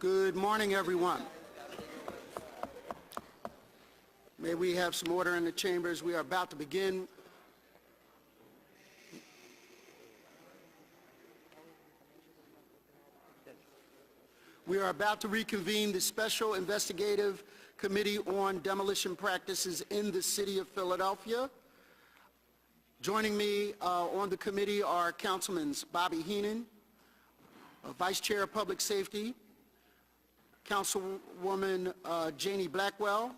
Good morning, everyone. May we have some order in the chambers. We are about to begin. We are about to reconvene the Special Investigative Committee on Demolition Practices in the City of Philadelphia. Joining me on the committee are Councilman Bobby Heenan, Vice Chair of Public Safety, Councilwoman Janie Blackwell,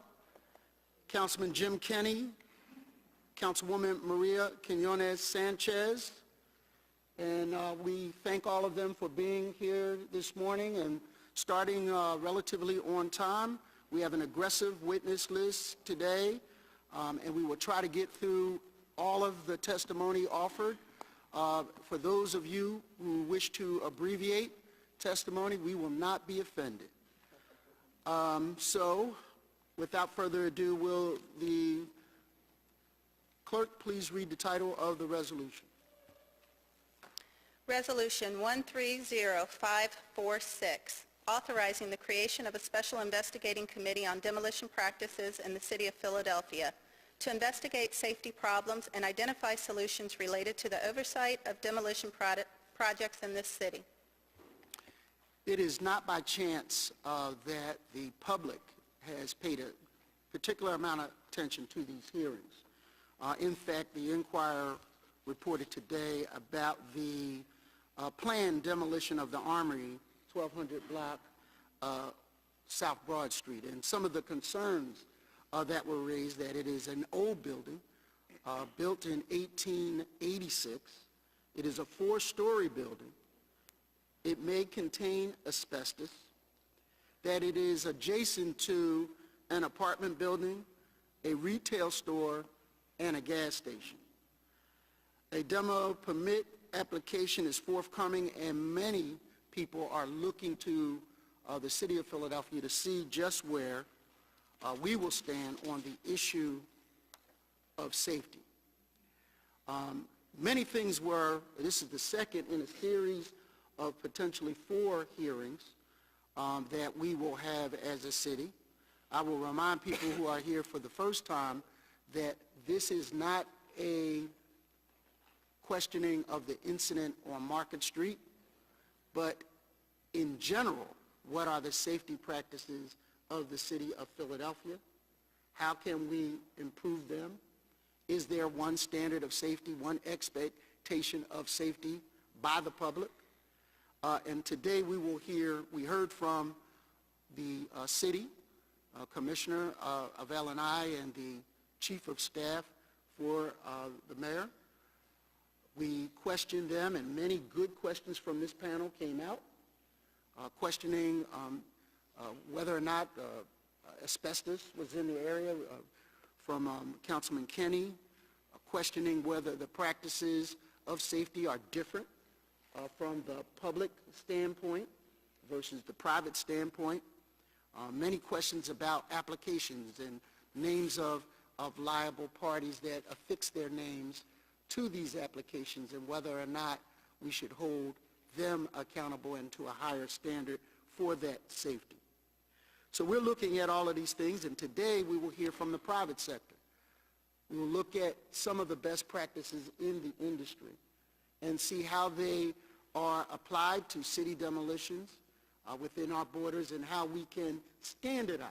Councilman Jim Kenney, Councilwoman Maria Quinones Sanchez, and we thank all of them for being here this morning and starting relatively on time. We have an aggressive witness list today, and we will try to get through all of the testimony offered. For those of you who wish to abbreviate testimony, we will not be offended. So, without further ado, will the clerk please read the title of the resolution? Resolution 130546, authorizing the creation of a special investigating committee on demolition practices in the City of Philadelphia to investigate safety problems and identify solutions related to the oversight of demolition projects in this city. It is not by chance that the public has paid a particular amount of attention to these hearings. In fact, the Inquirer reported today about the planned demolition of the Armory, 1200 block South Broad Street, and some of the concerns that were raised, that it is an old building, built in 1886. It is a 4-story building. It may contain asbestos, that it is adjacent to an apartment building, a retail store, and a gas station. A demo permit application is forthcoming, and many people are looking to the City of Philadelphia to see just where we will stand on the issue of safety. Many things were, this is the second in a series of potentially 4 hearings that we will have as a city. I will remind people who are here for the first time that this is not a questioning of the incident on Market Street, but in general, what are the safety practices of the City of Philadelphia? How can we improve them? Is there one standard of safety, one expectation of safety by the public? And today we heard from the city commissioner of L&I and the chief of staff for the mayor. We questioned them, and many good questions from this panel came out, questioning whether or not asbestos was in the area, from Councilman Kenney, questioning whether the practices of safety are different from the public standpoint versus the private standpoint. Many questions about applications and names of liable parties that affix their names to these applications, and whether or not we should hold them accountable and to a higher standard for that safety. So we're looking at all of these things, and today we will hear from the private sector. We will look at some of the best practices in the industry and see how they are applied to city demolitions within our borders, and how we can standardize,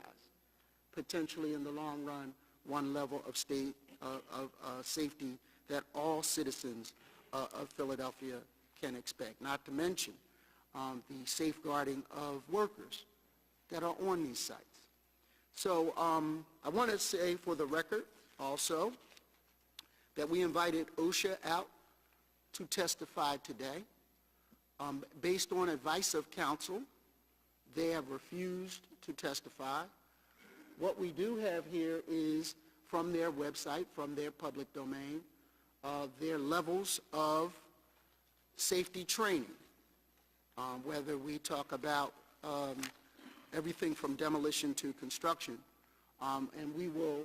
potentially in the long run, one level of safety that all citizens of Philadelphia can expect, not to mention the safeguarding of workers that are on these sites. So I want to say for the record also that we invited OSHA out to testify today. Based on advice of counsel, they have refused to testify. What we do have here is from their website, from their public domain, their levels of safety training, whether we talk about everything from demolition to construction, and we will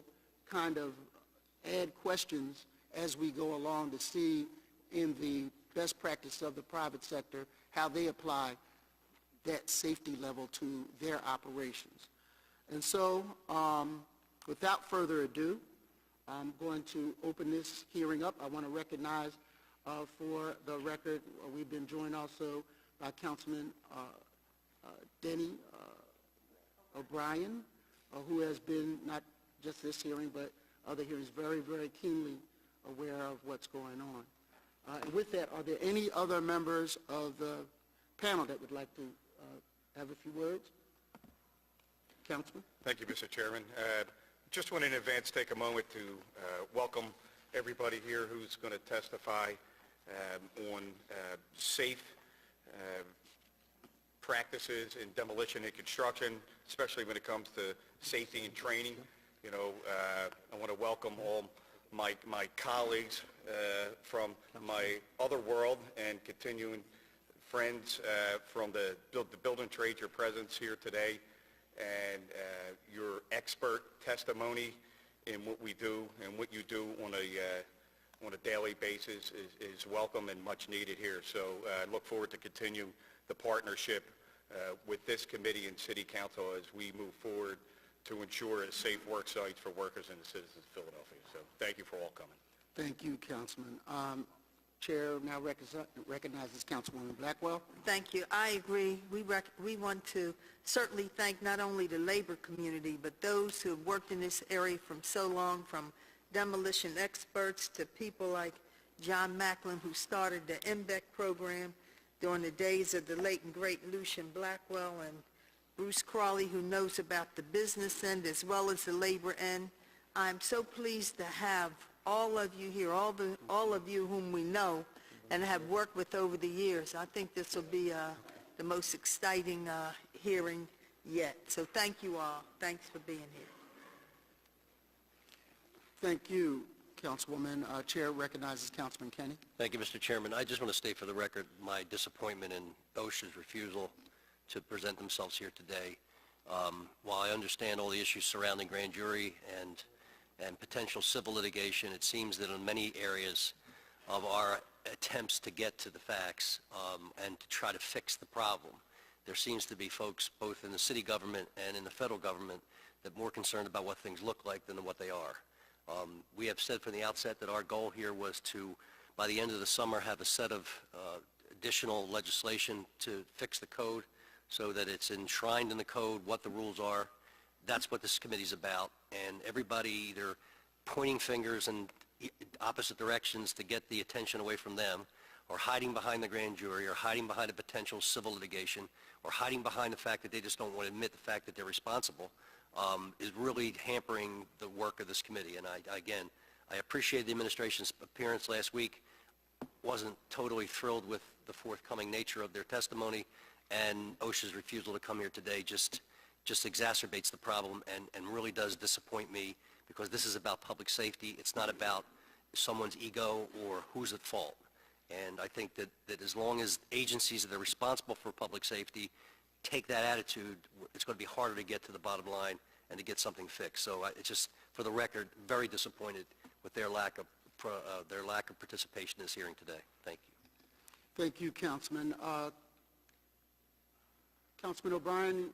kind of add questions as we go along to see in the best practice of the private sector how they apply that safety level to their operations. And so, without further ado, I'm going to open this hearing up. I want to recognize for the record, we've been joined also by Councilman Denny O'Brien, who has been, not just this hearing, but other hearings, very, very keenly aware of what's going on. And with that, are there any other members of the panel that would like to have a few words? Councilman? Thank you, Mr. Chairman. Just want in advance take a moment to welcome everybody here who's going to testify on safe practices in demolition and construction, especially when it comes to safety and training. You know, I want to welcome all my colleagues from my other world and continuing friends from the building trade, your presence here today, and your expert testimony in what we do and what you do on a daily basis is welcome and much needed here. So I look forward to continue the partnership with this committee and City Council as we move forward to ensure a safe work sites for workers and the citizens of Philadelphia. So thank you for all coming. Thank you, Councilman. Chair now recognizes Councilwoman Blackwell. Thank you. I agree. We want to certainly thank not only the labor community, but those who have worked in this area from so long, from demolition experts to people like John Macklin, who started the MBEC program during the days of the late and great Lucian Blackwell, and Bruce Crawley, who knows about the business end as well as the labor end. I'm so pleased to have all of you here, all of you whom we know and have worked with over the years. I think this will be the most exciting hearing yet. So thank you all. Thanks for being here. Thank you, Councilwoman. Chair recognizes Councilman Kenny. Thank you, Mr. Chairman. I just want to state for the record my disappointment in OSHA's refusal to present themselves here today. While I understand all the issues surrounding grand jury and potential civil litigation, it seems that in many areas of our attempts to get to the facts and to try to fix the problem, there seems to be folks both in the city government and in the federal government that are more concerned about what things look like than what they are. We have said from the outset that our goal here was to, by the end of the summer, have a set of additional legislation to fix the code so that it's enshrined in the code what the rules are. That's what this committee's about, and everybody either pointing fingers in opposite directions to get the attention away from them, or hiding behind the grand jury, or hiding behind a potential civil litigation, or hiding behind the fact that they just don't want to admit the fact that they're responsible, is really hampering the work of this committee. And I appreciate the administration's appearance last week. Wasn't totally thrilled with the forthcoming nature of their testimony, and OSHA's refusal to come here today just exacerbates the problem and really does disappoint me, because this is about public safety. It's not about someone's ego or who's at fault. And I think that as long as agencies that are responsible for public safety take that attitude, it's going to be harder to get to the bottom line and to get something fixed. So it's just, for the record, very disappointed with their lack of participation in this hearing today. Thank you. Thank you, Councilman. Councilman O'Brien,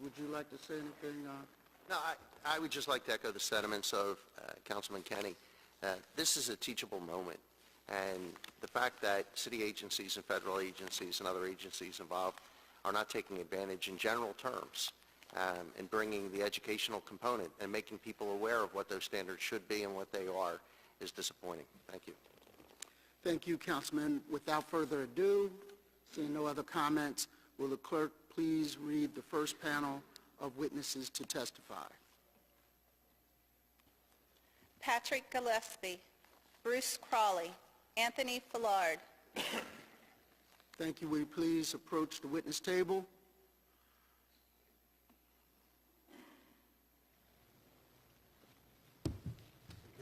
would you like to say anything? No, I would just like to echo the sentiments of Councilman Kenny. This is a teachable moment, and the fact that city agencies and federal agencies and other agencies involved are not taking advantage in general terms in bringing the educational component and making people aware of what those standards should be and what they are is disappointing. Thank you. Thank you, Councilman. Without further ado, seeing no other comments, will the clerk please read the first panel of witnesses to testify? Patrick Gillespie, Bruce Crawley, Anthony Fillard. Thank you. Will you please approach the witness table?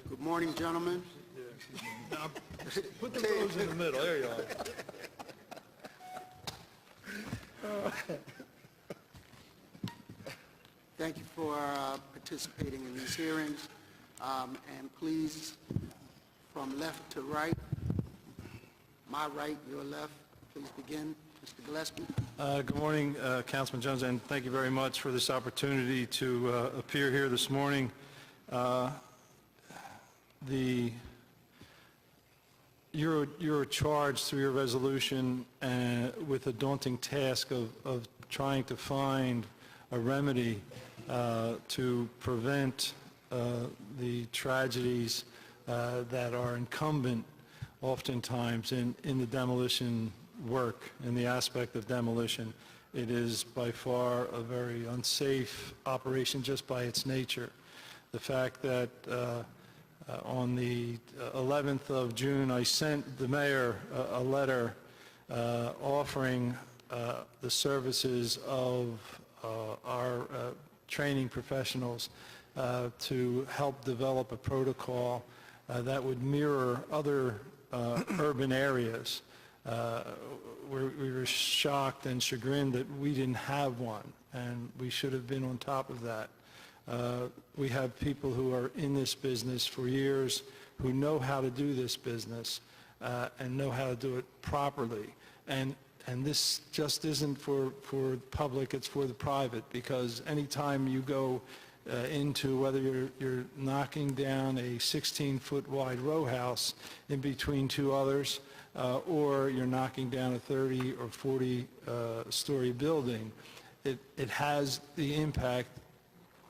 Good morning, gentlemen. Now, put the rows in the middle. There you are. Thank you for participating in these hearings. And please, from left to right, my right, your left, please begin. Mr. Gillespie? Good morning, Councilman Jones, and thank you very much for this opportunity to appear here this morning. You're charged through your resolution with a daunting task of trying to find a remedy to prevent the tragedies that are incumbent oftentimes in the demolition work, in the aspect of demolition. It is by far a very unsafe operation just by its nature. The fact that on the 11th of June, I sent the mayor a letter offering the services of our training professionals to help develop a protocol that would mirror other urban areas. We were shocked and chagrined that we didn't have one, and we should have been on top of that. We have people who are in this business for years, who know how to do this business and know how to do it properly. And this just isn't for the public, it's for the private, because anytime you go into whether you're knocking down a 16-foot wide row house in between two others, or you're knocking down a 30 or 40 story building, it has the impact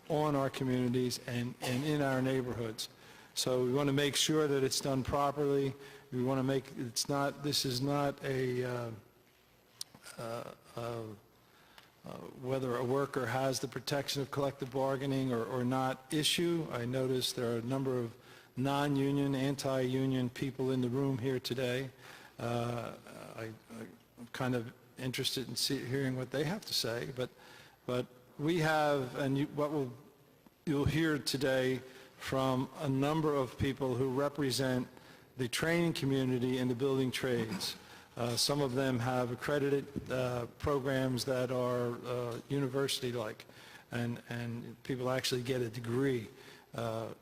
on our communities and in our neighborhoods. So we want to make sure that it's done properly. We want to make this is not a whether a worker has the protection of collective bargaining or not issue. I noticed there are a number of non-union, anti-union people in the room here today. I'm kind of interested in hearing what they have to say, but we have, and you'll hear today from a number of people who represent the training community in the building trades. Some of them have accredited programs that are university-like, and people actually get a degree, an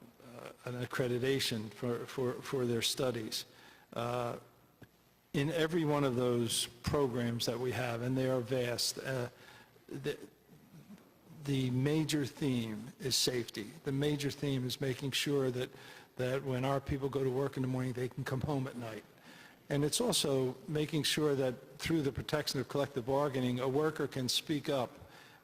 accreditation for their studies. In every one of those programs that we have, and they are vast, the major theme is safety. The major theme is making sure that when our people go to work in the morning, they can come home at night. And it's also making sure that through the protection of collective bargaining, a worker can speak up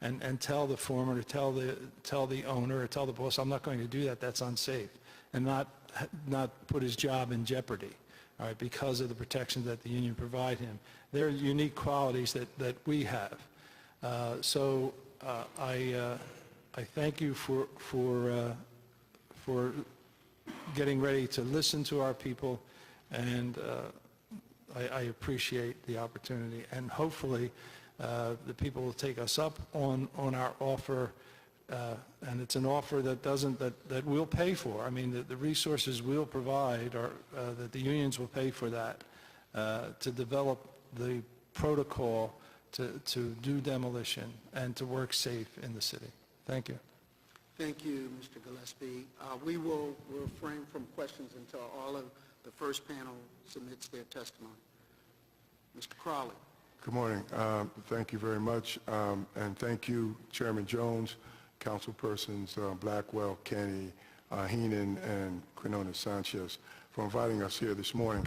and tell the foreman or tell the owner or tell the boss, I'm not going to do that, that's unsafe, and not put his job in jeopardy, all right, because of the protection that the union provide him. There are unique qualities that we have. So I thank you for getting ready to listen to our people, and I appreciate the opportunity, and hopefully the people will take us up on our offer, and it's an offer that we'll pay for. I mean, the resources we'll provide, or that the unions will pay for that, to develop the protocol to do demolition and to work safe in the city. Thank you. Thank you, Mr. Gillespie. We will refrain from questions until all of the first panel submits their testimony. Mr. Crawley. Good morning. Thank you very much. And thank you, Chairman Jones, Councilpersons Blackwell, Kenny, Heenan, and Quinona Sanchez for inviting us here this morning.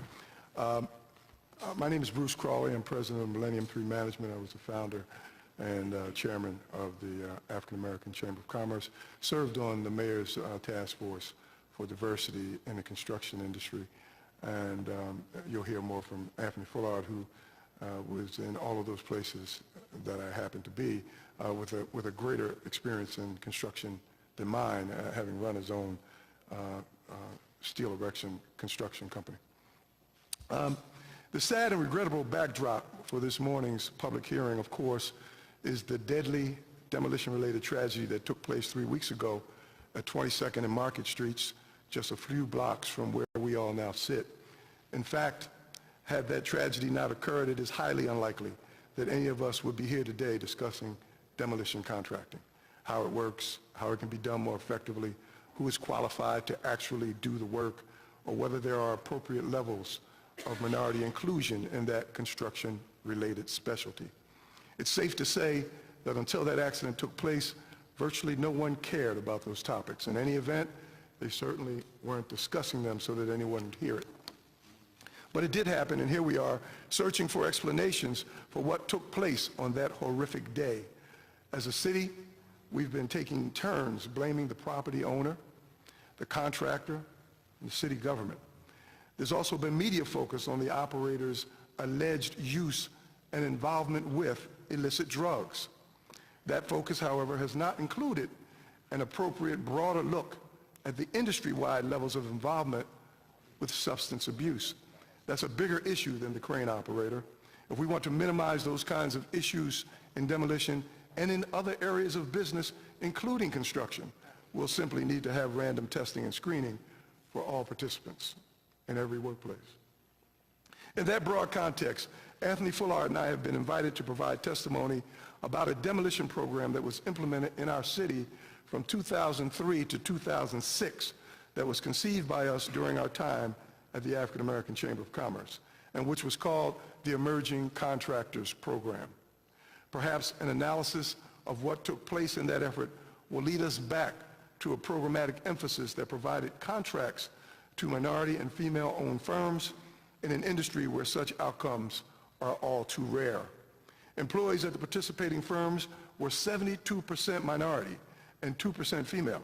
My name is Bruce Crawley. I'm president of Millennium 3 Management. I was the founder and chairman of the African American Chamber of Commerce. Served on the mayor's task force for diversity in the construction industry. And you'll hear more from Anthony Fullard, who was in all of those places that I happen to be, with a greater experience in construction than mine, having run his own steel erection construction company. The sad and regrettable backdrop for this morning's public hearing, of course, is the deadly demolition-related tragedy that took place 3 weeks ago at 22nd and Market Streets, just a few blocks from where we all now sit. In fact, had that tragedy not occurred, it is highly unlikely that any of us would be here today discussing demolition contracting, how it works, how it can be done more effectively, who is qualified to actually do the work, or whether there are appropriate levels of minority inclusion in that construction related specialty. It's safe to say that until that accident took place, virtually no one cared about those topics. In any event, they certainly weren't discussing them so that anyone would hear it. But it did happen, and here we are, searching for explanations for what took place on that horrific day. As a city, we've been taking turns blaming the property owner, the contractor, and the city government. There's also been media focus on the operator's alleged use and involvement with illicit drugs. That focus, however, has not included an appropriate broader look at the industry-wide levels of involvement with substance abuse. That's a bigger issue than the crane operator. If we want to minimize those kinds of issues in demolition and in other areas of business, including construction, we'll simply need to have random testing and screening for all participants in every workplace. In that broad context, Anthony Fullard and I have been invited to provide testimony about a demolition program that was implemented in our city from 2003 to 2006 that was conceived by us during our time at the African American Chamber of Commerce, and which was called the Emerging Contractors Program. Perhaps an analysis of what took place in that effort will lead us back to a programmatic emphasis that provided contracts to minority and female-owned firms in an industry where such outcomes are all too rare. Employees at the participating firms were 72% minority and 2% female.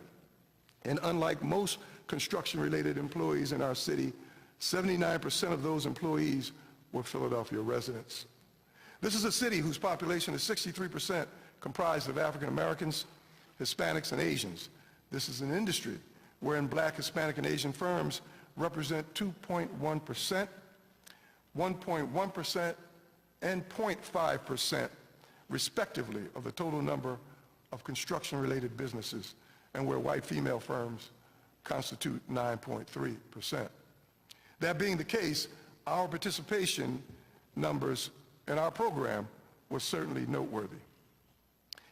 And unlike most construction-related employees in our city, 79% of those employees were Philadelphia residents. This is a city whose population is 63% comprised of African Americans, Hispanics, and Asians. This is an industry wherein Black, Hispanic, and Asian firms represent 2.1%, 1.1%, and 0.5%, respectively, of the total number of construction-related businesses, and where white female firms constitute 9.3%. That being the case, our participation numbers in our program were certainly noteworthy.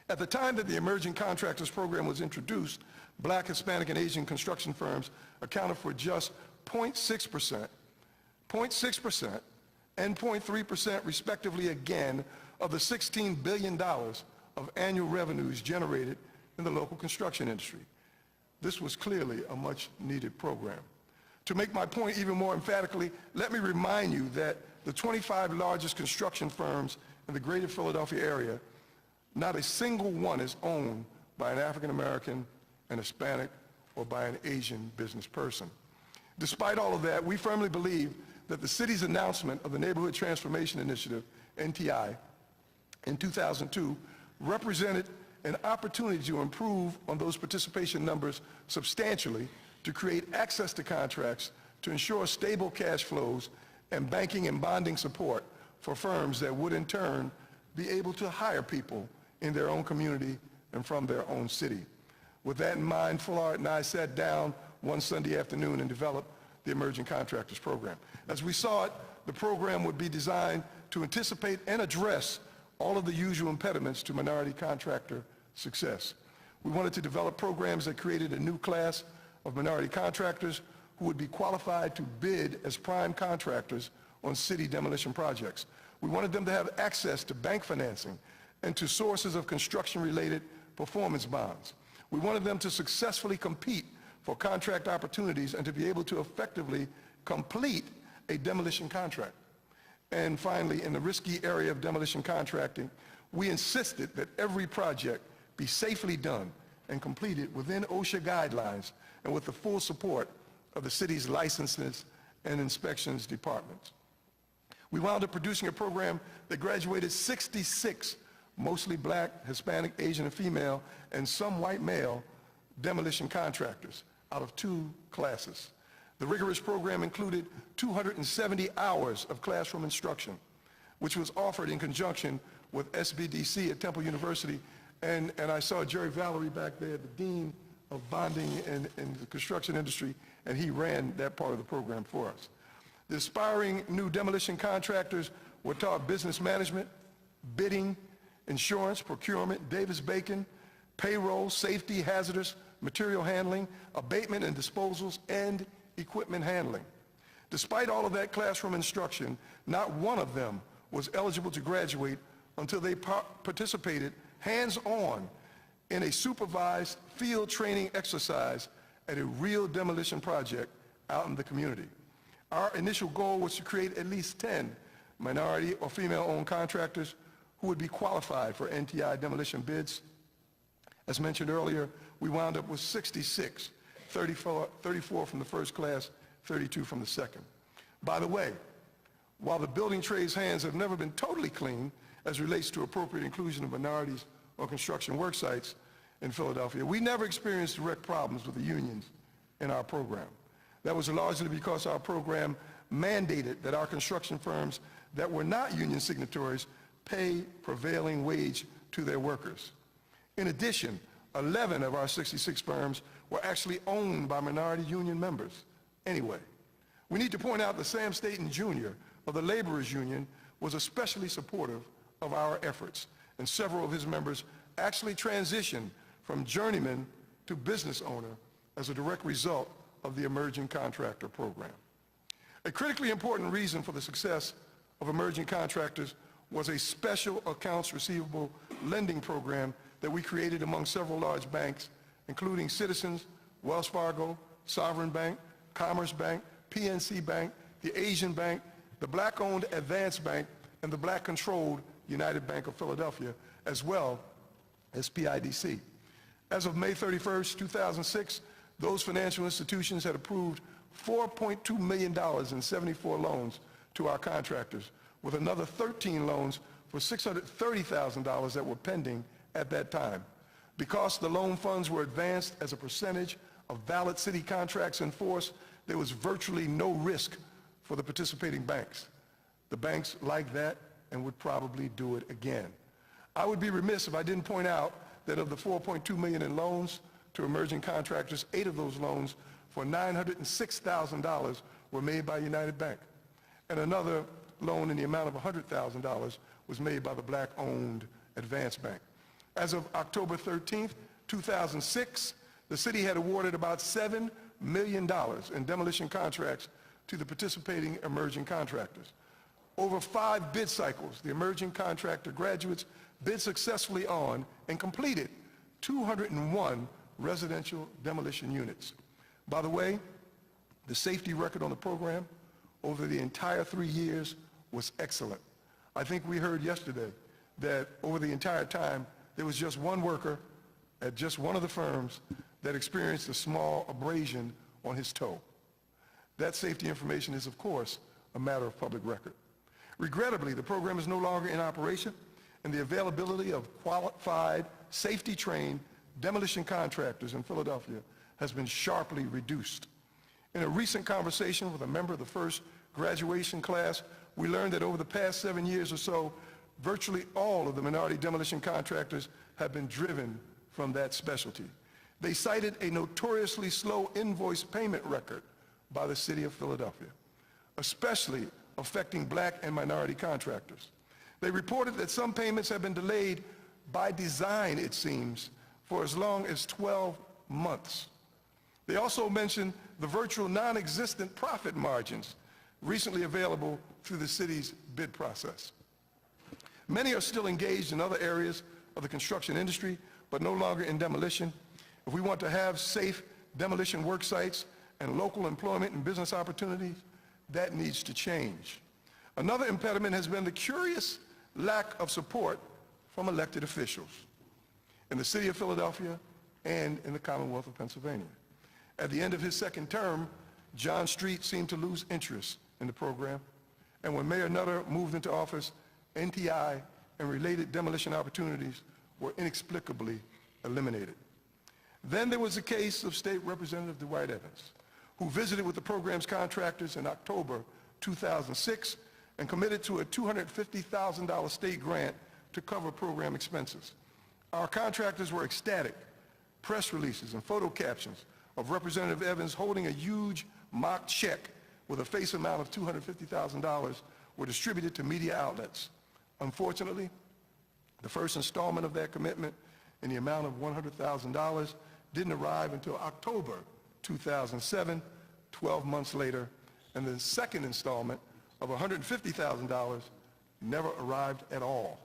At the time that the Emerging Contractors Program was introduced, Black, Hispanic, and Asian construction firms accounted for just 0.6%, 0.6%, and 0.3% respectively again of the $16 billion of annual revenues generated in the local construction industry. This was clearly a much-needed program. To make my point even more emphatically, let me remind you that the 25 largest construction firms in the greater Philadelphia area, not a single one is owned by an African American, an Hispanic, or by an Asian business person. Despite all of that, we firmly believe that the city's announcement of the Neighborhood Transformation Initiative, NTI, in 2002 represented an opportunity to improve on those participation numbers substantially, to create access to contracts, to ensure stable cash flows, and banking and bonding support for firms that would in turn be able to hire people in their own community and from their own city. With that in mind, Fullard and I sat down one Sunday afternoon and developed the Emerging Contractors Program. As we saw it, the program would be designed to anticipate and address all of the usual impediments to minority contractor success. We wanted to develop programs that created a new class of minority contractors who would be qualified to bid as prime contractors on city demolition projects. We wanted them to have access to bank financing and to sources of construction-related performance bonds. We wanted them to successfully compete for contract opportunities and to be able to effectively complete a demolition contract. And finally, in the risky area of demolition contracting, we insisted that every project be safely done and completed within OSHA guidelines and with the full support of the city's licenses and inspections departments. We wound up producing a program that graduated 66 mostly Black, Hispanic, Asian, and female, and some white male demolition contractors out of 2 classes. The rigorous program included 270 hours of classroom instruction, which was offered in conjunction with SBDC at Temple University. And I saw Jerry Valerie back there, the Dean of Bonding in the construction industry, and he ran that part of the program for us. The aspiring new demolition contractors were taught business management, bidding, insurance, procurement, Davis-Bacon, payroll, safety, hazardous material handling, abatement and disposals, and equipment handling. Despite all of that classroom instruction, not one of them was eligible to graduate until they participated hands-on in a supervised field training exercise at a real demolition project out in the community. Our initial goal was to create at least 10 minority or female-owned contractors who would be qualified for NTI demolition bids. As mentioned earlier, we wound up with 66, 34 from the first class, 32 from the second. By the way, while the building trades hands have never been totally clean as relates to appropriate inclusion of minorities on construction work sites in Philadelphia, we never experienced direct problems with the unions in our program. That was largely because our program mandated that our construction firms that were not union signatories pay prevailing wage to their workers. In addition, 11 of our 66 firms were actually owned by minority union members. Anyway, we need to point out that Sam Staton Jr. of the Laborers Union was especially supportive of our efforts, and several of his members actually transitioned from journeyman to business owner as a direct result of the Emerging Contractor Program. A critically important reason for the success of emerging contractors was a special accounts receivable lending program that we created among several large banks, including Citizens, Wells Fargo, Sovereign Bank, Commerce Bank, PNC Bank, the Asian Bank, the Black-owned Advance Bank, and the Black-controlled United Bank of Philadelphia, as well as PIDC. As of May 31st, 2006, those financial institutions had approved $4.2 million in 74 loans to our contractors, with another 13 loans for $630,000 that were pending at that time. Because the loan funds were advanced as a percentage of valid city contracts in force, there was virtually no risk for the participating banks. The banks liked that and would probably do it again. I would be remiss if I didn't point out that of the $4.2 million in loans to emerging contractors, 8 of those loans for $906,000 were made by United Bank, and another loan in the amount of $100,000 was made by the Black-owned Advance Bank. As of October 13th, 2006, the city had awarded about $7 million in demolition contracts to the participating emerging contractors. Over 5 bid cycles, the emerging contractor graduates bid successfully on and completed 201 residential demolition units. By the way, the safety record on the program over the entire 3 years was excellent. I think we heard yesterday that over the entire time, there was just one worker at just one of the firms that experienced a small abrasion on his toe. That safety information is, of course, a matter of public record. Regrettably, the program is no longer in operation, and the availability of qualified, safety-trained demolition contractors in Philadelphia has been sharply reduced. In a recent conversation with a member of the first graduation class, we learned that over the past 7 years or so, virtually all of the minority demolition contractors have been driven from that specialty. They cited a notoriously slow invoice payment record by the city of Philadelphia, especially affecting Black and minority contractors. They reported that some payments have been delayed by design, it seems, for as long as 12 months. They also mentioned the virtual non-existent profit margins recently available through the city's bid process. Many are still engaged in other areas of the construction industry, but no longer in demolition. If we want to have safe demolition work sites and local employment and business opportunities, that needs to change. Another impediment has been the curious lack of support from elected officials in the city of Philadelphia and in the Commonwealth of Pennsylvania. At the end of his second term, John Street seemed to lose interest in the program, and when Mayor Nutter moved into office, NTI and related demolition opportunities were inexplicably eliminated. Then there was the case of State Representative Dwight Evans, who visited with the program's contractors in October 2006 and committed to a $250,000 state grant to cover program expenses. Our contractors were ecstatic. Press releases and photo captions of Representative Evans holding a huge mock check with a face amount of $250,000 were distributed to media outlets. Unfortunately, the first installment of that commitment in the amount of $100,000 didn't arrive until October 2007, 12 months later, and the second installment of $150,000 never arrived at all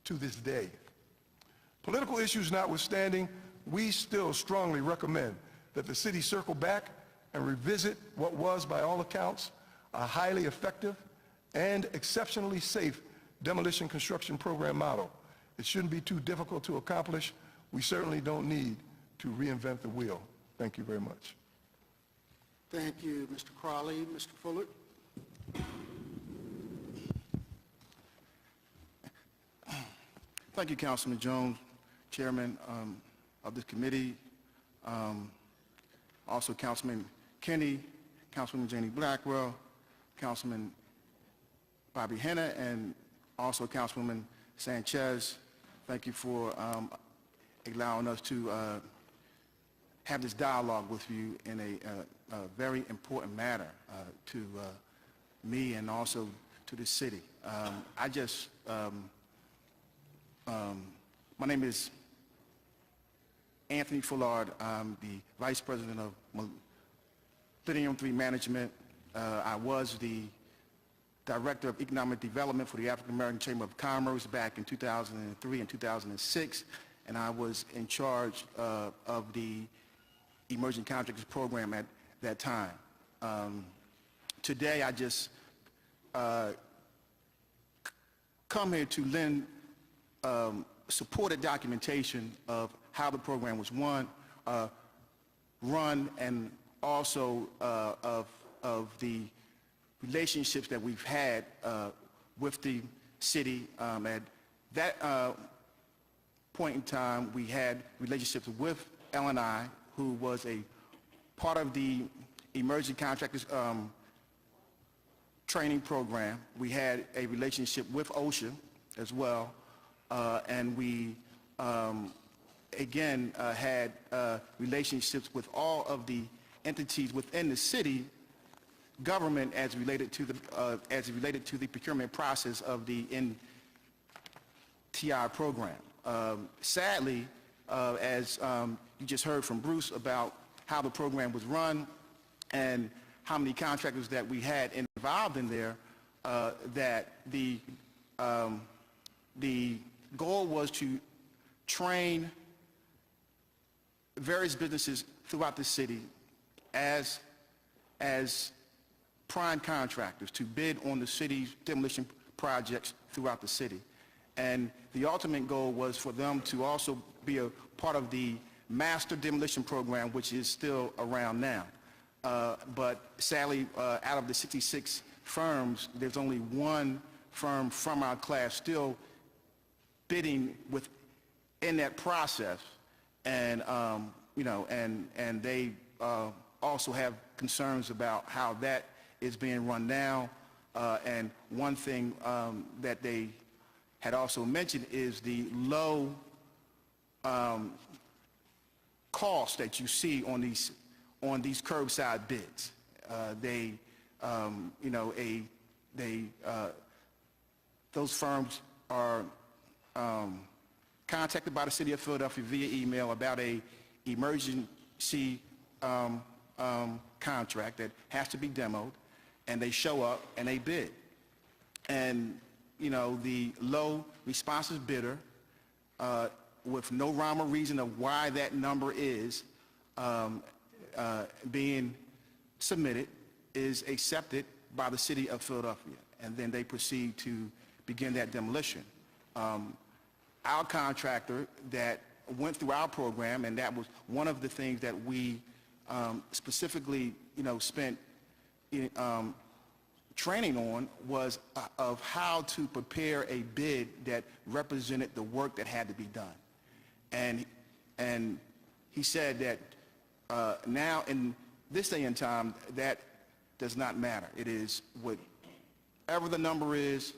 to this day. Political issues notwithstanding, we still strongly recommend that the city circle back and revisit what was, by all accounts, a highly effective and exceptionally safe demolition construction program model. It shouldn't be too difficult to accomplish. We certainly don't need to reinvent the wheel. Thank you very much. Thank you, Mr. Crowley. Mr. Fuller? Thank you, Councilman Jones, Chairman of this committee. Also, Councilman Kenny, Councilwoman Janie Blackwell, Councilman Bobby Henna, and also Councilwoman Sanchez. Thank you for allowing us to have this dialogue with you in a very important matter to me and also to the city. My name is Anthony Fullard. I'm the Vice President of Millennium 3 Management. I was the Director of Economic Development for the African American Chamber of Commerce back in 2003 and 2006, and I was in charge of the Emerging Contractors Program at that time. Today, I just come here to lend supported documentation of how the program was run, and also of the relationships that we've had with the city. At that point in time, we had relationships with L&I, who was a part of the Emerging Contractors training program. We had a relationship with OSHA as well, and we again had relationships with all of the entities within the city government as related to the procurement process of the NTI program. Sadly, as you just heard from Bruce about how the program was run and how many contractors that we had involved in there, that the goal was to train various businesses throughout the city as prime contractors to bid on the city's demolition projects throughout the city. And the ultimate goal was for them to also be a part of the master demolition program, which is still around now. But sadly, out of the 66 firms, there's only one firm from our class still bidding within that process. And, you know, and they also have concerns about how that is being run now. And one thing that they had also mentioned is the low cost that you see on these curbside bids. You know, those firms are contacted by the City of Philadelphia via email about a emergency contract that has to be demoed, and they show up and they bid. And, you know, the low responsive bidder, with no rhyme or reason of why that number is being submitted, is accepted by the City of Philadelphia, and then they proceed to begin that demolition. Our contractor that went through our program, and that was one of the things that we specifically, you know, spent training on, was of how to prepare a bid that represented the work that had to be done. And he said that now in this day and time, that does not matter. It is whatever the number is,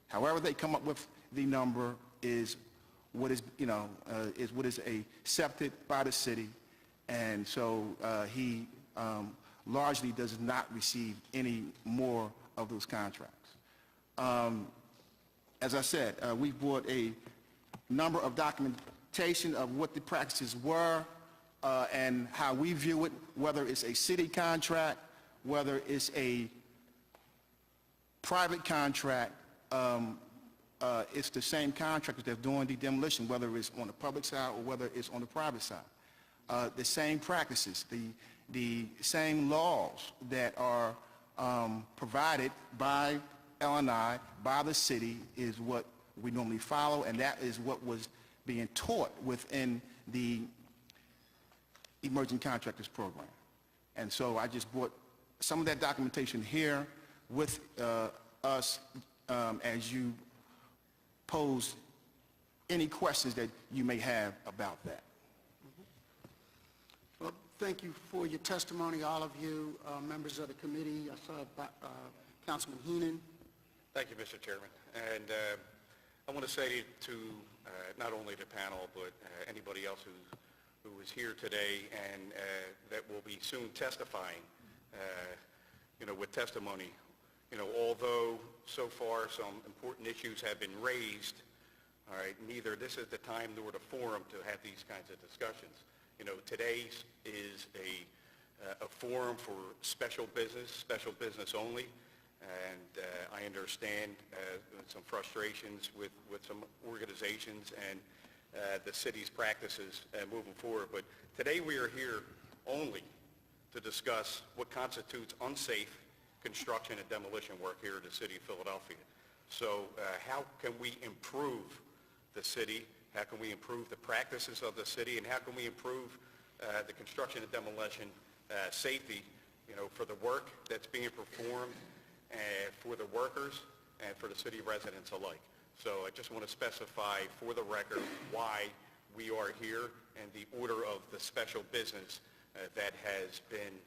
however they come up with the number, is what is, you know, is what is accepted by the city. And so he largely does not receive any more of those contracts. As I said, we brought a number of documentation of what the practices were and how we view it, whether it's a city contract, whether it's a private contract, it's the same contractors that's doing the demolition, whether it's on the public side or whether it's on the private side. The same practices, the same laws that are provided by L&I, by the city, is what we normally follow, and that is what was being taught within the Emerging Contractors Program. And so I just brought some of that documentation here with us as you pose any questions that you may have about that. Well, thank you for your testimony, all of you, members of the committee. I saw Councilman Heenan. Thank you, Mr. Chairman. And I want to say to not only the panel, but anybody else who is here today and that will be soon testifying, with testimony. Although so far some important issues have been raised, all right, neither this is the time nor the forum to have these kinds of discussions. Today is a forum for special business only, and I understand some frustrations with some organizations and the city's practices moving forward. But today we are here only to discuss what constitutes unsafe construction and demolition work here in the city of Philadelphia. So how can we improve the city? How can we improve the practices of the city? And how can we improve the construction and demolition safety, for the work that's being performed for the workers and for the city residents alike? So I just want to specify for the record why we are here and the order of the special business that has been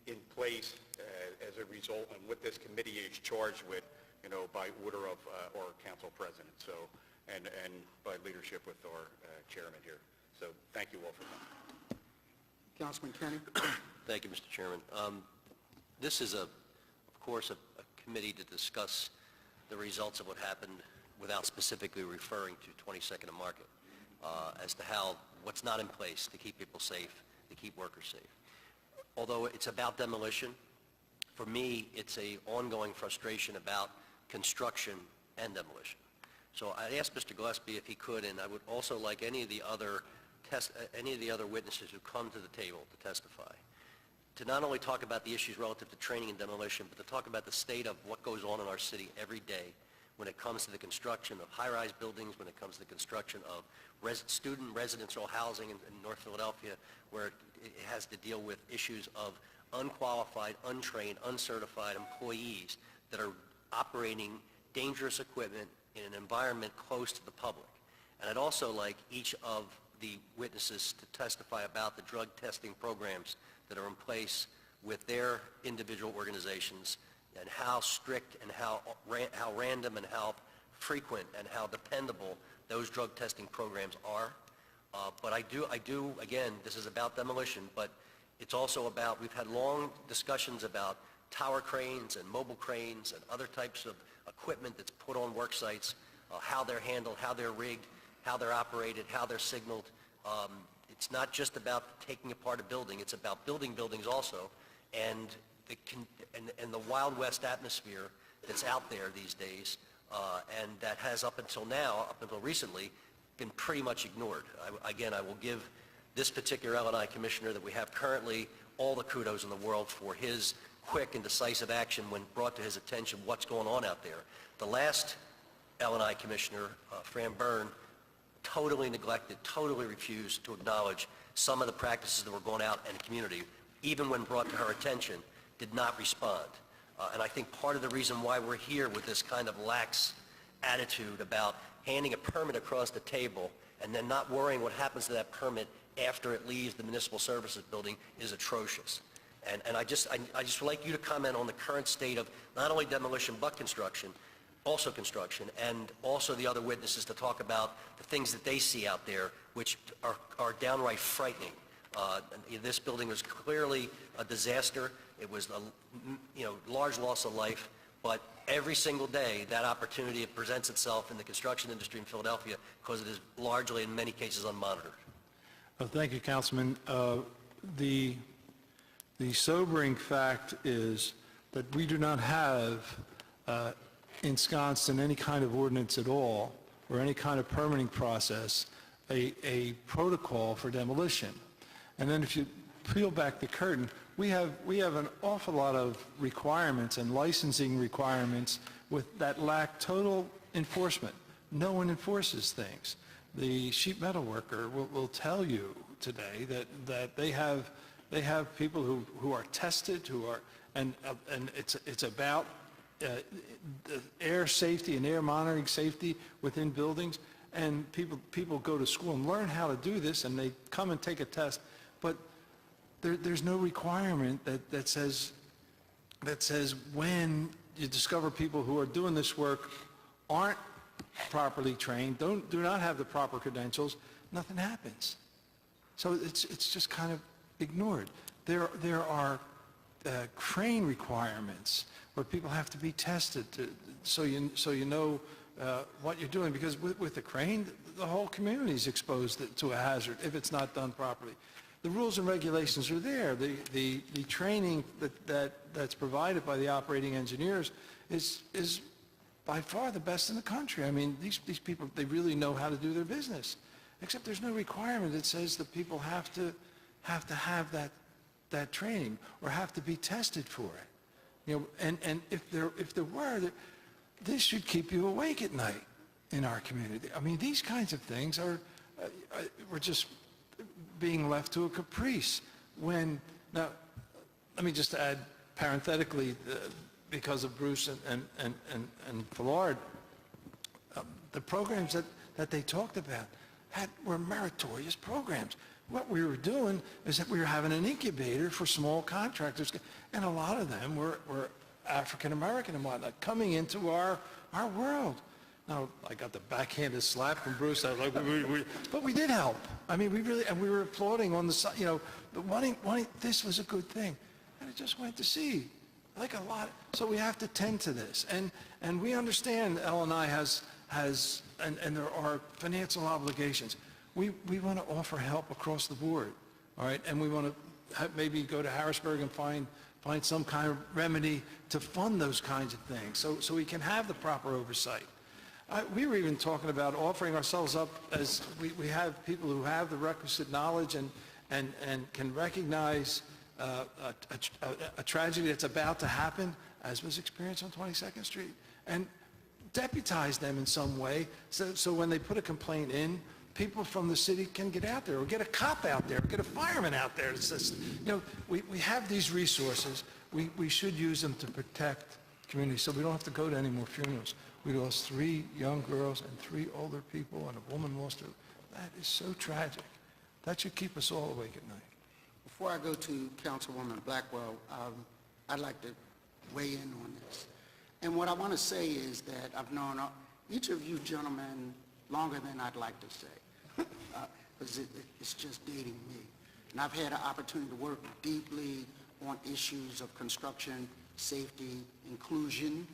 in place as a result, and what this committee is charged with, by order of our council president. So, and by leadership with our chairman here. So, thank you all for coming. Councilman Kenny. Thank you, Mr. Chairman. This is, of course, a committee to discuss the results of what happened without specifically referring to 22nd and Market as to what's not in place to keep people safe, to keep workers safe. Although it's about demolition, for me, it's an ongoing frustration about construction and demolition. So I'd ask Mr. Gillespie if he could, and I would also like any of the other witnesses who come to the table to testify, to not only talk about the issues relative to training and demolition, but to talk about the state of what goes on in our city every day when it comes to the construction of high-rise buildings, when it comes to the construction of student residential housing in North Philadelphia, where it has to deal with issues of unqualified, untrained, uncertified employees that are operating dangerous equipment in an environment close to the public. And I'd also like each of the witnesses to testify about the drug testing programs that are in place with their individual organizations, and how strict and how random and how frequent and how dependable those drug testing programs are. But I do, again, this is about demolition, but it's also about, we've had long discussions about tower cranes and mobile cranes and other types of equipment that's put on work sites, how they're handled, how they're rigged, how they're operated, how they're signaled. It's not just about taking apart a building, it's about building buildings also, and the Wild West atmosphere that's out there these days, and that has up until recently, been pretty much ignored. I will give this particular L&I commissioner that we have currently all the kudos in the world for his quick and decisive action when brought to his attention what's going on out there. The last L&I commissioner, Fran Byrne, totally neglected, totally refused to acknowledge some of the practices that were going out in the community, even when brought to her attention, did not respond. And I think part of the reason why we're here with this kind of lax attitude about handing a permit across the table and then not worrying what happens to that permit after it leaves the municipal services building is atrocious. And I just would like you to comment on the current state of not only demolition but construction, also construction, and also the other witnesses to talk about the things that they see out there, which are downright frightening. This building was clearly a disaster. It was a large loss of life, but every single day that opportunity presents itself in the construction industry in Philadelphia because it is largely, in many cases, unmonitored. Thank you, Councilman. The sobering fact is that we do not have ensconced in any kind of ordinance at all, or any kind of permitting process, a protocol for demolition. And then if you peel back the curtain, we have an awful lot of requirements and licensing requirements that lack total enforcement. No one enforces things. The sheet metal worker will tell you today that they have people who are tested, and it's about air safety and air monitoring safety within buildings, and people go to school and learn how to do this, and they come and take a test, but there's no requirement that says when you discover people who are doing this work aren't properly trained, do not have the proper credentials, nothing happens. So it's just kind of ignored. There are crane requirements where people have to be tested so you know what you're doing, because with the crane, the whole community is exposed to a hazard if it's not done properly. The rules and regulations are there. The training that's provided by the operating engineers is by far the best in the country. I mean, these people, they really know how to do their business, except there's no requirement that says that people have to have that training or have to be tested for it. You know, and if there were, this should keep you awake at night in our community. I mean, these kinds of things we're just being left to a caprice. Now, let me just add parenthetically, because of Bruce and Fillard, the programs that they talked about were meritorious programs. What we were doing is that we were having an incubator for small contractors, and a lot of them were African American and whatnot, coming into our world. Now, I got the backhanded slap from Bruce. I was like, but we did help. I mean, we were applauding on the side, you know, but wanting this was a good thing, and it just went to seed. Like a lot, so we have to tend to this, and we understand L&I has and there are financial obligations. We want to offer help across the board, all right, and we want to maybe go to Harrisburg and find some kind of remedy to fund those kinds of things, so we can have the proper oversight. We were even talking about offering ourselves up as we have people who have the requisite knowledge and can recognize a tragedy that's about to happen, as was experienced on 22nd Street, and deputize them in some way so when they put a complaint in, people from the city can get out there, or get a cop out there, or get a fireman out there. It's just, you know, we have these resources. We should use them to protect the community so we don't have to go to any more funerals. We lost 3 young girls and 3 older people, and a woman lost her. That is so tragic. That should keep us all awake at night. Before I go to Councilwoman Blackwell, I'd like to weigh in on this. And what I want to say is that I've known each of you gentlemen longer than I'd like to say, because it's just dating me. And I've had an opportunity to work deeply on issues of construction, safety, inclusion.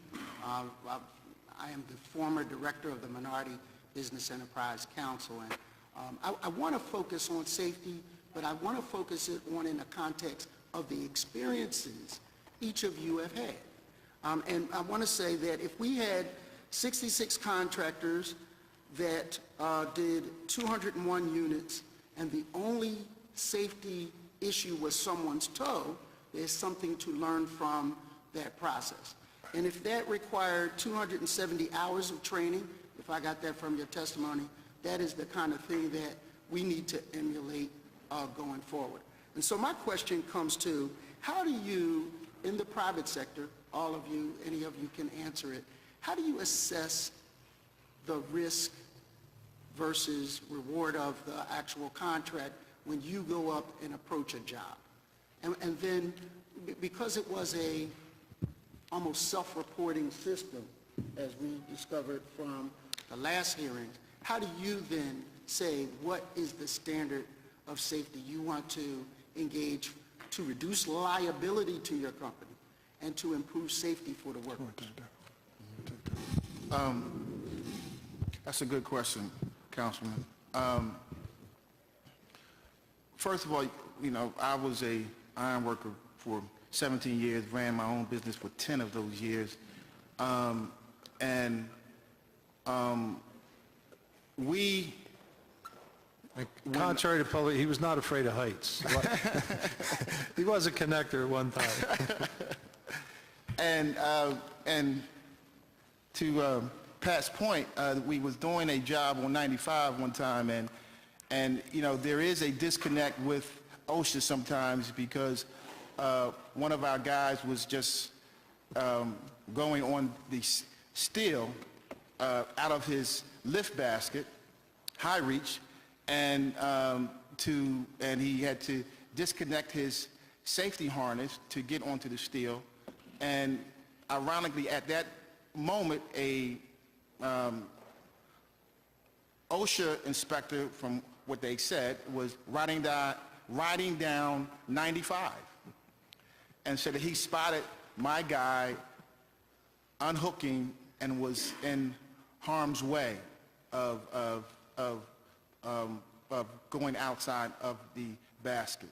I am the former director of the Minority Business Enterprise Council, and I want to focus on safety, but I want to focus it on in the context of the experiences each of you have had. And I want to say that if we had 66 contractors that did 201 units, and the only safety issue was someone's toe, there's something to learn from that process. And if that required 270 hours of training, if I got that from your testimony, that is the kind of thing that we need to emulate going forward. And so my question comes to, how do you, in the private sector, all of you, any of you can answer it, how do you assess the risk versus reward of the actual contract when you go up and approach a job? And then, because it was a almost self-reporting system, as we discovered from the last hearings, how do you then say what is the standard of safety you want to engage to reduce liability to your company and to improve safety for the workers? That's a good question, Councilman. First of all, you know, I was a iron worker for 17 years, ran my own business for 10 of those years. And we, Contrary to public, he was not afraid of heights. He was a connector at one time. and to Pat's point, we was doing a job on 95 one time, and you know, there is a disconnect with OSHA sometimes because one of our guys was just going on the steel out of his lift basket, high reach, and he had to disconnect his safety harness to get onto the steel. And ironically, at that moment, a OSHA inspector, from what they said, was riding down 95, and said that he spotted my guy unhooking and was in harm's way of going outside of the basket.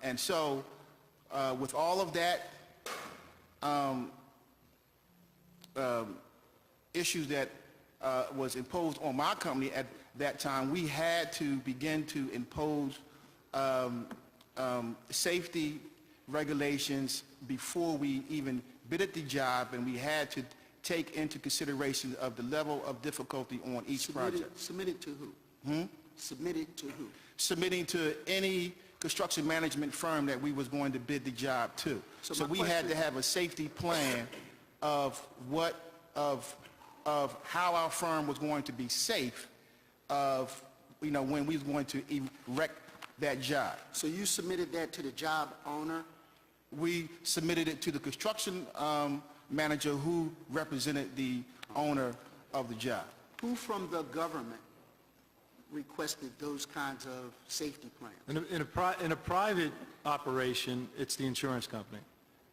And so, with all of that issues that was imposed on my company at that time, we had to begin to impose safety regulations before we even bid the job, and we had to take into consideration of the level of difficulty on each project. Submitted to who? Submitted to who? Submitting to any construction management firm that we was going to bid the job to. So we had to have a safety plan of how our firm was going to be safe when we was going to erect that job. So you submitted that to the job owner? We submitted it to the construction manager who represented the owner of the job. Who from the government requested those kinds of safety plans? In a private operation, it's the insurance company.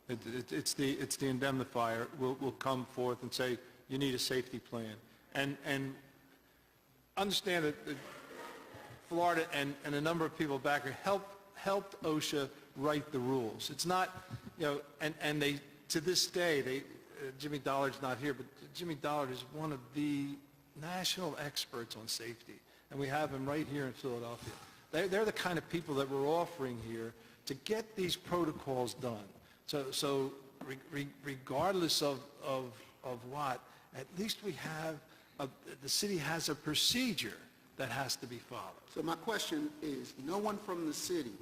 It's the indemnifier will come forth and say, you need a safety plan. And understand that Florida and a number of people back here helped OSHA write the rules. It's not, and they, to this day, Jimmy Dollard's not here, but Jimmy Dollard is one of the national experts on safety, and we have him right here in Philadelphia. They're the kind of people that we're offering here to get these protocols done. So regardless of what, at least we have, the city has a procedure that has to be followed. So my question is, no one from the city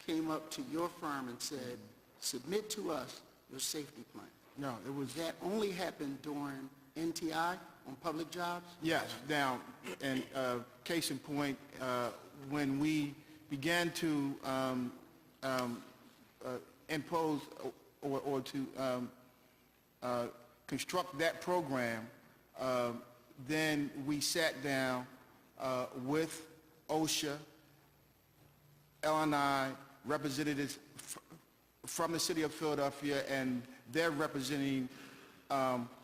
came up to your firm and said, submit to us your safety plan? No, it was... That only happened during NTI on public jobs? Yes. Now, and case in point, when we began to impose or to construct that program, then we sat down with OSHA, L&I, representatives from the city of Philadelphia, and their representing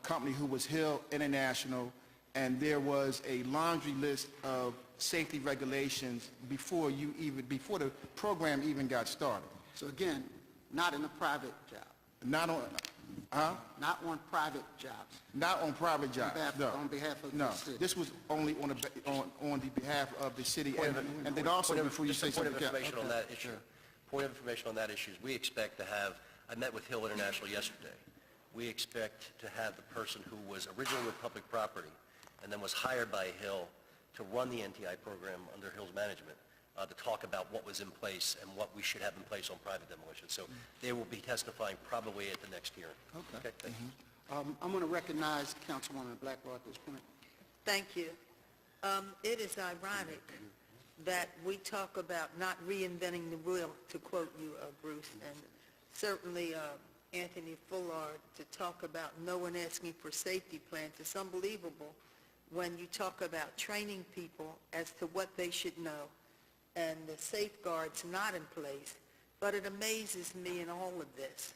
company who was Hill International, and there was a laundry list of safety regulations before the program even got started. So again, not in a private job? Not on, Not on private jobs? Not on private jobs, no. On behalf of No, the city? this was only on the behalf of the city, and then also, before you say something... Point of information on that issue. Point of information on that issue is we expect to have, I met with Hill International yesterday. We expect to have the person who was originally with public property and then was hired by Hill to run the NTI program under Hill's management, to talk about what was in place and what we should have in place on private demolition. So they will be testifying probably at the next hearing. Okay. Thank you. I'm going to recognize Councilwoman Blackwell at this point. Thank you. It is ironic that we talk about not reinventing the wheel, to quote you, Bruce, and certainly Anthony Fullard, to talk about no one asking for safety plans. It's unbelievable when you talk about training people as to what they should know and the safeguards not in place. But it amazes me in all of this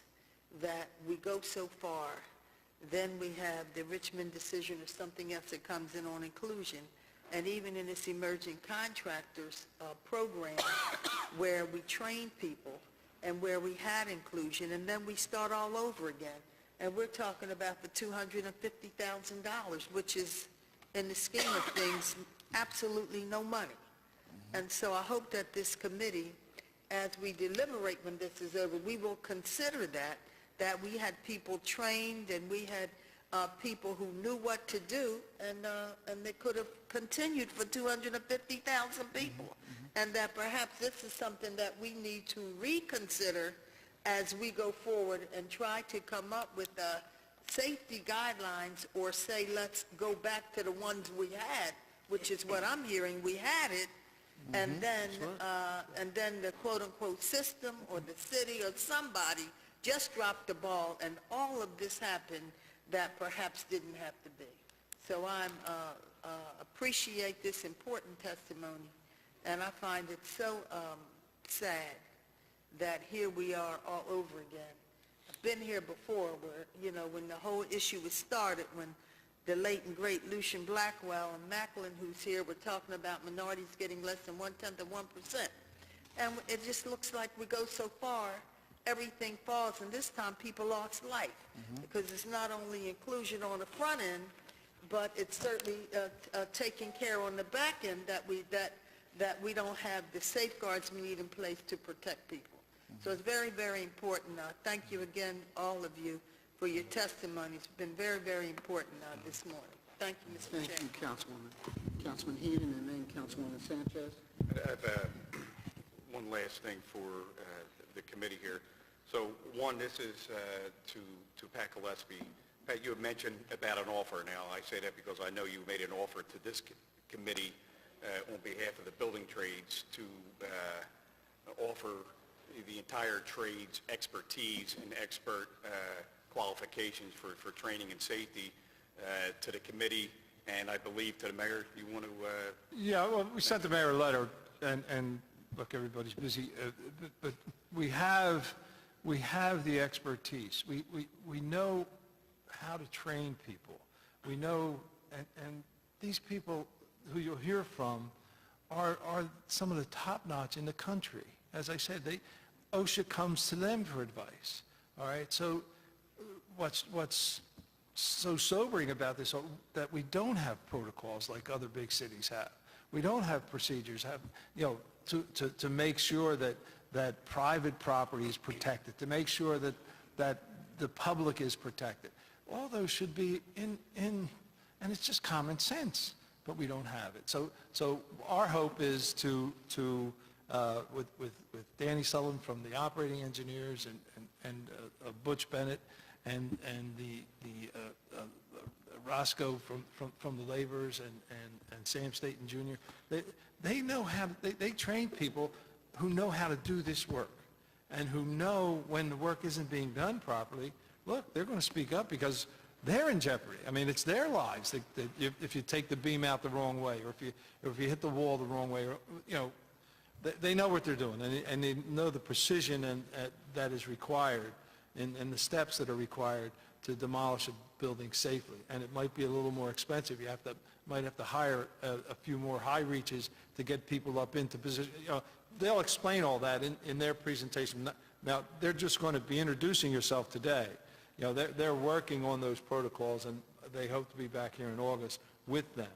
that we go so far, then we have the Richmond decision or something else that comes in on inclusion, and even in this emerging contractors program where we train people and where we had inclusion, and then we start all over again. And we're talking about the $250,000, which is, in the scheme of things, absolutely no money. And so I hope that this committee, as we deliberate when this is over, we will consider that we had people trained and we had people who knew what to do, and they could have continued for 250,000 people. And that perhaps this is something that we need to reconsider as we go forward and try to come up with safety guidelines, or say, let's go back to the ones we had, which is what I'm hearing. We had it, and then the quote-unquote system or the city or somebody just dropped the ball, and all of this happened that perhaps didn't have to be. So I appreciate this important testimony, and I find it so sad that here we are all over again. I've been here before where, you know, when the whole issue was started, when the late and great Lucian Blackwell and Macklin, who's here, were talking about minorities getting less than 1/10 of 1%. And it just looks like we go so far, everything falls, and this time people lost life, because it's not only inclusion on the front end, but it's certainly taking care on the back end that we don't have the safeguards we need in place to protect people. So it's very, very important. Thank you again, all of you, for your testimony. It's been very, very important this morning. Thank you, Mr. Chairman. Thank you, Councilwoman. Councilman Heaton, and then Councilwoman Sanchez. I have one last thing for the committee here. So one, this is to Pat Gillespie. Pat, you had mentioned about an offer. Now, I say that because I know you made an offer to this committee on behalf of the building trades to offer the entire trades expertise and expert qualifications for training and safety to the committee, and I believe to the mayor. You want to? Yeah, well, we sent the mayor a letter, and look, everybody's busy, but we have the expertise. We know how to train people. We know, and these people who you'll hear from are some of the top-notch in the country. As I said, OSHA comes to them for advice. All right, so what's so sobering about this, that we don't have protocols like other big cities have. We don't have procedures, to make sure that private property is protected, to make sure that the public is protected. All those should be in, and it's just common sense, but we don't have it. So our hope is with Danny Sullivan from the operating engineers and Butch Bennett and the Roscoe from the laborers and Sam Staton Jr. They know how they train people who know how to do this work, and who know when the work isn't being done properly. Look, they're going to speak up because they're in jeopardy. I mean, it's their lives that if you take the beam out the wrong way, or if you hit the wall the wrong way, or, they know what they're doing, and they know the precision that is required, and the steps that are required to demolish a building safely. And it might be a little more expensive. You might have to hire a few more high reaches to get people up into position. They'll explain all that in their presentation. Now, they're just going to be introducing yourself today. They're working on those protocols, and they hope to be back here in August with them,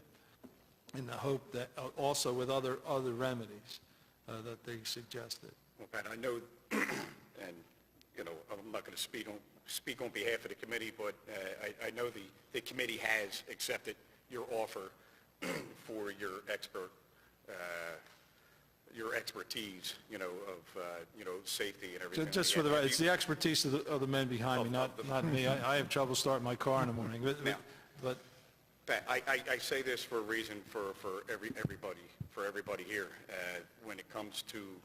in the hope that also with other remedies that they suggested. Well, Pat, I know, and I'm not going to speak on behalf of the committee, but I know the committee has accepted your offer for your expertise, of safety and everything. Just for it's the expertise of the men behind me, not me. I have trouble starting my car in the morning. But Pat, I say this for a reason for everybody here. When it comes to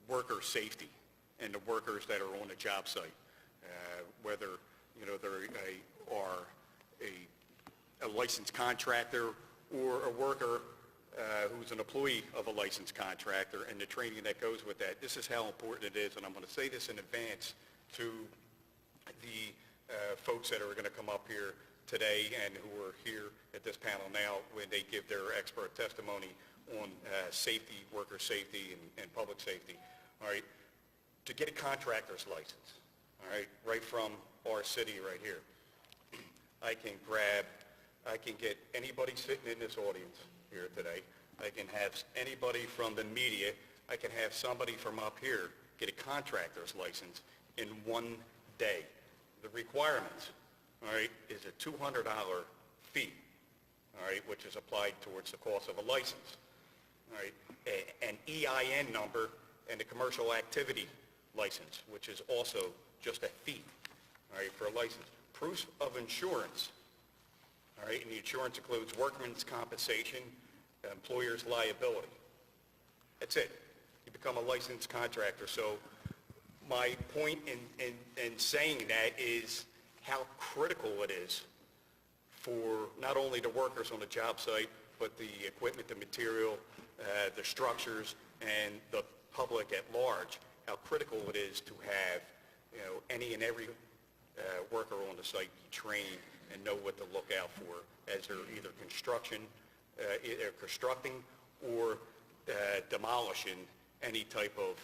worker safety and the workers that are on the job site, whether they are a licensed contractor or a worker who's an employee of a licensed contractor, and the training that goes with that. This is how important it is, and I'm going to say this in advance to the folks that are going to come up here today and who are here at this panel now when they give their expert testimony on safety, worker safety, and public safety. All right, to get a contractor's license, all right from our city right here. I can get anybody sitting in this audience here today. I can have anybody from the media. I can have somebody from up here get a contractor's license in one day. The requirements, all right, is a $200 fee, all right, which is applied towards the cost of a license, all right, an EIN number and a commercial activity license, which is also just a fee, all right, for a license. Proof of insurance, all right, and the insurance includes workman's compensation, employer's liability. That's it. You become a licensed contractor. So my point in saying that is how critical it is for not only the workers on the job site, but the equipment, the material, the structures, and the public at large, how critical it is to have, you know, any and every worker on the site be trained and know what to look out for as they're either constructing or demolishing any type of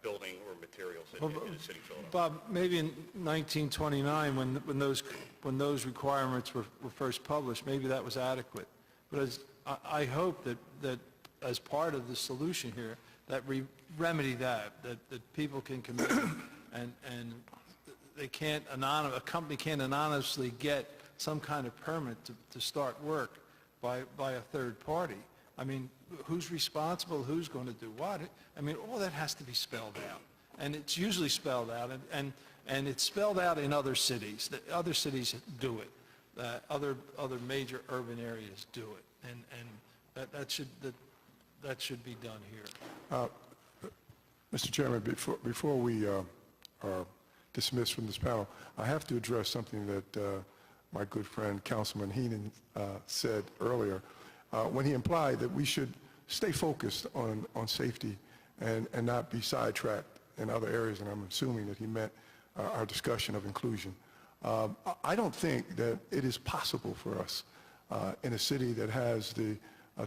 building or materials in the city of Philadelphia. Bob, maybe in 1929, when those requirements were first published, maybe that was adequate. But I hope that as part of the solution here, that we remedy that people can commit and they can't a company can't anonymously get some kind of permit to start work by a third party. I mean, who's responsible? Who's going to do what? I mean, all that has to be spelled out, and it's usually spelled out, and it's spelled out in other cities. Other cities do it. Other major urban areas do it, and that should be done here. Mr. Chairman, before we are dismissed from this panel, I have to address something that my good friend Councilman Heenan said earlier, when he implied that we should stay focused on safety and not be sidetracked in other areas, and I'm assuming that he meant our discussion of inclusion. I don't think that it is possible for us in a city that has the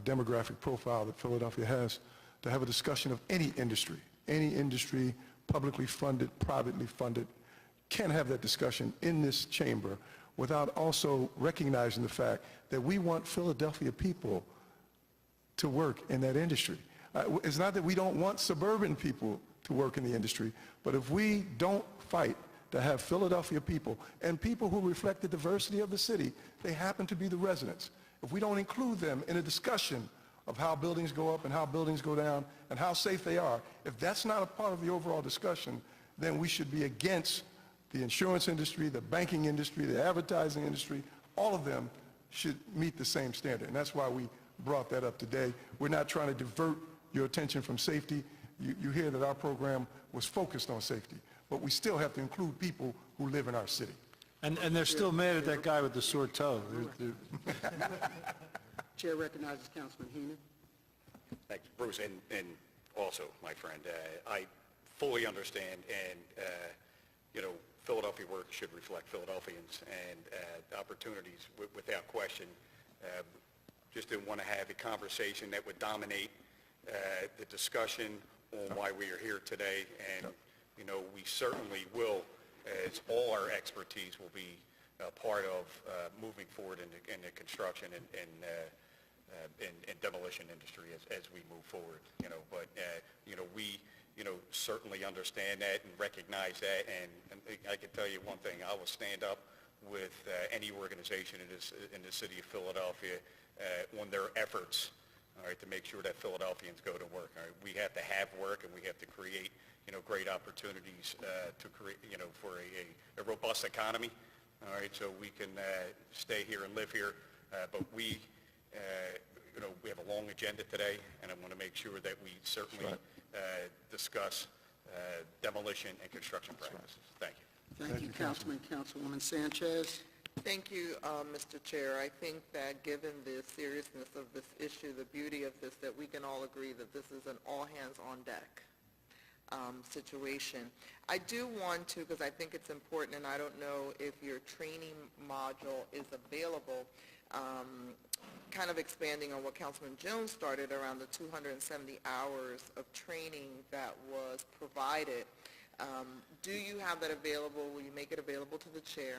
demographic profile that Philadelphia has to have a discussion of any industry, publicly funded, privately funded, can have that discussion in this chamber without also recognizing the fact that we want Philadelphia people to work in that industry. It's not that we don't want suburban people to work in the industry, but if we don't fight to have Philadelphia people and people who reflect the diversity of the city, they happen to be the residents. If we don't include them in a discussion of how buildings go up and how buildings go down and how safe they are, if that's not a part of the overall discussion, then we should be against the insurance industry, the banking industry, the advertising industry. All of them should meet the same standard, and that's why we brought that up today. We're not trying to divert your attention from safety. You hear that our program was focused on safety, but we still have to include people who live in our city. And they're still mad at that guy with the sore toe. Chair recognizes Councilman Heenan. Thanks, Bruce, and also, my friend, I fully understand, and you know, Philadelphia work should reflect Philadelphians, and opportunities without question. Just didn't want to have a conversation that would dominate the discussion on why we are here today, and you know, we certainly will, as all our expertise will be part of moving forward in the construction and demolition industry as we move forward. You know, but you know, we certainly understand that and recognize that, and I can tell you one thing: I will stand up with any organization in the city of Philadelphia on their efforts, all right, to make sure that Philadelphians go to work. All right, we have to have work, and we have to create, you know, great opportunities to create, you know, for a robust economy. All right, so we can stay here and live here, but we, you know, we have a long agenda today, and I want to make sure that we certainly discuss demolition and construction practices. Thank you. Thank you, Councilman. Councilwoman Sanchez. Thank you, Mr. Chair. I think that given the seriousness of this issue, the beauty of this, that we can all agree that this is an all-hands-on-deck situation. I do want to, because I think it's important, and I don't know if your training module is available, kind of expanding on what Councilman Jones started around the 270 hours of training that was provided. Do you have that available? Will you make it available to the chair?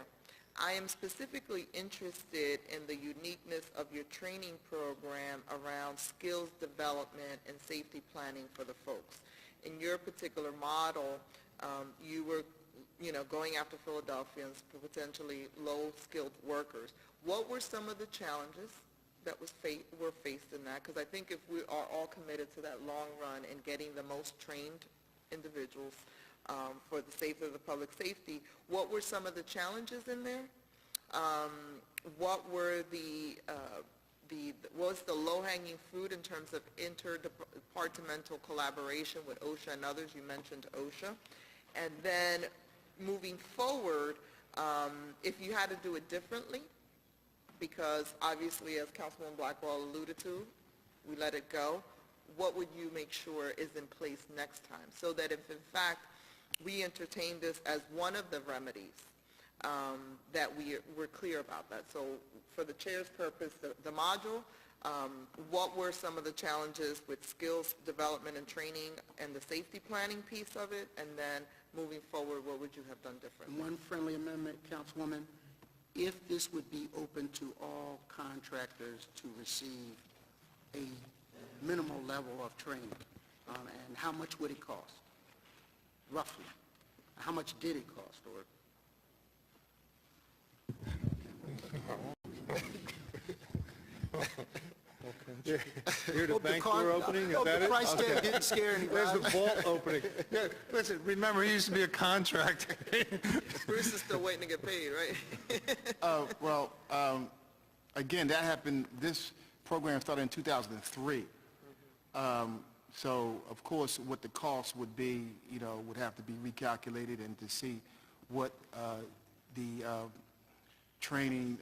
I am specifically interested in the uniqueness of your training program around skills development and safety planning for the folks. In your particular model, you were, going after Philadelphians for potentially low-skilled workers. What were some of the challenges that were faced in that? Because I think if we are all committed to that long run and getting the most trained individuals for the safety of the public safety, what were some of the challenges in there? What were what was the low-hanging fruit in terms of interdepartmental collaboration with OSHA and others? You mentioned OSHA. And then moving forward, if you had to do it differently, because obviously, as Councilman Blackwell alluded to, we let it go, what would you make sure is in place next time, so that if in fact we entertain this as one of the remedies, that we're clear about that? So for the chair's purpose, the module, what were some of the challenges with skills development and training and the safety planning piece of it? And then moving forward, what would you have done differently? One friendly amendment, Councilwoman, if this would be open to all contractors to receive a minimal level of training, and how much would it cost, roughly? How much did it cost? Or Here the bank door opening, is that the it? price tag didn't scare anybody. There's the vault opening. Yeah, listen, remember, he used to be a contractor. Bruce is still waiting to get paid, right? Again, that happened, this program started in 2003. So, of course, what the cost would be, would have to be recalculated, and to see what the training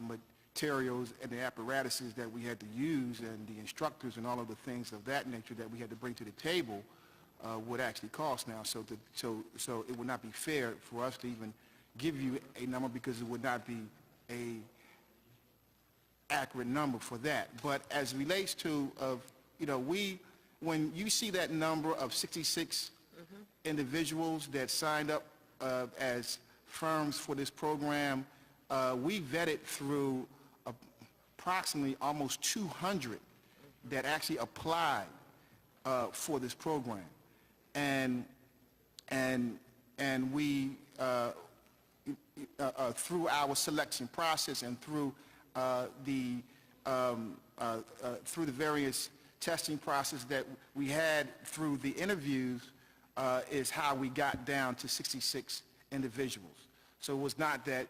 materials and the apparatuses that we had to use, and the instructors and all of the things of that nature that we had to bring to the table would actually cost now. So it would not be fair for us to even give you a number, because it would not be a accurate number for that. But as it relates to when you see that number of 66 individuals that signed up as firms for this program, we vetted through approximately almost 200 that actually applied for this program, and we through our selection process and through the various testing process that we had through the interviews is how we got down to 66 individuals. So it was not that,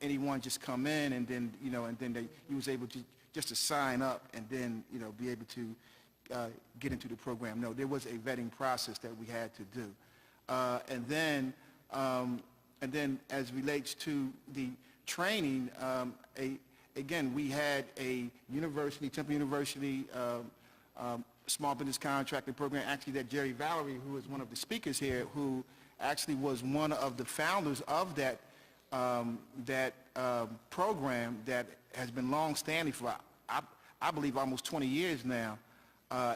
anyone just come in and then, he was able to just to sign up and then, be able to get into the program. No, there was a vetting process that we had to do. And then as relates to the training, again, we had a university, Temple University, small business contracting program, actually, that Jerry Valerie, who is one of the speakers here, who actually was one of the founders of that program that has been long-standing for, I believe, almost 20 years now,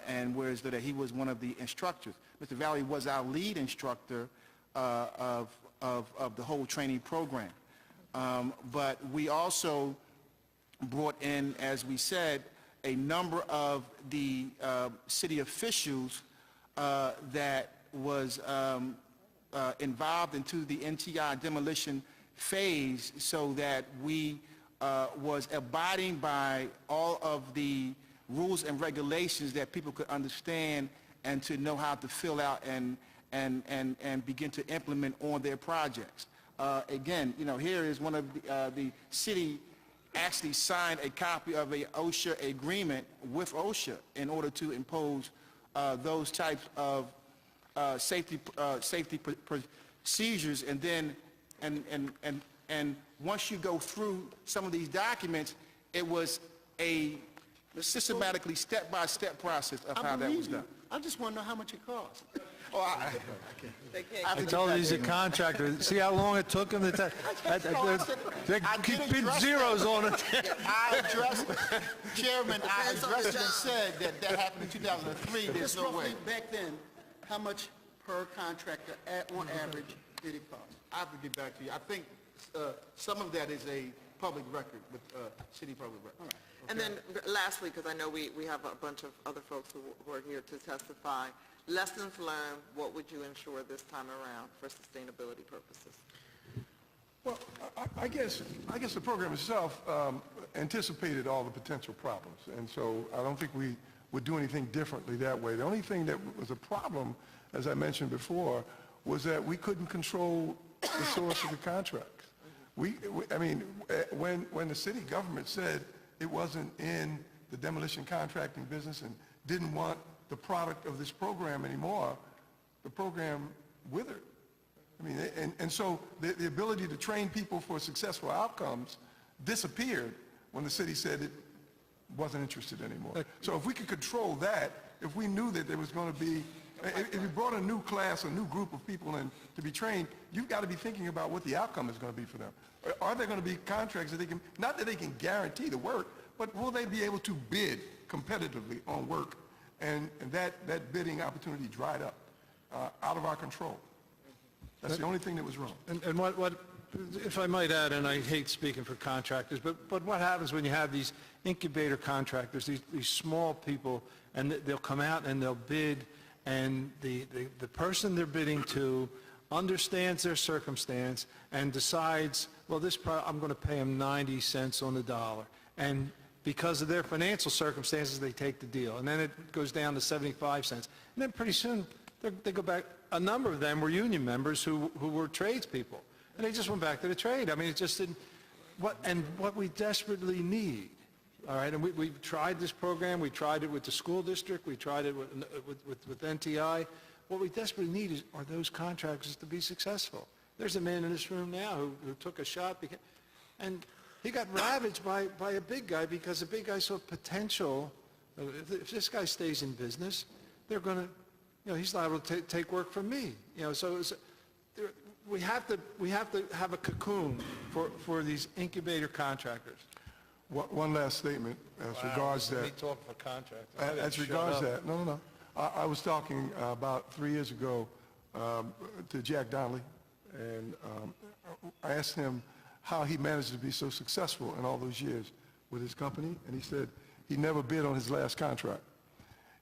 and whereas that he was one of the instructors. Mr. Valerie was our lead instructor of the whole training program. But we also brought in, as we said, a number of the city officials that was involved into the NTI demolition phase, so that we was abiding by all of the rules and regulations that people could understand and to know how to fill out and begin to implement on their projects. Again, here is one of the city actually signed a copy of a OSHA agreement with OSHA in order to impose those types of safety procedures. And then and once you go through some of these documents, it was a systematically step-by-step process of how that was done. I just want to know how much it costs. I told you he's a contractor. See how long it took him to they keep zeros on it. I addressed, Chairman, I addressed it and said that happened in 2003. There's Just no way. roughly back then, how much per contractor on average did it cost? I have to get back to you. I think some of that is a public record with city public record. And then lastly, because I know we have a bunch of other folks who are here to testify, lessons learned, what would you ensure this time around for sustainability purposes? Well, I guess the program itself anticipated all the potential problems, and so I don't think we would do anything differently that way. The only thing that was a problem, as I mentioned before, was that we couldn't control the source of the contracts. I mean, when the city government said it wasn't in the demolition contracting business and didn't want the product of this program anymore, the program withered. I mean, and so the ability to train people for successful outcomes disappeared when the city said it wasn't interested anymore. So if we could control that, if we knew that there was going to be, if you brought a new class, a new group of people in to be trained, you've got to be thinking about what the outcome is going to be for them. Are there going to be contracts that they can, not that they can guarantee the work, but will they be able to bid competitively on work? And that bidding opportunity dried up, out of our control. That's the only thing that was wrong. And what, if I might add, and I hate speaking for contractors, but what happens when you have these incubator contractors, these small people, and they'll come out and they'll bid, and the person they're bidding to understands their circumstance and decides, well, I'm going to pay them 90 cents on the dollar. And because of their financial circumstances, they take the deal. And then it goes down to 75 cents. And then pretty soon, they go back. A number of them were union members who were tradespeople. And they just went back to the trade. I mean, it just didn't, what we desperately need, all right, and we tried this program, we tried it with the school district, we tried it with NTI. What we desperately need are those contractors to be successful. There's a man in this room now who took a shot, and he got ravaged by a big guy because the big guy saw potential. If this guy stays in business, they're going to, he's liable to take work from me. So we have to have a cocoon for these incubator contractors. One last statement as regards that. Me talking for contractors. As regards that, no. I was talking about 3 years ago to Jack Donnelly, and I asked him how he managed to be so successful in all those years with his company, and he said he never bid on his last contract.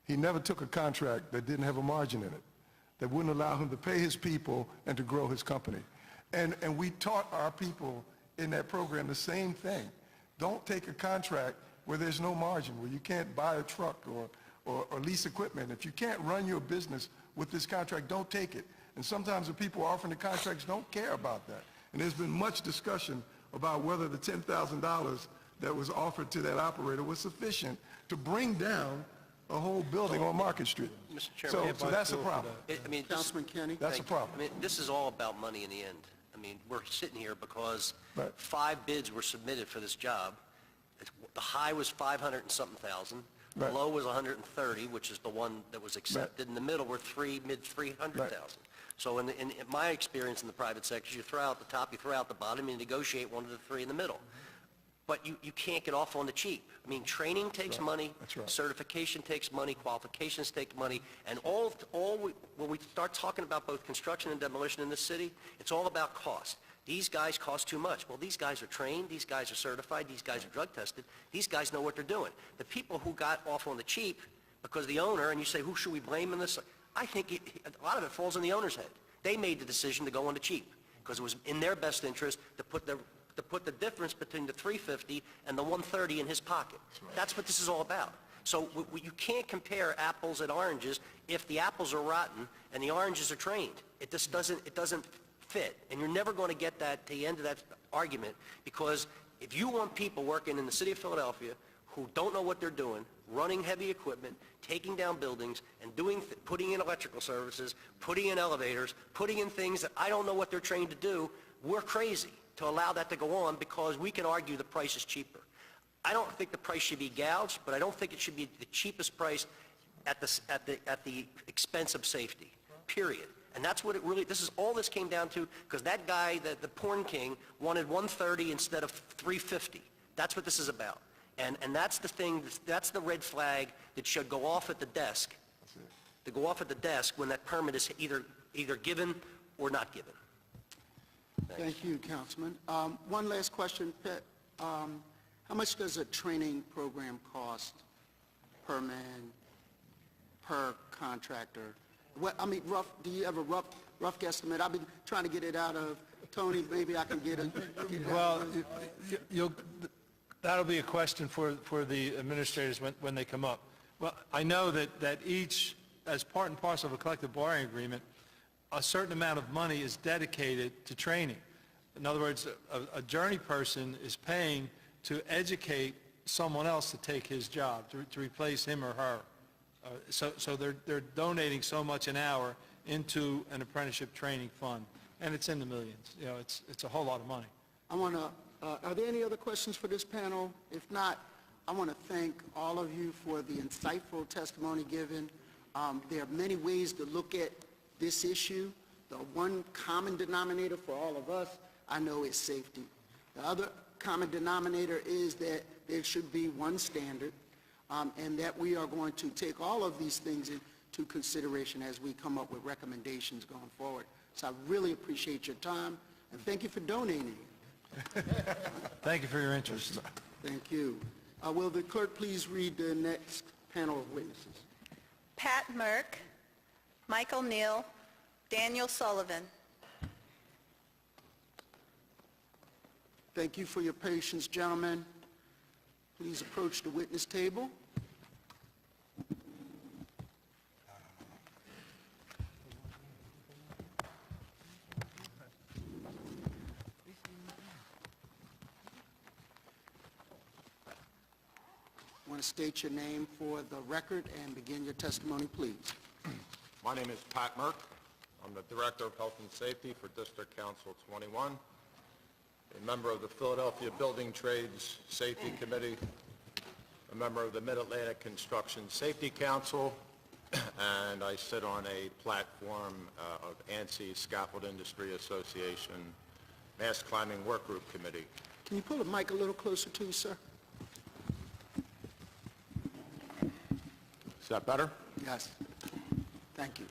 He never took a contract that didn't have a margin in it, that wouldn't allow him to pay his people and to grow his company. And we taught our people in that program the same thing. Don't take a contract where there's no margin, where you can't buy a truck or lease equipment. If you can't run your business with this contract, don't take it. And sometimes the people offering the contracts don't care about that. And there's been much discussion about whether the $10,000 that was offered to that operator was sufficient to bring down a whole building on Market Street. Mr. Chairman, So that's a problem. Councilman Kenny? That's a problem. I mean, this is all about money in the end. I mean, we're sitting here because Right. 5 bids were submitted for this job. The high was 500 and something thousand. The Right. low was 130, which is the one that was accepted. In the middle were mid 300,000. So in my experience in the private sector, you throw out the top, you throw out the bottom, you negotiate one of the 3 in the middle. But you can't get off on the cheap. I mean, training takes money. That's right. Certification takes money. Qualifications take money. And when we start talking about both construction and demolition in this city, it's all about cost. These guys cost too much. Well, these guys are trained. These guys are certified. These guys are drug tested. These guys know what they're doing. The people who got off on the cheap because the owner, and you say, who should we blame in this? I think a lot of it falls on the owner's head. They made the decision to go on the cheap because it was in their best interest to put the difference between the 350 and the 130 in his pocket. That's what this is all about. So you can't compare apples and oranges if the apples are rotten and the oranges are trained. It just doesn't fit. And you're never going to get that to the end of that argument, because if you want people working in the city of Philadelphia who don't know what they're doing, running heavy equipment, taking down buildings, and putting in electrical services, putting in elevators, putting in things that I don't know what they're trained to do, we're crazy to allow that to go on because we can argue the price is cheaper. I don't think the price should be gouged, but I don't think it should be the cheapest price at the expense of safety, period. And that's what all this came down to, because that guy, the porn king, wanted 130 instead of 350. That's what this is about. And that's the thing, that's the red flag that should go off at the desk to go off at the desk when that permit is either given or not given. Thank you, Councilman. One last question, Pat. How much does a training program cost per man, per contractor? Do you have a rough guesstimate? I've been trying to get it out of Tony. Maybe I can get it. Well, that'll be a question for the administrators when they come up. Well, I know that each, as part and parcel of a collective bargaining agreement, a certain amount of money is dedicated to training. In other words, a journey person is paying to educate someone else to take his job, to replace him or her. So they're donating so much an hour into an apprenticeship training fund, and it's in the millions. You know, it's a whole lot of money. Are there any other questions for this panel? If not, I want to thank all of you for the insightful testimony given. There are many ways to look at this issue. The one common denominator for all of us, I know, is safety. The other common denominator is that there should be one standard, and that we are going to take all of these things into consideration as we come up with recommendations going forward. So I really appreciate your time, and thank you for donating. Thank you for your interest. Thank you. Will the clerk please read the next panel of witnesses? Pat Merck, Michael Neill, Daniel Sullivan. Thank you for your patience, gentlemen. Please approach the witness table. Want to state your name for the record and begin your testimony, please. My name is Pat Merck. I'm the Director of Health and Safety for District Council 21, a member of the Philadelphia Building Trades Safety Committee, a member of the Mid-Atlantic Construction Safety Council, and I sit on a platform of ANSI, Scaffold Industry Association, Mass Climbing Work Group Committee. Can you pull the mic a little closer to you, sir? Is that better? Yes. Thank you.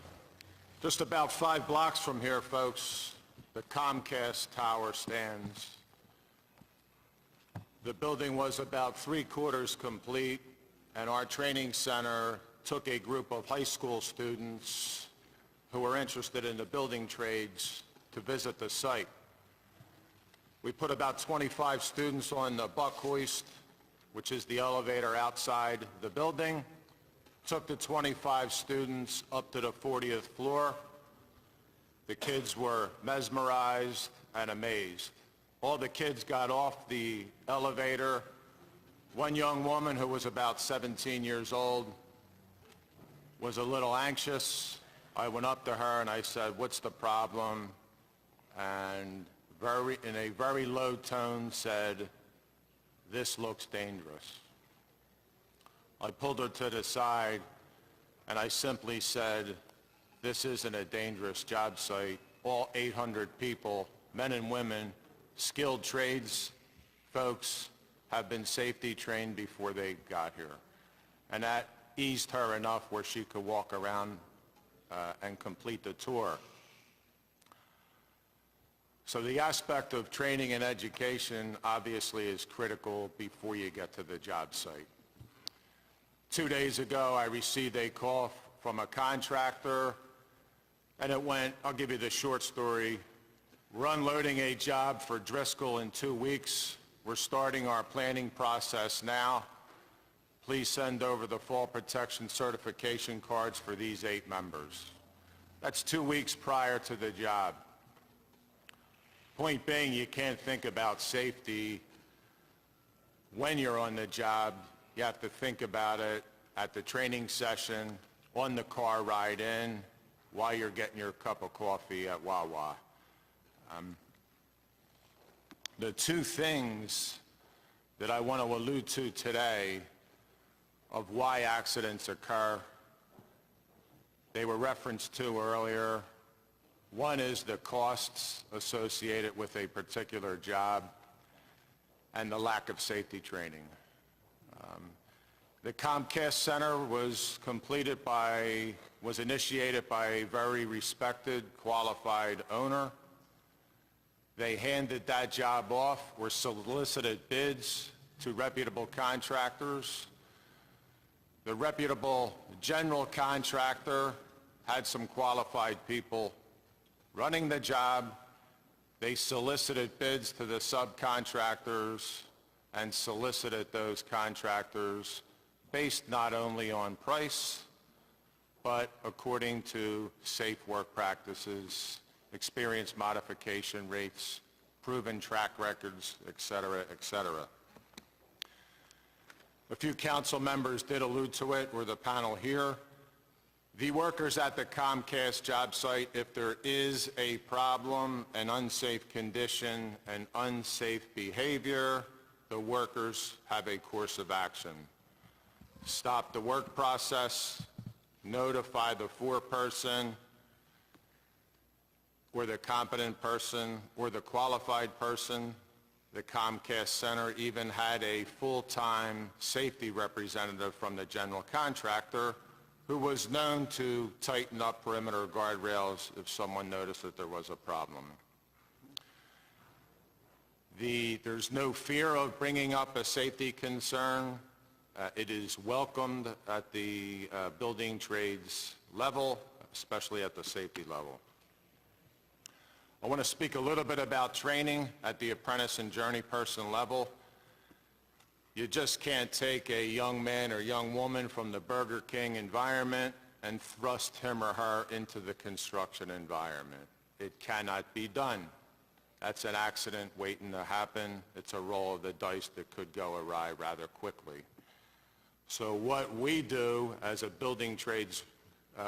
Just about 5 blocks from here, folks, the Comcast tower stands. The building was about 3/4 complete, and our training center took a group of high school students who were interested in the building trades to visit the site. We put about 25 students on the buck hoist, which is the elevator outside the building, took the 25 students up to the 40th floor. The kids were mesmerized and amazed. All the kids got off the elevator. One young woman who was about 17 years old was a little anxious. I went up to her and I said, "What's the problem?" And in a very low tone said, "This looks dangerous." I pulled her to the side and I simply said, "This isn't a dangerous job site. All 800 people, men and women, skilled trades folks, have been safety trained before they got here." And that eased her enough where she could walk around and complete the tour. So the aspect of training and education obviously is critical before you get to the job site. 2 days ago, I received a call from a contractor, and it went, I'll give you the short story. We're unloading a job for Driscoll in 2 weeks. We're starting our planning process now. Please send over the fall protection certification cards for these 8 members. That's 2 weeks prior to the job. Point being, you can't think about safety when you're on the job. You have to think about it at the training session, on the car ride in, while you're getting your cup of coffee at Wawa. The 2 things that I want to allude to today of why accidents occur, they were referenced to earlier. One is the costs associated with a particular job and the lack of safety training. The Comcast Center was initiated by a very respected, qualified owner. They handed that job off, were solicited bids to reputable contractors. The reputable general contractor had some qualified people running the job. They solicited bids to the subcontractors and solicited those contractors based not only on price, but according to safe work practices, experience modification rates, proven track records, et cetera, et cetera. A few council members did allude to it, or the panel here. The workers at the Comcast job site, if there is a problem, an unsafe condition, an unsafe behavior, the workers have a course of action. Stop the work process, notify the foreperson, or the competent person, or the qualified person. The Comcast Center even had a full-time safety representative from the general contractor who was known to tighten up perimeter guardrails if someone noticed that there was a problem. There's no fear of bringing up a safety concern. It is welcomed at the building trades level, especially at the safety level. I want to speak a little bit about training at the apprentice and journey person level. You just can't take a young man or young woman from the Burger King environment and thrust him or her into the construction environment. It cannot be done. That's an accident waiting to happen. It's a roll of the dice that could go awry rather quickly. So what we do as a building trades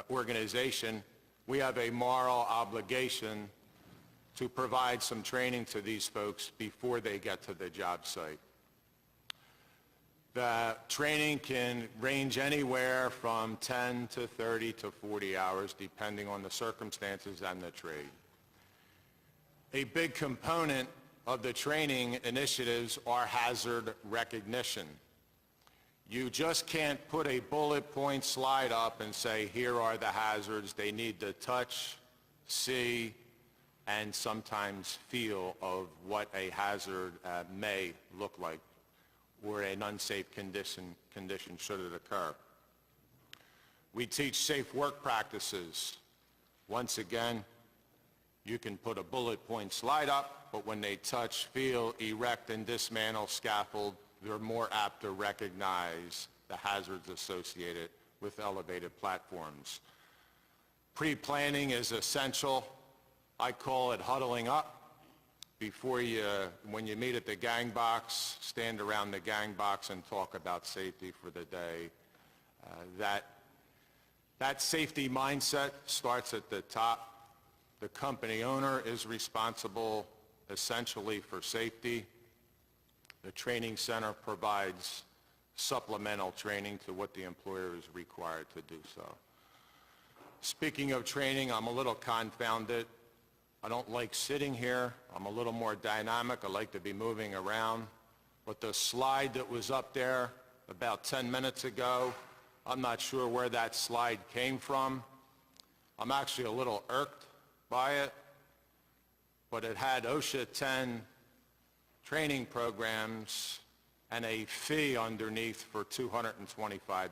organization, we have a moral obligation to provide some training to these folks before they get to the job site. The training can range anywhere from 10 to 30 to 40 hours, depending on the circumstances and the trade. A big component of the training initiatives are hazard recognition. You just can't put a bullet point slide up and say, here are the hazards. They need to touch, see, and sometimes feel of what a hazard may look like, or an unsafe condition should it occur. We teach safe work practices. Once again, you can put a bullet point slide up, but when they touch, feel, erect, and dismantle scaffold, they're more apt to recognize the hazards associated with elevated platforms. Pre-planning is essential. I call it huddling up. When you meet at the gang box, stand around the gang box and talk about safety for the day. That safety mindset starts at the top. The company owner is responsible essentially for safety. The training center provides supplemental training to what the employer is required to do so. Speaking of training, I'm a little confounded. I don't like sitting here. I'm a little more dynamic. I like to be moving around. But the slide that was up there about 10 minutes ago, I'm not sure where that slide came from. I'm actually a little irked by it. But it had OSHA 10 training programs and a fee underneath for $225.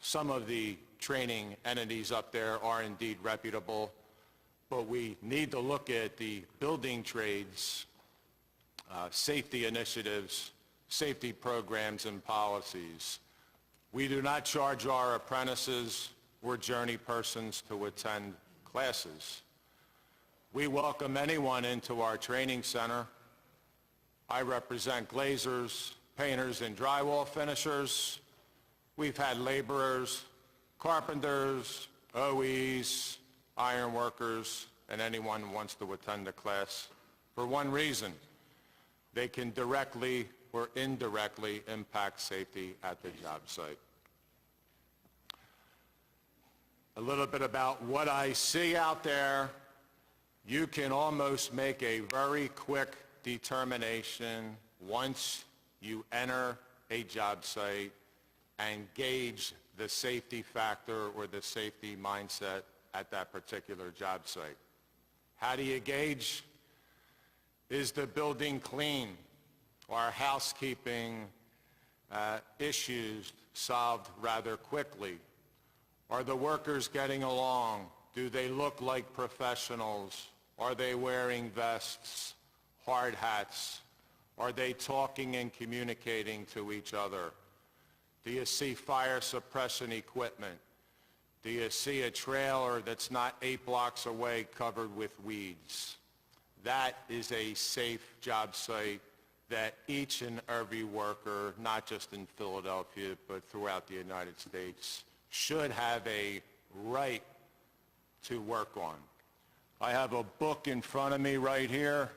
Some of the training entities up there are indeed reputable, but we need to look at the building trades, safety initiatives, safety programs and policies. We do not charge our apprentices or journey persons to attend classes. We welcome anyone into our training center. I represent glazers, painters, and drywall finishers. We've had laborers, carpenters, OEs, iron workers, and anyone who wants to attend a class for one reason: they can directly or indirectly impact safety at the job site. A little bit about what I see out there. You can almost make a very quick determination once you enter a job site and gauge the safety factor or the safety mindset at that particular job site. How do you gauge? Is the building clean? Are housekeeping issues solved rather quickly? Are the workers getting along? Do they look like professionals? Are they wearing vests, hard hats? Are they talking and communicating to each other? Do you see fire suppression equipment? Do you see a trailer that's not 8 blocks away covered with weeds? That is a safe job site that each and every worker, not just in Philadelphia, but throughout the United States, should have a right to work on. I have a book in front of me right here.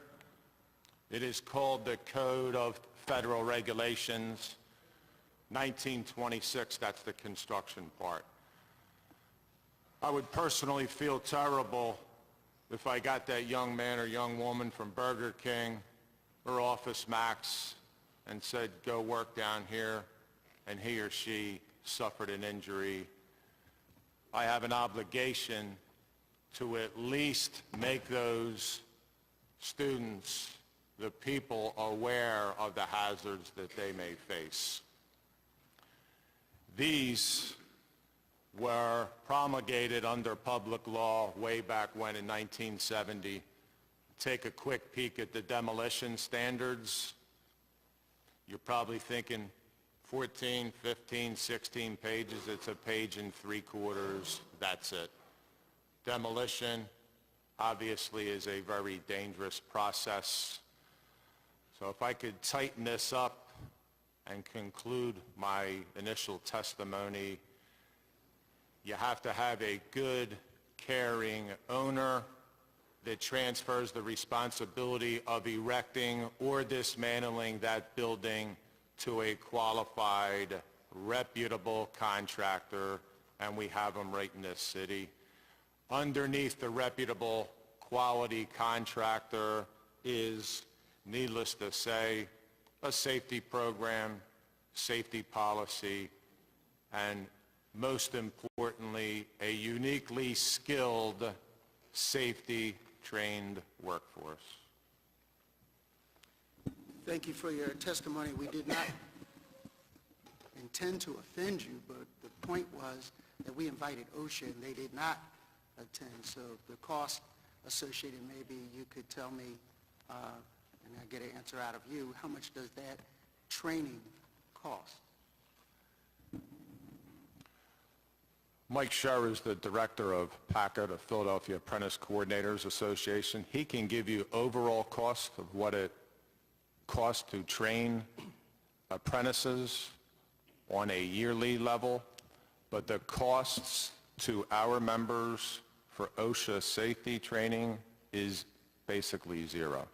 It is called the Code of Federal Regulations, 1926, that's the construction part. I would personally feel terrible if I got that young man or young woman from Burger King or Office Max and said, go work down here, and he or she suffered an injury. I have an obligation to at least make those students, the people, aware of the hazards that they may face. These were promulgated under public law way back when in 1970. Take a quick peek at the demolition standards. You're probably thinking 14, 15, 16 pages. It's a page and 3/4. That's it. Demolition, obviously, is a very dangerous process. So if I could tighten this up and conclude my initial testimony, you have to have a good, caring owner that transfers the responsibility of erecting or dismantling that building to a qualified, reputable contractor, and we have them right in this city. Underneath the reputable, quality contractor is, needless to say, a safety program, safety policy, and most importantly, a uniquely skilled, safety-trained workforce. Thank you for your testimony. We did not intend to offend you, but the point was that we invited OSHA and they did not attend. So the cost associated, maybe you could tell me, and I get an answer out of you, how much does that training cost? Mike Scher is the director of PACA, the Philadelphia Apprentice Coordinators Association. He can give you overall cost of what it costs to train apprentices on a yearly level, but the costs to our members for OSHA safety training is basically zero.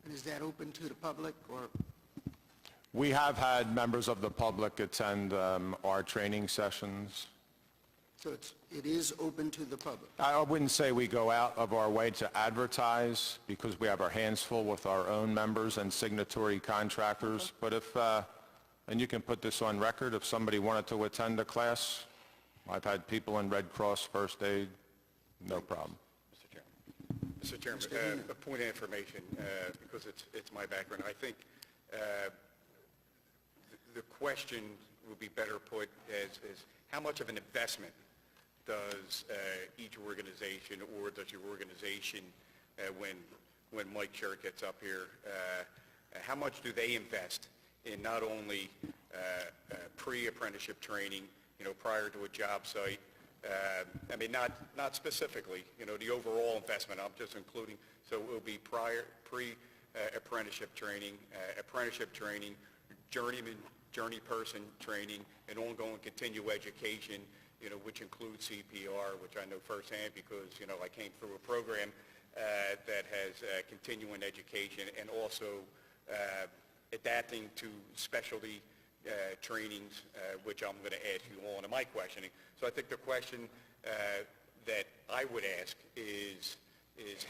And is that open to the public, or? We have had members of the public attend our training sessions. So it is open to the public? I wouldn't say we go out of our way to advertise because we have our hands full with our own members and signatory contractors. But if, and you can put this on record, if somebody wanted to attend a class, I've had people in Red Cross first aid, no problem. Mr. Chairman, a point of information, because it's my background. I think the question would be better put as how much of an investment does each organization, or does your organization, when Mike Scher gets up here, how much do they invest in not only pre-apprenticeship training, prior to a job site? I mean, not specifically, the overall investment. I'm just including, so it will be pre-apprenticeship training, apprenticeship training, journey person training, and ongoing continuing education, which includes CPR, which I know firsthand because, I came through a program that has continuing education, and also adapting to specialty trainings, which I'm going to ask you all in my questioning. So I think the question that I would ask is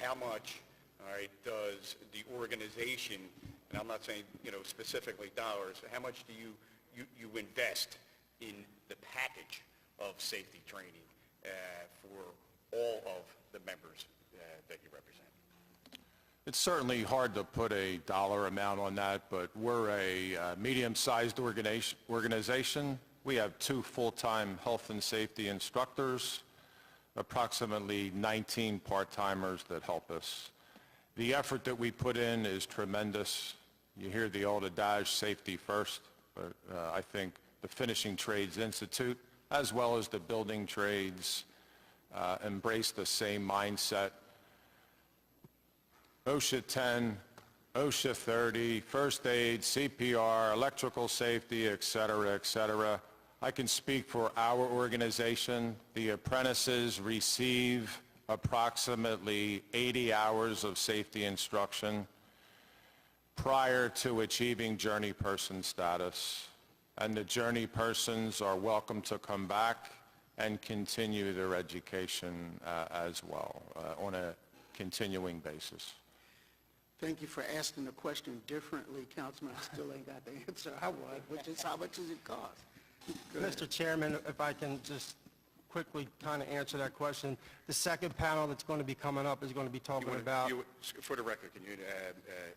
how much, all right, does the organization, and I'm not saying, specifically dollars, how much do you invest in the package of safety training for all of the members that you represent? It's certainly hard to put a dollar amount on that, but we're a medium-sized organization. We have 2 full-time health and safety instructors, approximately 19 part-timers that help us. The effort that we put in is tremendous. You hear the old adage, safety first, but I think the Finishing Trades Institute, as well as the building trades, embrace the same mindset. OSHA 10, OSHA 30, first aid, CPR, electrical safety, et cetera, et cetera. I can speak for our organization. The apprentices receive approximately 80 hours of safety instruction prior to achieving journey person status. And the journey persons are welcome to come back and continue their education as well on a continuing basis. Thank you for asking the question differently, Councilman. I still ain't got the answer I want, which is how much does it cost? Go ahead. Mr. Chairman, if I can just quickly kind of answer that question. The second panel that's going to be coming up is going to be talking about... For the record, can you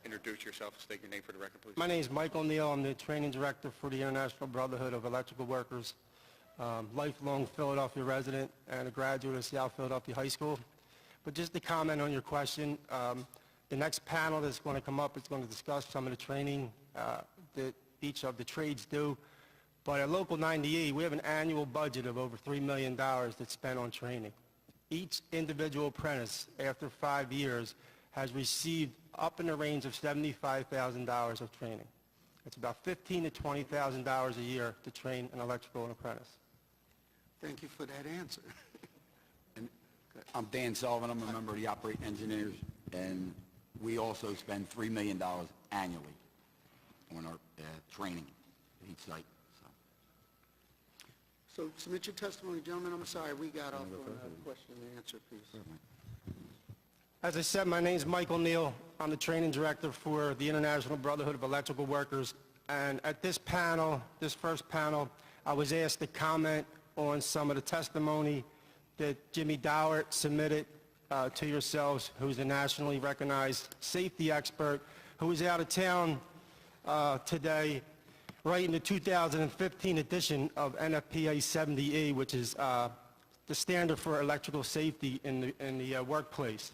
introduce yourself, state your name for the record, please? My name is Michael Neill. I'm the training director for the International Brotherhood of Electrical Workers, lifelong Philadelphia resident and a graduate of South Philadelphia High School. But just to comment on your question, the next panel that's going to come up is going to discuss some of the training that each of the trades do. But at Local 98, we have an annual budget of over $3 million that's spent on training. Each individual apprentice, after 5 years, has received up in the range of $75,000 of training. It's about $15,000 to $20,000 a year to train an electrical apprentice. Thank you for that answer. I'm Dan Sullivan. I'm a member of the operating engineers, and we also spend $3 million annually on our training at each site. So submit your testimony, gentlemen. I'm sorry, we got off on a question and answer, please. As I said, my name is Michael Neill. I'm the training director for the International Brotherhood of Electrical Workers. And at this panel, this first panel, I was asked to comment on some of the testimony that Jimmy Dowert submitted to yourselves, who's a nationally recognized safety expert, who is out of town today, writing the 2015 edition of NFPA 70E, which is the standard for electrical safety in the workplace.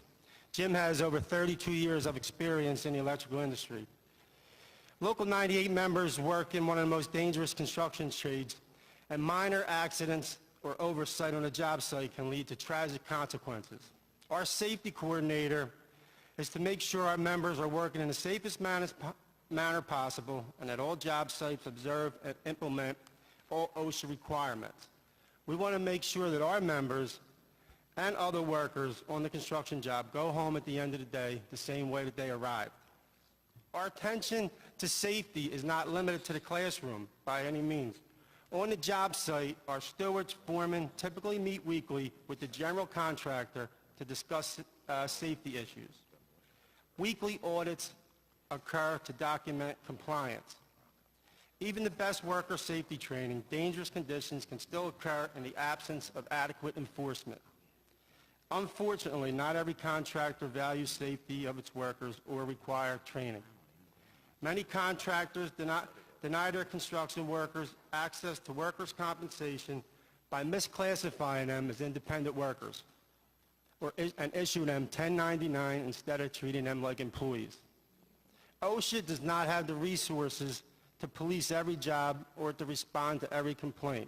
Jim has over 32 years of experience in the electrical industry. Local 98 members work in one of the most dangerous construction trades, and minor accidents or oversight on a job site can lead to tragic consequences. Our safety coordinator is to make sure our members are working in the safest manner possible and that all job sites observe and implement all OSHA requirements. We want to make sure that our members and other workers on the construction job go home at the end of the day the same way that they arrived. Our attention to safety is not limited to the classroom by any means. On the job site, our stewards, foremen typically meet weekly with the general contractor to discuss safety issues. Weekly audits occur to document compliance. Even the best worker safety training, dangerous conditions can still occur in the absence of adequate enforcement. Unfortunately, not every contractor values safety of its workers or require training. Many contractors deny their construction workers access to workers' compensation by misclassifying them as independent workers and issue them 1099 instead of treating them like employees. OSHA does not have the resources to police every job or to respond to every complaint,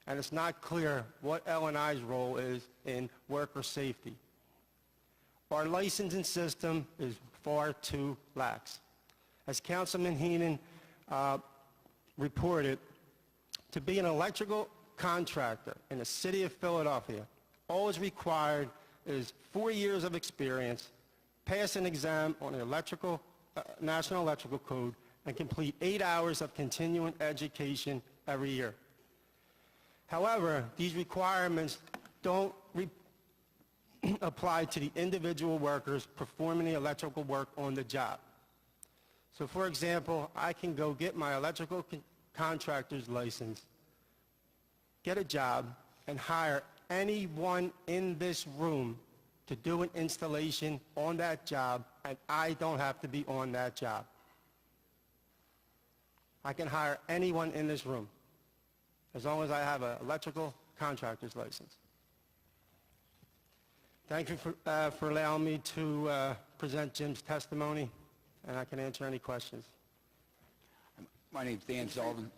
and it's not clear what L&I's role is in worker safety. Our licensing system is far too lax. As Councilman Heenan reported, to be an electrical contractor in the city of Philadelphia, all is required is 4 years of experience, pass an exam on the National Electrical Code, and complete 8 hours of continuing education every year. However, these requirements don't apply to the individual workers performing the electrical work on the job. So for example, I can go get my electrical contractor's license, get a job and hire anyone in this room to do an installation on that job, and I don't have to be on that job. I can hire anyone in this room, as long as I have an electrical contractor's license. Thank you for allowing me to present Jim's testimony, and I can answer any questions. My name's Dan Sullivan.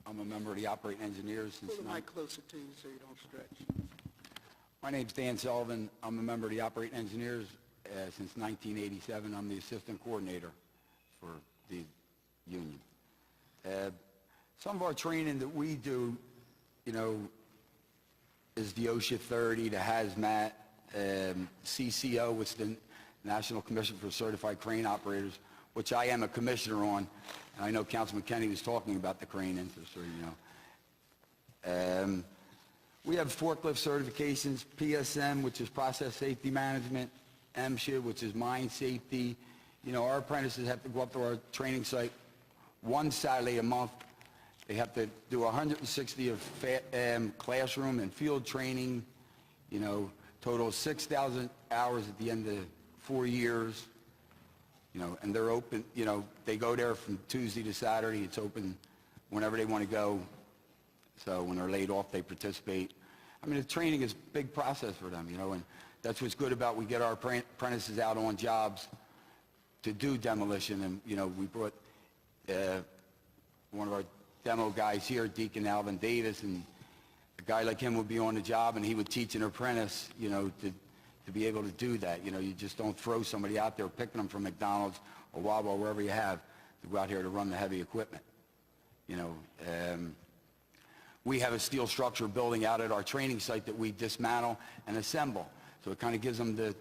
I'm a member of the operating engineers since... Pull the mic closer to you so you don't stretch. My name's Dan Sullivan. I'm a member of the operating engineers since 1987. I'm the assistant coordinator for the union. Some of our training that we do, you know, is the OSHA 30, the hazmat, CCO, which is the National Commission for Certified Crane Operators, which I am a commissioner on. And I know Councilman Kenny was talking about the crane industry, you know. We have forklift certifications, PSM, which is Process Safety Management, MSHA, which is Mine Safety. You know, our apprentices have to go up to our training site one Saturday a month. They have to do 160 of classroom and field training, you know, total of 6,000 hours at the end of 4 years. You know, and they're open, you know, they go there from Tuesday to Saturday. It's open whenever they want to go. So when they're laid off, they participate. I mean, the training is a big process for them, you know, and that's what's good about we get our apprentices out on jobs to do demolition. And, you know, we brought one of our demo guys here, Deacon Alvin Davis, and a guy like him would be on the job and he would teach an apprentice, you know, to be able to do that. You know, you just don't throw somebody out there picking them from McDonald's or Wawa, wherever you have, to go out here to run the heavy equipment. You know, we have a steel structure building out at our training site that we dismantle and assemble. So it kind of gives them the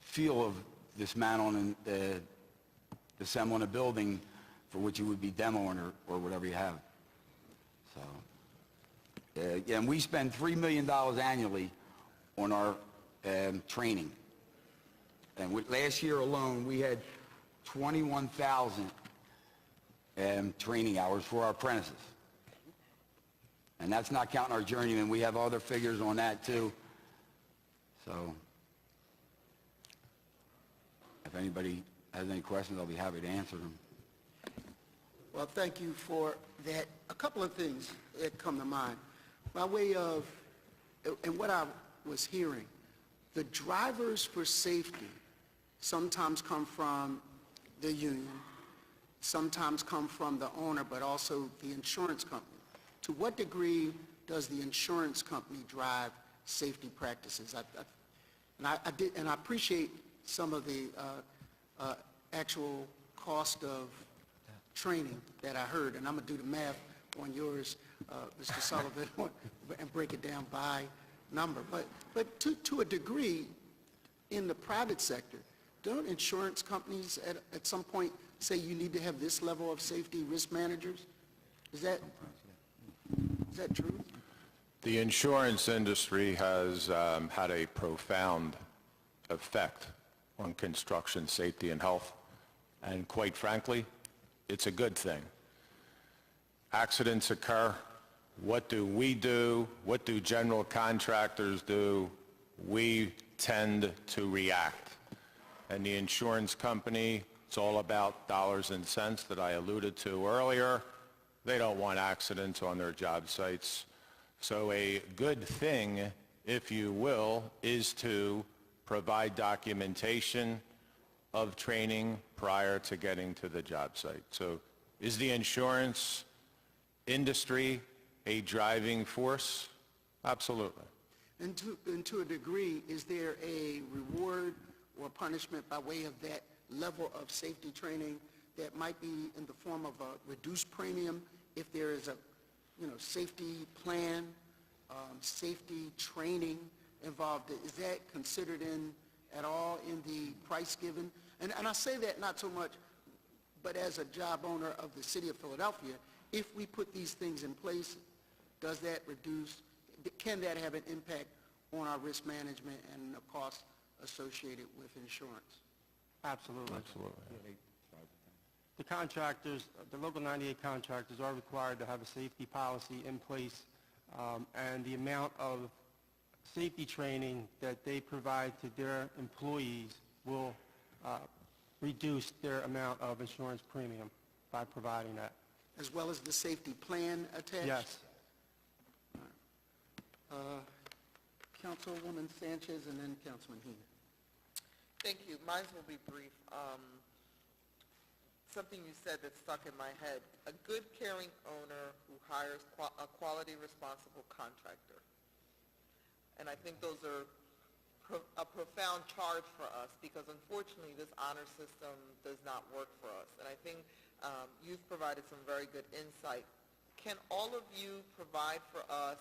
feel of dismantling and assembling a building for which you would be demoing or whatever you have. So, yeah, and we spend $3 million annually on our training. And last year alone, we had 21,000 training hours for our apprentices. And that's not counting our journeymen. We have other figures on that too. So, if anybody has any questions, I'll be happy to answer them. Well, thank you for that. A couple of things that come to mind. By way of, and what I was hearing, the drivers for safety sometimes come from the union, sometimes come from the owner, but also the insurance company. To what degree does the insurance company drive safety practices? I appreciate some of the actual cost of training that I heard, and I'm going to do the math on yours, Mr. Sullivan, and break it down by number. But to a degree, in the private sector, don't insurance companies at some point say you need to have this level of safety risk managers? Is that true? The insurance industry has had a profound effect on construction safety and health, and quite frankly, it's a good thing. Accidents occur. What do we do? What do general contractors do? We tend to react. And the insurance company, it's all about dollars and cents that I alluded to earlier. They don't want accidents on their job sites. So a good thing, if you will, is to provide documentation of training prior to getting to the job site. So is the insurance industry a driving force? Absolutely. And to a degree, is there a reward or punishment by way of that level of safety training that might be in the form of a reduced premium if there is a, safety plan, safety training involved? Is that considered at all in the price given? And I say that not so much, but as a job owner of the city of Philadelphia, if we put these things in place, does that reduce, can that have an impact on our risk management and the costs associated with insurance? Absolutely. Absolutely. The contractors, the local 98 contractors are required to have a safety policy in place and the amount of safety training that they provide to their employees will reduce their amount of insurance premium by providing that. As well as the safety plan attached? Yes. Councilwoman Sanchez and then Councilman Heenan. Thank you. Mine will be brief. Something you said that stuck in my head. A good, caring owner who hires a quality, responsible contractor. And I think those are a profound charge for us because unfortunately this honor system does not work for us. And I think you've provided some very good insight. Can all of you provide for us,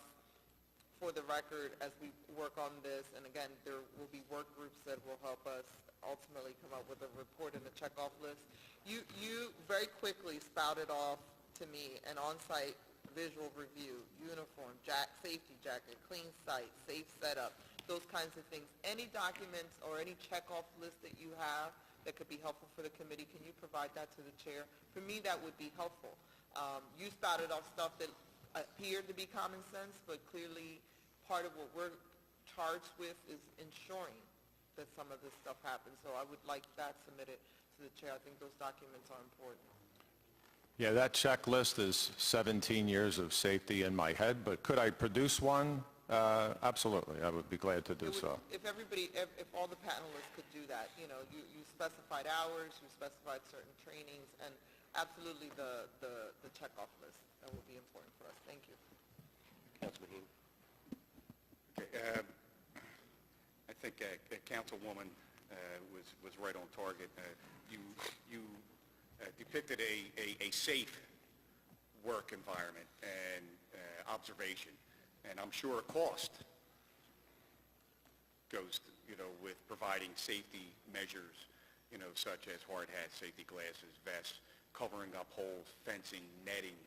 for the record, as we work on this, and again, there will be work groups that will help us ultimately come up with a report and a checkoff list. You very quickly spouted off to me an on-site visual review, uniform, safety jacket, clean site, safe setup, those kinds of things. Any documents or any checkoff list that you have that could be helpful for the committee, can you provide that to the chair? For me, that would be helpful. You spouted off stuff that appeared to be common sense, but clearly part of what we're charged with is ensuring that some of this stuff happens. So I would like that submitted to the chair. I think those documents are important. Yeah, that checklist is 17 years of safety in my head, but could I produce one? Absolutely, I would be glad to do so. If everybody, if all the panelists could do that, you know, you specified hours, you specified certain trainings, and absolutely the checkoff list. That would be important for us. Thank you. Councilman Heenan. Okay, I think Councilwoman was right on target. You depicted a safe work environment and observation, and I'm sure a cost goes, with providing safety measures, such as hard hats, safety glasses, vests, covering up holes, fencing, netting,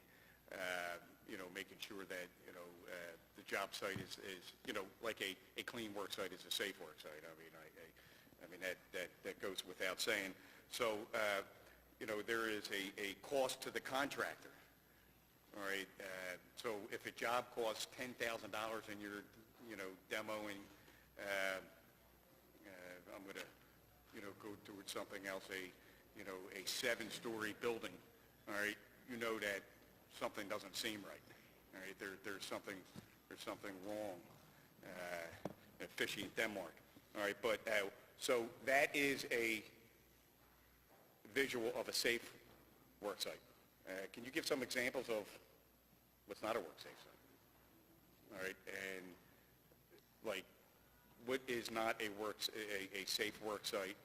making sure that, the job site is like a clean work site is a safe work site. I mean, that goes without saying. So, there is a cost to the contractor. All right. So if a job costs $10,000 and you're, demoing, I'm going to, go towards something else, a 7-story building. All right. You know that something doesn't seem right. All right. There's something wrong, fishy in Denmark. All right. But so that is a visual of a safe work site. Can you give some examples of what's not a work safe site? All right, and like, what is not a safe work site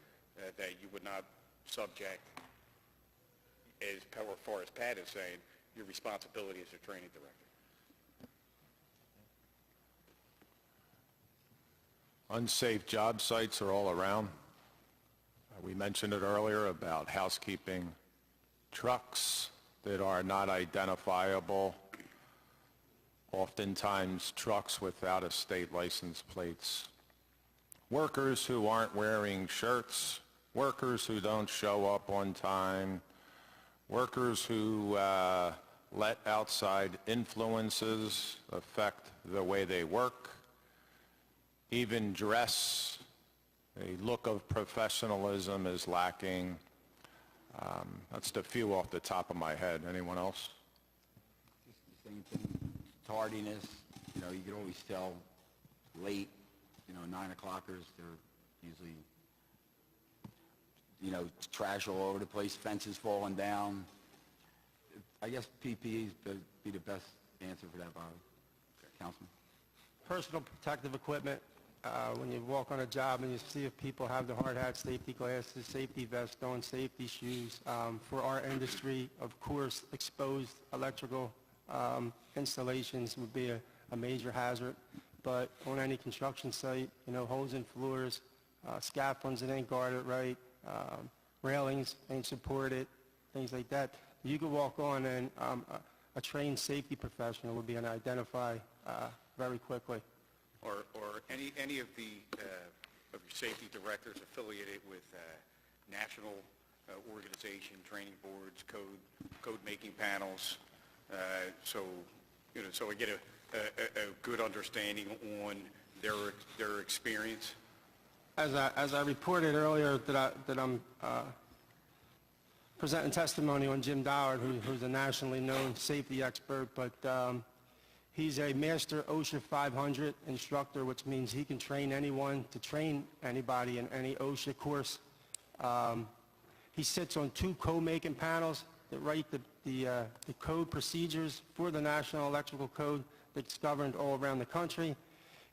that you would not subject, as far as Pat is saying, your responsibility as a training director? Unsafe job sites are all around. We mentioned it earlier about housekeeping trucks that are not identifiable, oftentimes trucks without a state license plates, workers who aren't wearing shirts, workers who don't show up on time, workers who let outside influences affect the way they work, even dress. A look of professionalism is lacking. That's the few off the top of my head. Anyone else? Just the same thing. Tardiness, you can always tell late, 9-o'clockers, they're usually, trash all over the place, fences falling down. I guess PPEs would be the best answer for that, Bob. Councilman? Personal protective equipment. When you walk on a job and you see if people have the hard hats, safety glasses, safety vests on, safety shoes. For our industry, of course, exposed electrical installations would be a major hazard. But on any construction site, holes in floors, scaffolds that ain't guarded right, railings ain't supported, things like that. You could walk on and a trained safety professional would be able to identify very quickly. Or any of your safety directors affiliated with national organization, training boards, code making panels, so we get a good understanding on their experience? As I reported earlier, that I'm presenting testimony on Jim Doward, who's a nationally known safety expert, but he's a master OSHA 500 instructor, which means he can train anyone to train anybody in any OSHA course. He sits on 2 code-making panels that write the code procedures for the National Electrical Code that's governed all around the country.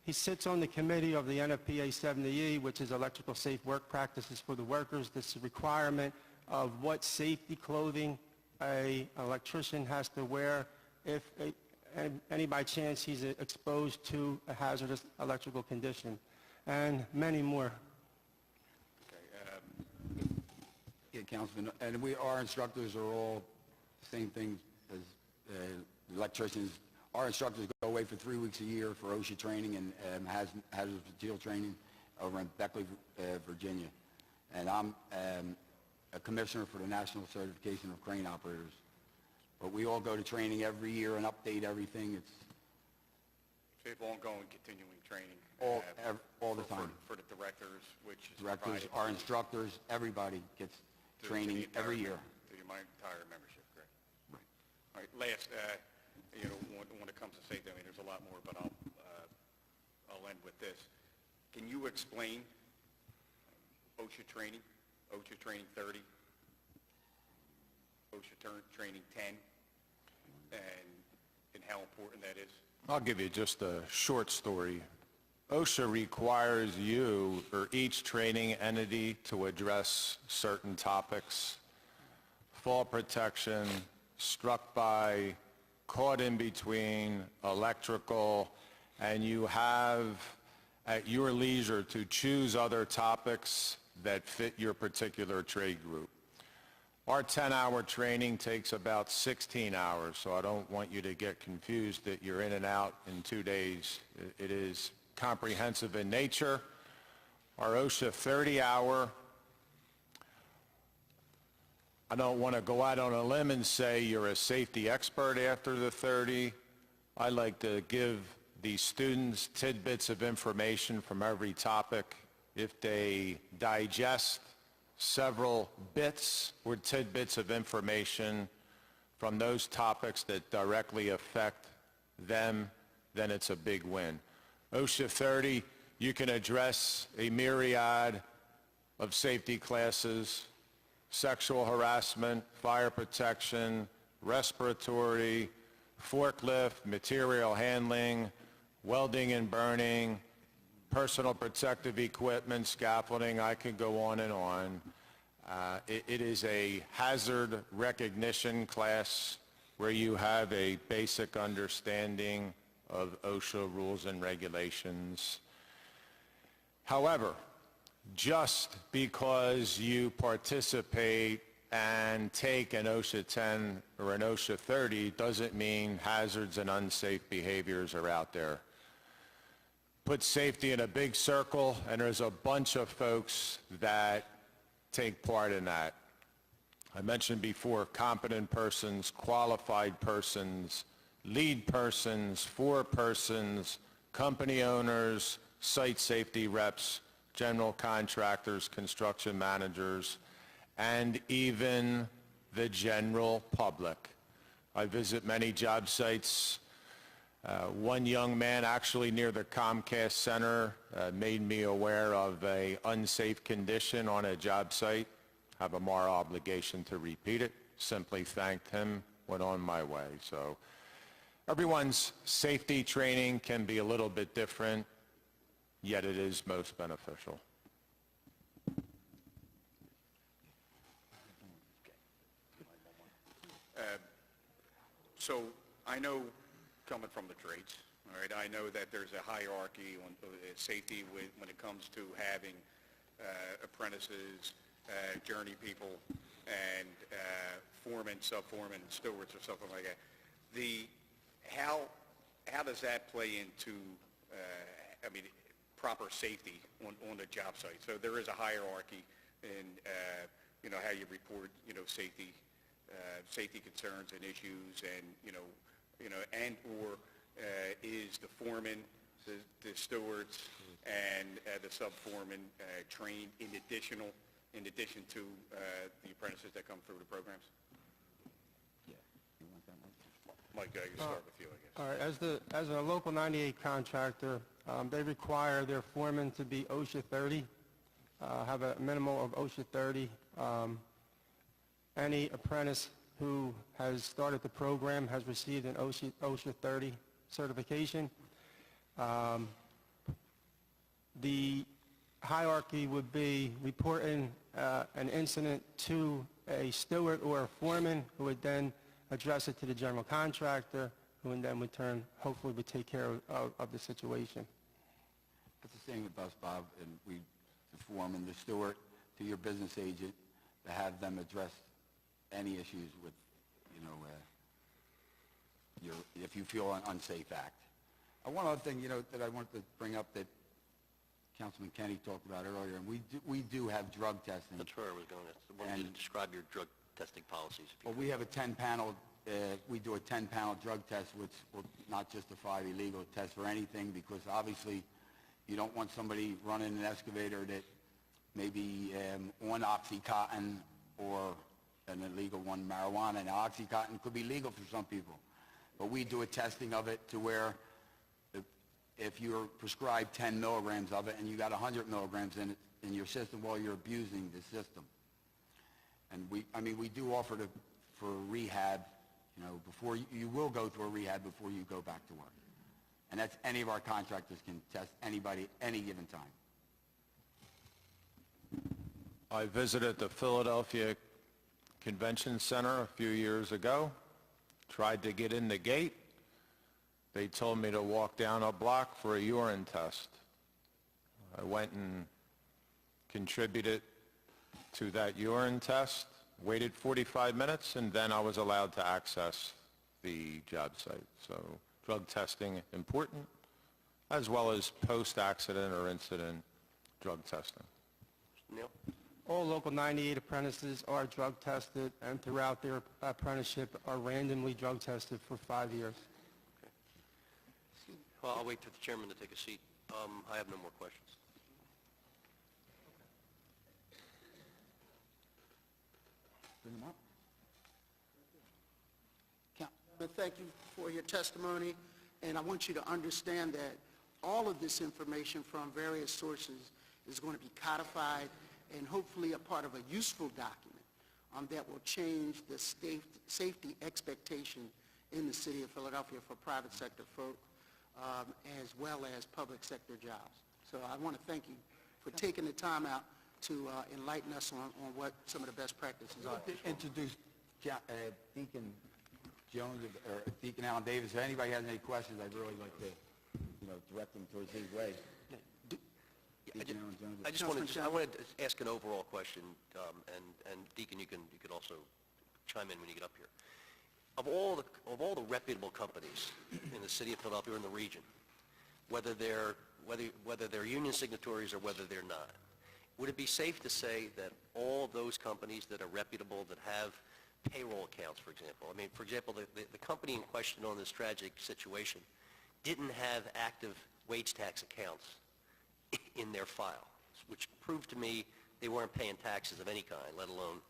He sits on the committee of the NFPA 70E, which is Electrical Safe Work Practices for the Workers. This is a requirement of what safety clothing an electrician has to wear if any by chance he's exposed to a hazardous electrical condition, and many more. Yeah, Councilman, and our instructors are all the same thing as electricians. Our instructors go away for 3 weeks a year for OSHA training and hazardous material training over in Beckley, Virginia. And I'm a commissioner for the National Certification of Crane Operators. But we all go to training every year and update everything. It's So you have ongoing continuing training? all the time. For the directors, which is Directors, provided our instructors, everybody gets to training the entire every year. To my entire membership, correct? Right. All right, last, when it comes to safety, I mean, there's a lot more, but I'll end with this. Can you explain OSHA training 30, OSHA training 10, and how important that is? I'll give you just a short story. OSHA requires you or each training entity to address certain topics: fall protection, struck by, caught in between, electrical, and you have at your leisure to choose other topics that fit your particular trade group. Our 10-hour training takes about 16 hours, so I don't want you to get confused that you're in and out in 2 days. It is comprehensive in nature. Our OSHA 30-hour, I don't want to go out on a limb and say you're a safety expert after the 30. I like to give these students tidbits of information from every topic. If they digest several bits or tidbits of information from those topics that directly affect them, then it's a big win. OSHA 30, you can address a myriad of safety classes: sexual harassment, fire protection, respiratory, forklift, material handling, welding and burning, personal protective equipment, scaffolding. I could go on and on. It is a hazard recognition class where you have a basic understanding of OSHA rules and regulations. However, just because you participate and take an OSHA 10 or an OSHA 30 doesn't mean hazards and unsafe behaviors are out there. Put safety in a big circle, and there's a bunch of folks that take part in that. I mentioned before, competent persons, qualified persons, lead persons, forepersons, company owners, site safety reps, general contractors, construction managers, and even the general public. I visit many job sites. One young man actually near the Comcast Center made me aware of an unsafe condition on a job site. I have a moral obligation to repeat it. Simply thanked him, went on my way. So everyone's safety training can be a little bit different, yet it is most beneficial. So I know, coming from the trades, all right, I know that there's a hierarchy on safety when it comes to having apprentices, journey people, and foremen, sub-foremen, stewards, or something like that. How does that play into, proper safety on the job site? So there is a hierarchy in, how you report, safety concerns and issues, and and or is the foreman, the stewards, and the sub-foreman trained in addition to the apprentices that come through the programs? Mike, I can start with you, I guess. All right, as a local 98 contractor, they require their foreman to be OSHA 30, have a minimal of OSHA 30. Any apprentice who has started the program has received an OSHA 30 certification. The hierarchy would be reporting an incident to a steward or a foreman, who would then address it to the general contractor, who then would hopefully would take care of the situation. That's the same with us, Bob, and the foreman, the steward, to your business agent, to have them address any issues with, if you feel an unsafe act. One other thing, that I wanted to bring up that Councilman Kenny talked about earlier, and we do have drug testing. That's where I was going. I wanted you to describe your drug testing policies. Well, we have a 10-panel, we do a 10-panel drug test, which will not justify the illegal test for anything, because obviously you don't want somebody running an excavator that may be on Oxycontin or an illegal one, marijuana. Now, Oxycontin could be legal for some people, but we do a testing of it to where if you're prescribed 10 milligrams of it and you got 100 milligrams in your system, well, you're abusing the system. And we do offer for rehab, before you will go through a rehab before you go back to work. And that's any of our contractors can test anybody any given time. I visited the Philadelphia Convention Center a few years ago, tried to get in the gate. They told me to walk down a block for a urine test. I went and contributed to that urine test, waited 45 minutes, and then I was allowed to access the job site. So drug testing important, as well as post-accident or incident drug testing. Neill? All local 98 apprentices are drug tested, and throughout their apprenticeship are randomly drug tested for 5 years. Well, I'll wait for the chairman to take a seat. I have no more questions. Bring them up. But thank you for your testimony, and I want you to understand that all of this information from various sources is going to be codified and hopefully a part of a useful document that will change the safety expectation in the city of Philadelphia for private sector folk as well as public sector jobs. So I want to thank you for taking the time out to enlighten us on what some of the best practices are. Introduce Deacon Jones or Deacon Allen Davis. If anybody has any questions, I'd really like to, direct them towards his way. I wanted to ask an overall question, and Deacon, you could also chime in when you get up here. Of all the reputable companies in the city of Philadelphia or in the region, whether they're union signatories or whether they're not, would it be safe to say that all those companies that are reputable, that have payroll accounts, for example, for example, the company in question on this tragic situation didn't have active wage tax accounts in their file, which proved to me they weren't paying taxes of any kind, let alone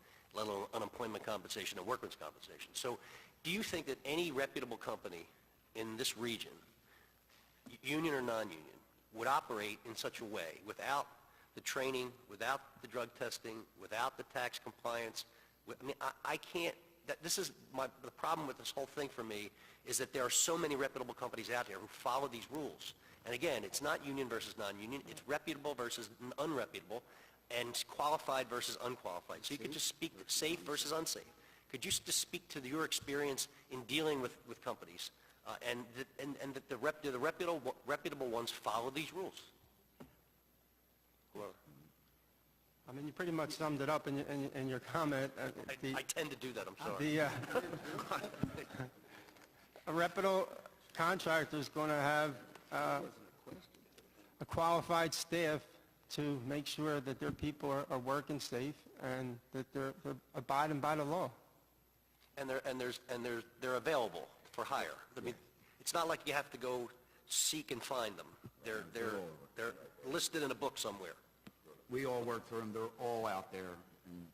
unemployment compensation and workman's compensation. So do you think that any reputable company in this region, union or non-union, would operate in such a way without the training, without the drug testing, without the tax compliance? I can't, the problem with this whole thing for me is that there are so many reputable companies out there who follow these rules. And again, it's not union versus non-union, it's reputable versus unreputable, and qualified versus unqualified. So you could just speak safe versus unsafe. Could you just speak to your experience in dealing with companies and that the reputable ones follow these rules? Whoever. You pretty much summed it up in your comment. I tend to do that, I'm sorry. A reputable contractor is going to have a qualified staff to make sure that their people are working safe and that they're they're abiding by the law. And they're available for hire. It's not like you have to go seek and find them. They're listed in a book somewhere. We all work through them. They're all out there, and,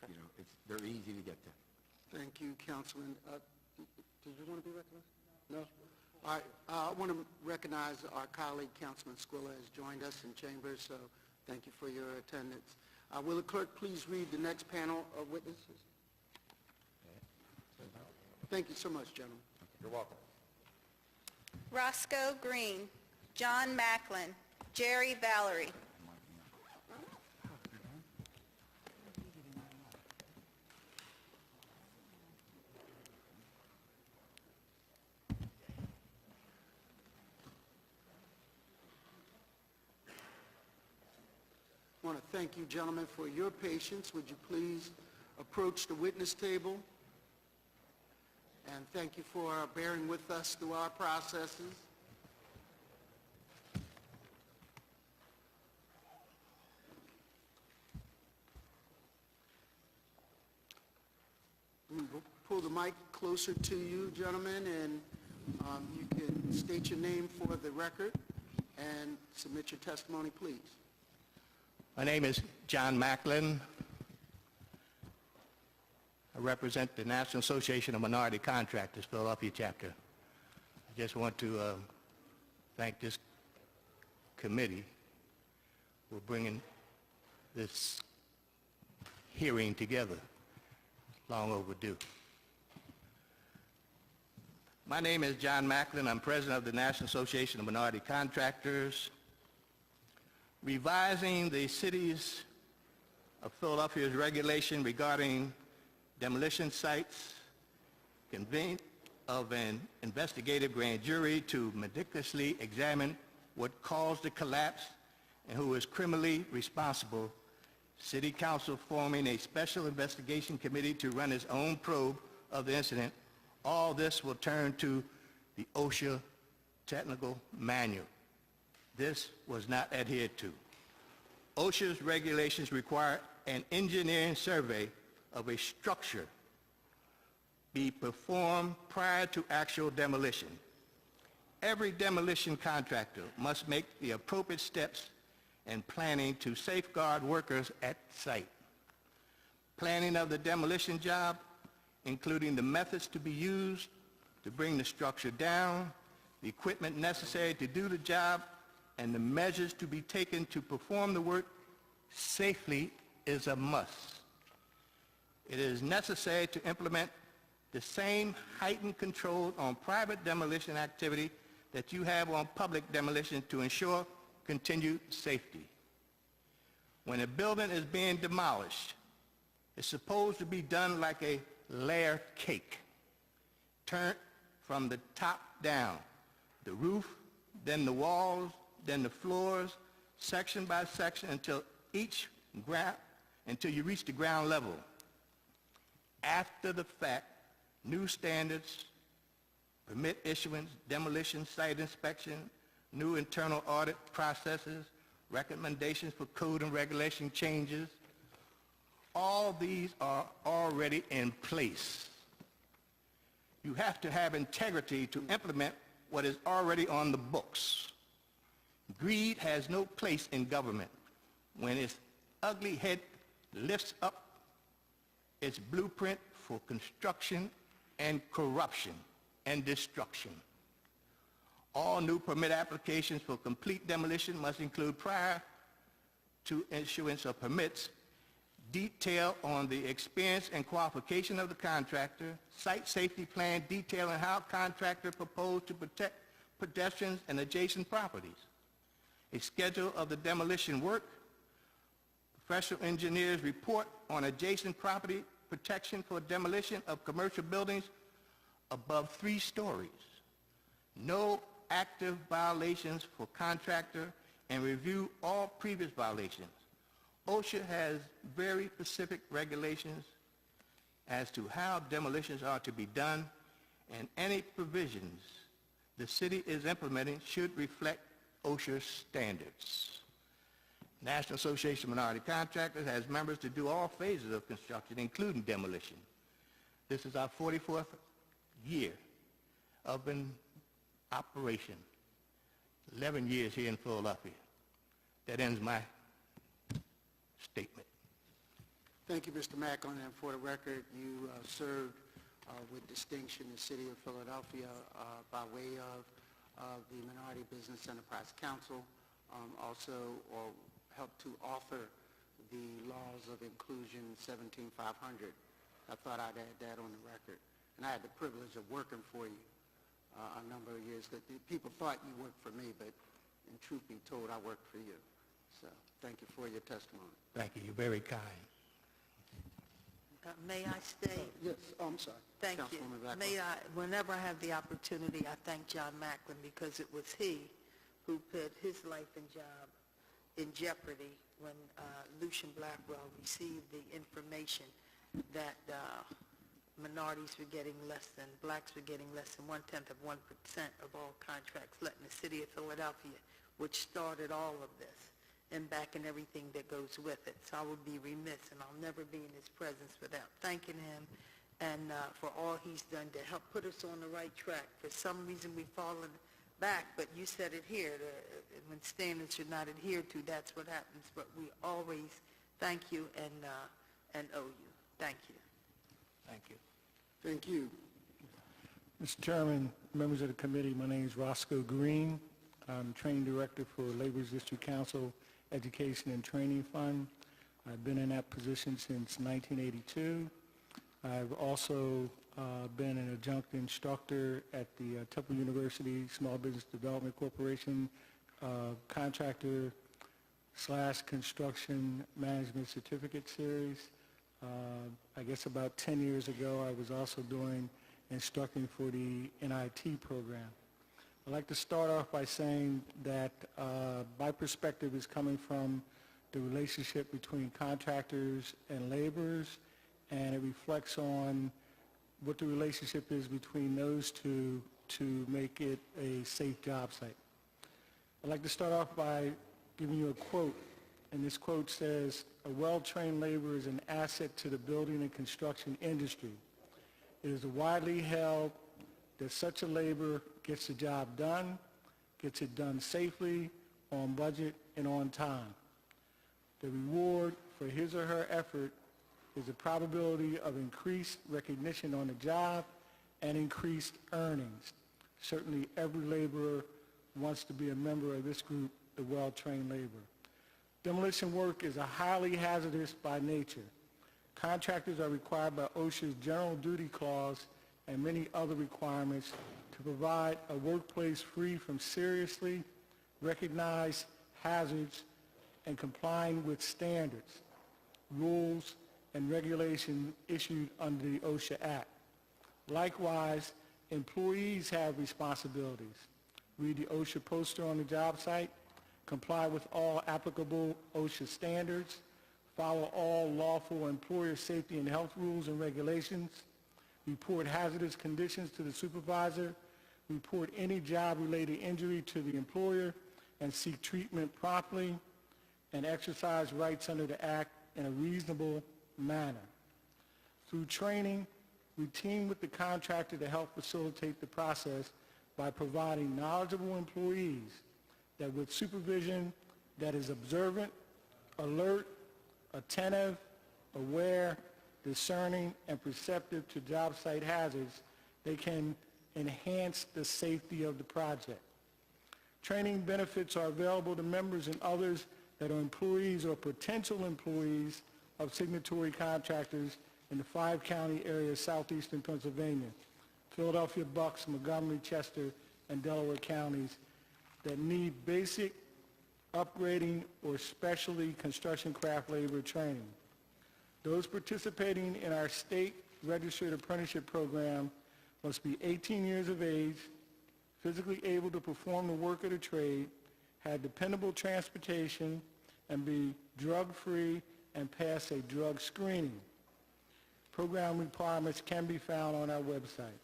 you know, they're easy to get to. Thank you, Councilman. Did you want to be recognized? No? All right, I want to recognize our colleague, Councilman Squilla, has joined us in chambers, so thank you for your attendance. Will the clerk please read the next panel of witnesses? Thank you so much, gentlemen. You're welcome. Roscoe Green, John Macklin, Jerry Valerie. I want to thank you, gentlemen, for your patience. Would you please approach the witness table? And thank you for bearing with us through our processes. We'll pull the mic closer to you, gentlemen, and you can state your name for the record and submit your testimony, please. My name is John Macklin. I represent the National Association of Minority Contractors, Philadelphia chapter. I just want to thank this committee for bringing this hearing together. It's long overdue. My name is John Macklin. I'm president of the National Association of Minority Contractors. Revising the cities of Philadelphia's regulation regarding demolition sites, convened of an investigative grand jury to meticulously examine what caused the collapse and who is criminally responsible, City Council forming a special investigation committee to run its own probe of the incident. All this will turn to the OSHA technical manual. This was not adhered to. OSHA's regulations require an engineering survey of a structure be performed prior to actual demolition. Every demolition contractor must make the appropriate steps and planning to safeguard workers at site. Planning of the demolition job, including the methods to be used to bring the structure down, the equipment necessary to do the job, and the measures to be taken to perform the work safely is a must. It is necessary to implement the same heightened controls on private demolition activity that you have on public demolition to ensure continued safety. When a building is being demolished, it's supposed to be done like a layer cake, turned from the top down, the roof, then the walls, then the floors, section by section until you reach the ground level. After the fact, new standards, permit issuance, demolition site inspection, new internal audit processes, recommendations for code and regulation changes, all these are already in place. You have to have integrity to implement what is already on the books. Greed has no place in government when its ugly head lifts up its blueprint for construction and corruption and destruction. All new permit applications for complete demolition must include, prior to issuance of permits, detail on the experience and qualification of the contractor, site safety plan detailing how contractor proposed to protect pedestrians and adjacent properties, a schedule of the demolition work, professional engineers report on adjacent property protection for demolition of commercial buildings above 3 stories, no active violations for contractor, and review all previous violations. OSHA has very specific regulations as to how demolitions are to be done, and any provisions the city is implementing should reflect OSHA standards. National Association of Minority Contractors has members to do all phases of construction, including demolition. This is our 44th year of an operation. 11 years here in Philadelphia. That ends my statement. Thank you, Mr. Mack. And for the record, you served with distinction in the City of Philadelphia by way of the Minority Business Enterprise Council, also helped to author the Laws of Inclusion 17500. I thought I'd add that on the record. And I had the privilege of working for you a number of years. People thought you worked for me, but in truth be told, I worked for you. So thank you for your testimony. Thank you. You're very kind. May I stay? Yes, I'm sorry. Thank you. Councilwoman Blackwell. May I, whenever I have the opportunity, I thank John Macklin because it was he who put his life and job in jeopardy when Lucian Blackwell received the information that minorities were getting blacks were getting less than 1/10 of 1% of all contracts let in the city of Philadelphia, which started all of this, and back and everything that goes with it. So I would be remiss, and I'll never be in his presence without thanking him and for all he's done to help put us on the right track. For some reason we've fallen back, but you said it here, when standards are not adhered to, that's what happens. But we always thank you and owe you. Thank you. Thank you. Thank you. Mr. Chairman, members of the committee, my name is Roscoe Green. I'm Training Director for Labor's District Council Education and Training Fund. I've been in that position since 1982. I've also been an adjunct instructor at the Temple University Small Business Development Corporation contractor / construction management certificate series. I guess about 10 years ago, I was also doing instructing for the NIT program. I'd like to start off by saying that my perspective is coming from the relationship between contractors and laborers, and it reflects on what the relationship is between those two to make it a safe job site. I'd like to start off by giving you a quote, and this quote says, "A well-trained laborer is an asset to the building and construction industry. It is widely held that such a laborer gets the job done, gets it done safely, on budget, and on time. The reward for his or her effort is the probability of increased recognition on the job and increased earnings. Certainly every laborer wants to be a member of this group, the well-trained laborer. Demolition work is highly hazardous by nature. Contractors are required by OSHA's General Duty Clause and many other requirements to provide a workplace free from seriously recognized hazards and complying with standards, rules, and regulations issued under the OSHA Act. Likewise, employees have responsibilities. Read the OSHA poster on the job site, comply with all applicable OSHA standards, follow all lawful employer safety and health rules and regulations, report hazardous conditions to the supervisor, report any job-related injury to the employer, and seek treatment promptly, and exercise rights under the Act in a reasonable manner. Through training, we team with the contractor to help facilitate the process by providing knowledgeable employees that with supervision that is observant, alert, attentive, aware, discerning, and perceptive to job site hazards, they can enhance the safety of the project. Training benefits are available to members and others that are employees or potential employees of signatory contractors in the 5-county area of southeastern Pennsylvania, Philadelphia, Bucks, Montgomery, Chester, and Delaware counties that need basic upgrading or specialty construction craft labor training. Those participating in our state registered apprenticeship program must be 18 years of age, physically able to perform the work of the trade, have dependable transportation, and be drug-free and pass a drug screening. Program requirements can be found on our website.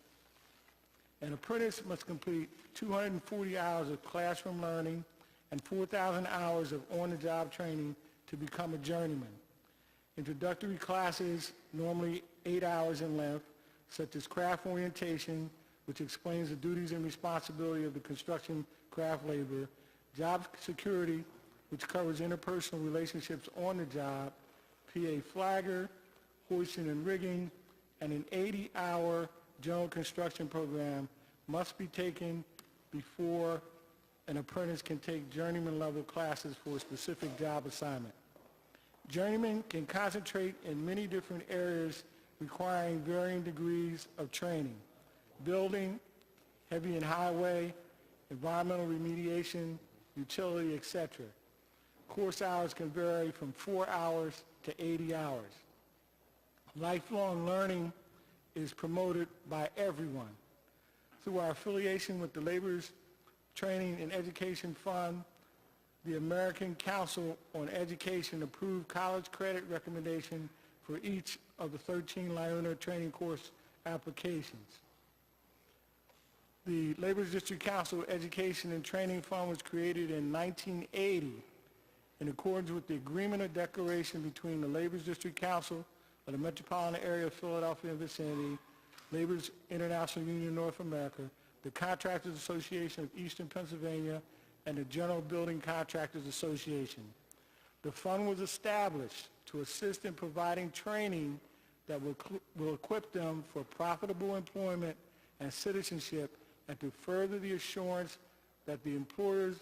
An apprentice must complete 240 hours of classroom learning and 4,000 hours of on-the-job training to become a journeyman. Introductory classes, normally 8 hours in length, such as craft orientation, which explains the duties and responsibility of the construction craft laborer, job security, which covers interpersonal relationships on the job, PA flagger, hoisting and rigging, and an 80-hour general construction program must be taken before an apprentice can take journeyman level classes for a specific job assignment. Journeymen can concentrate in many different areas requiring varying degrees of training: building, heavy and highway, environmental remediation, utility, etc. Course hours can vary from 4 hours to 80 hours. Lifelong learning is promoted by everyone. Through our affiliation with the Laborers Training and Education Fund, the American Council on Education approved college credit recommendation for each of the 13 LIUNA training course applications. The Laborers District Council Education and Training Fund was created in 1980 in accordance with the Agreement of Declaration between the Laborers District Council of the Metropolitan Area of Philadelphia and vicinity, Laborers International Union of North America, the Contractors Association of Eastern Pennsylvania, and the General Building Contractors Association. The fund was established to assist in providing training that will equip them for profitable employment and citizenship, and to further the assurance that the employers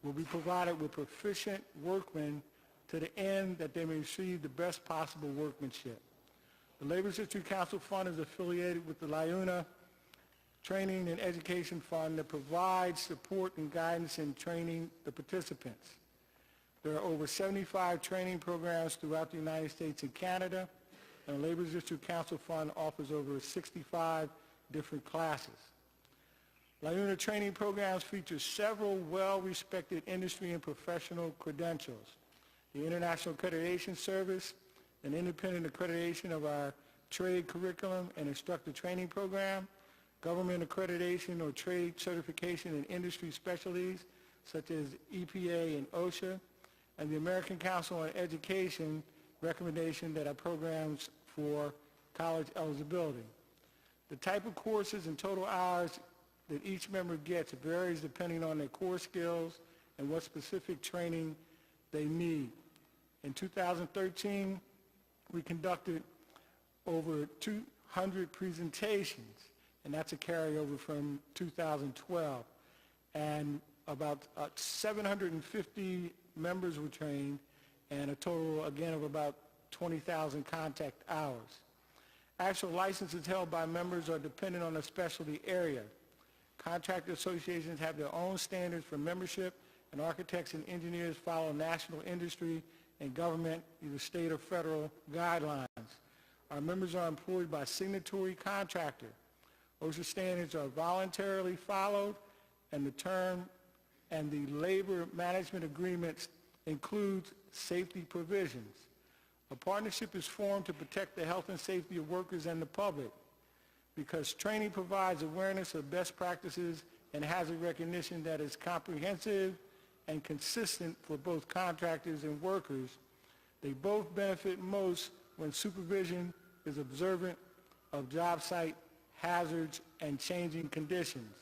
will be provided with proficient workmen to the end that they may receive the best possible workmanship. The Laborers District Council Fund is affiliated with the LIUNA Training and Education Fund that provides support and guidance in training the participants. There are over 75 training programs throughout the United States and Canada, and the Laborers District Council Fund offers over 65 different classes. LIUNA training programs feature several well-respected industry and professional credentials: the International Accreditation Service, an independent accreditation of our trade curriculum and instructor training program, government accreditation or trade certification in industry specialties such as EPA and OSHA, and the American Council on Education recommendation that are programs for college eligibility. The type of courses and total hours that each member gets varies depending on their core skills and what specific training they need. In 2013, we conducted over 200 presentations, and that's a carryover from 2012. And about 750 members were trained, and a total, again, of about 20,000 contact hours. Actual licenses held by members are dependent on the specialty area. Contractor associations have their own standards for membership, and architects and engineers follow national industry and government, either state or federal, guidelines. Our members are employed by signatory contractor. OSHA standards are voluntarily followed, and the term and the labor management agreements includes safety provisions. A partnership is formed to protect the health and safety of workers and the public, because training provides awareness of best practices and hazard recognition that is comprehensive and consistent for both contractors and workers. They both benefit most when supervision is observant of job site hazards and changing conditions.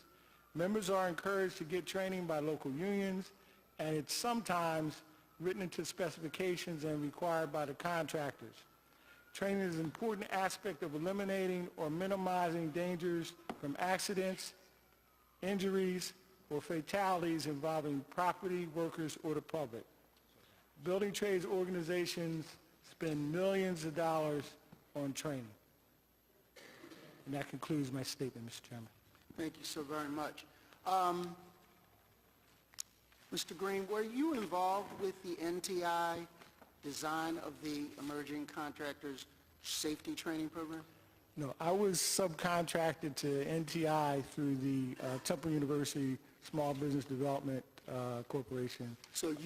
Members are encouraged to get training by local unions, and it's sometimes written into specifications and required by the contractors. Training is an important aspect of eliminating or minimizing dangers from accidents, injuries, or fatalities involving property, workers, or the public. Building trades organizations spend millions of dollars on training. And that concludes my statement, Mr. Chairman. Thank you so very much. Mr. Green, were you involved with the NTI design of the Emerging Contractors Safety Training Program? No, I was subcontracted to NTI through the Temple University Small Business Development Corporation. So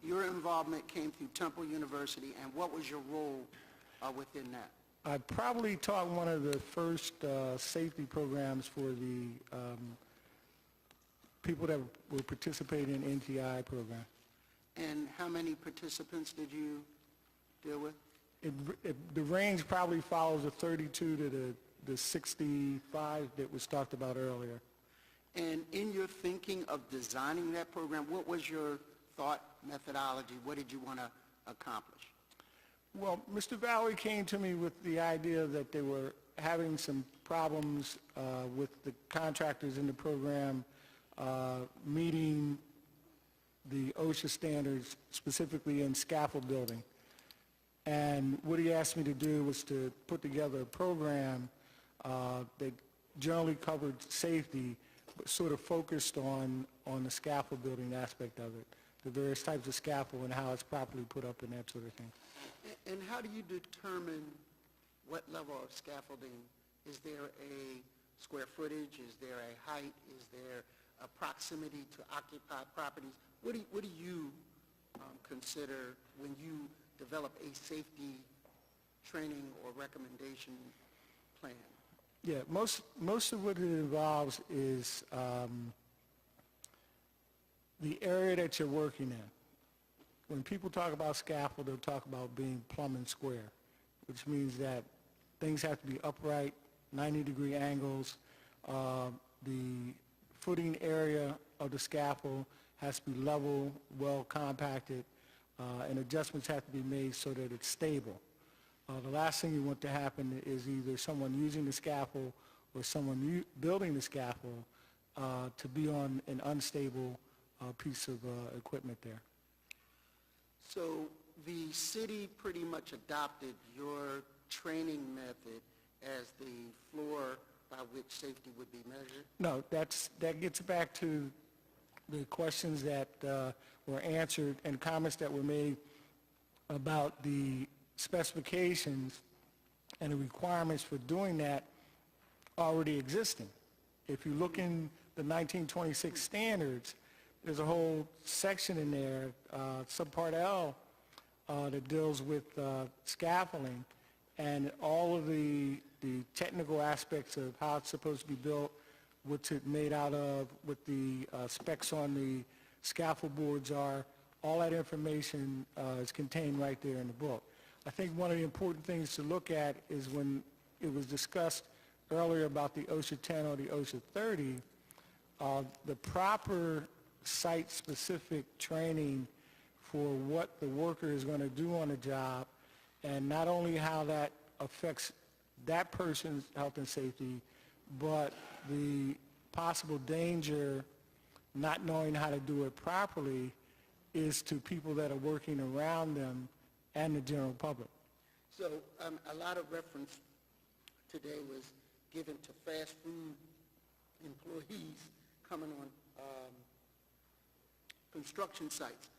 your involvement came through Temple University, and what was your role within that? I probably taught one of the first safety programs for the people that were participating in NTI program. And how many participants did you deal with? The range probably follows the 32 to the the 65 that was talked about earlier. And in your thinking of designing that program, what was your thought methodology? What did you want to accomplish? Well, Mr. Valerie came to me with the idea that they were having some problems with the contractors in the program meeting the OSHA standards, specifically in scaffold building. And what he asked me to do was to put together a program that generally covered safety, but sort of focused on the scaffold building aspect of it, the various types of scaffold and how it's properly put up and that sort of thing. And how do you determine what level of scaffolding? Is there a square footage? Is there a height? Is there a proximity to occupied properties? What do you consider when you develop a safety training or recommendation plan? Yeah, most of what it involves is the area that you're working in. When people talk about scaffold, they'll talk about being plumb and square, which means that things have to be upright, 90-degree angles. The footing area of the scaffold has to be level, well compacted, and adjustments have to be made so that it's stable. The last thing you want to happen is either someone using the scaffold or someone building the scaffold to be on an unstable piece of equipment there. So the city pretty much adopted your training method as the floor by which safety would be measured? No, that gets back to the questions that were answered and comments that were made about the specifications and the requirements for doing that already existing. If you look in the 1926 standards, there's a whole section in there, subpart L, that deals with scaffolding and all of the technical aspects of how it's supposed to be built, what's it made out of, what the specs on the scaffold boards are. All that information is contained right there in the book. I think one of the important things to look at is when it was discussed earlier about the OSHA 10 or the OSHA 30, the proper site-specific training for what the worker is going to do on the job, and not only how that affects that person's health and safety, but the possible danger not knowing how to do it properly is to people that are working around them and the general public. So a lot of reference today was given to fast food employees coming on construction sites.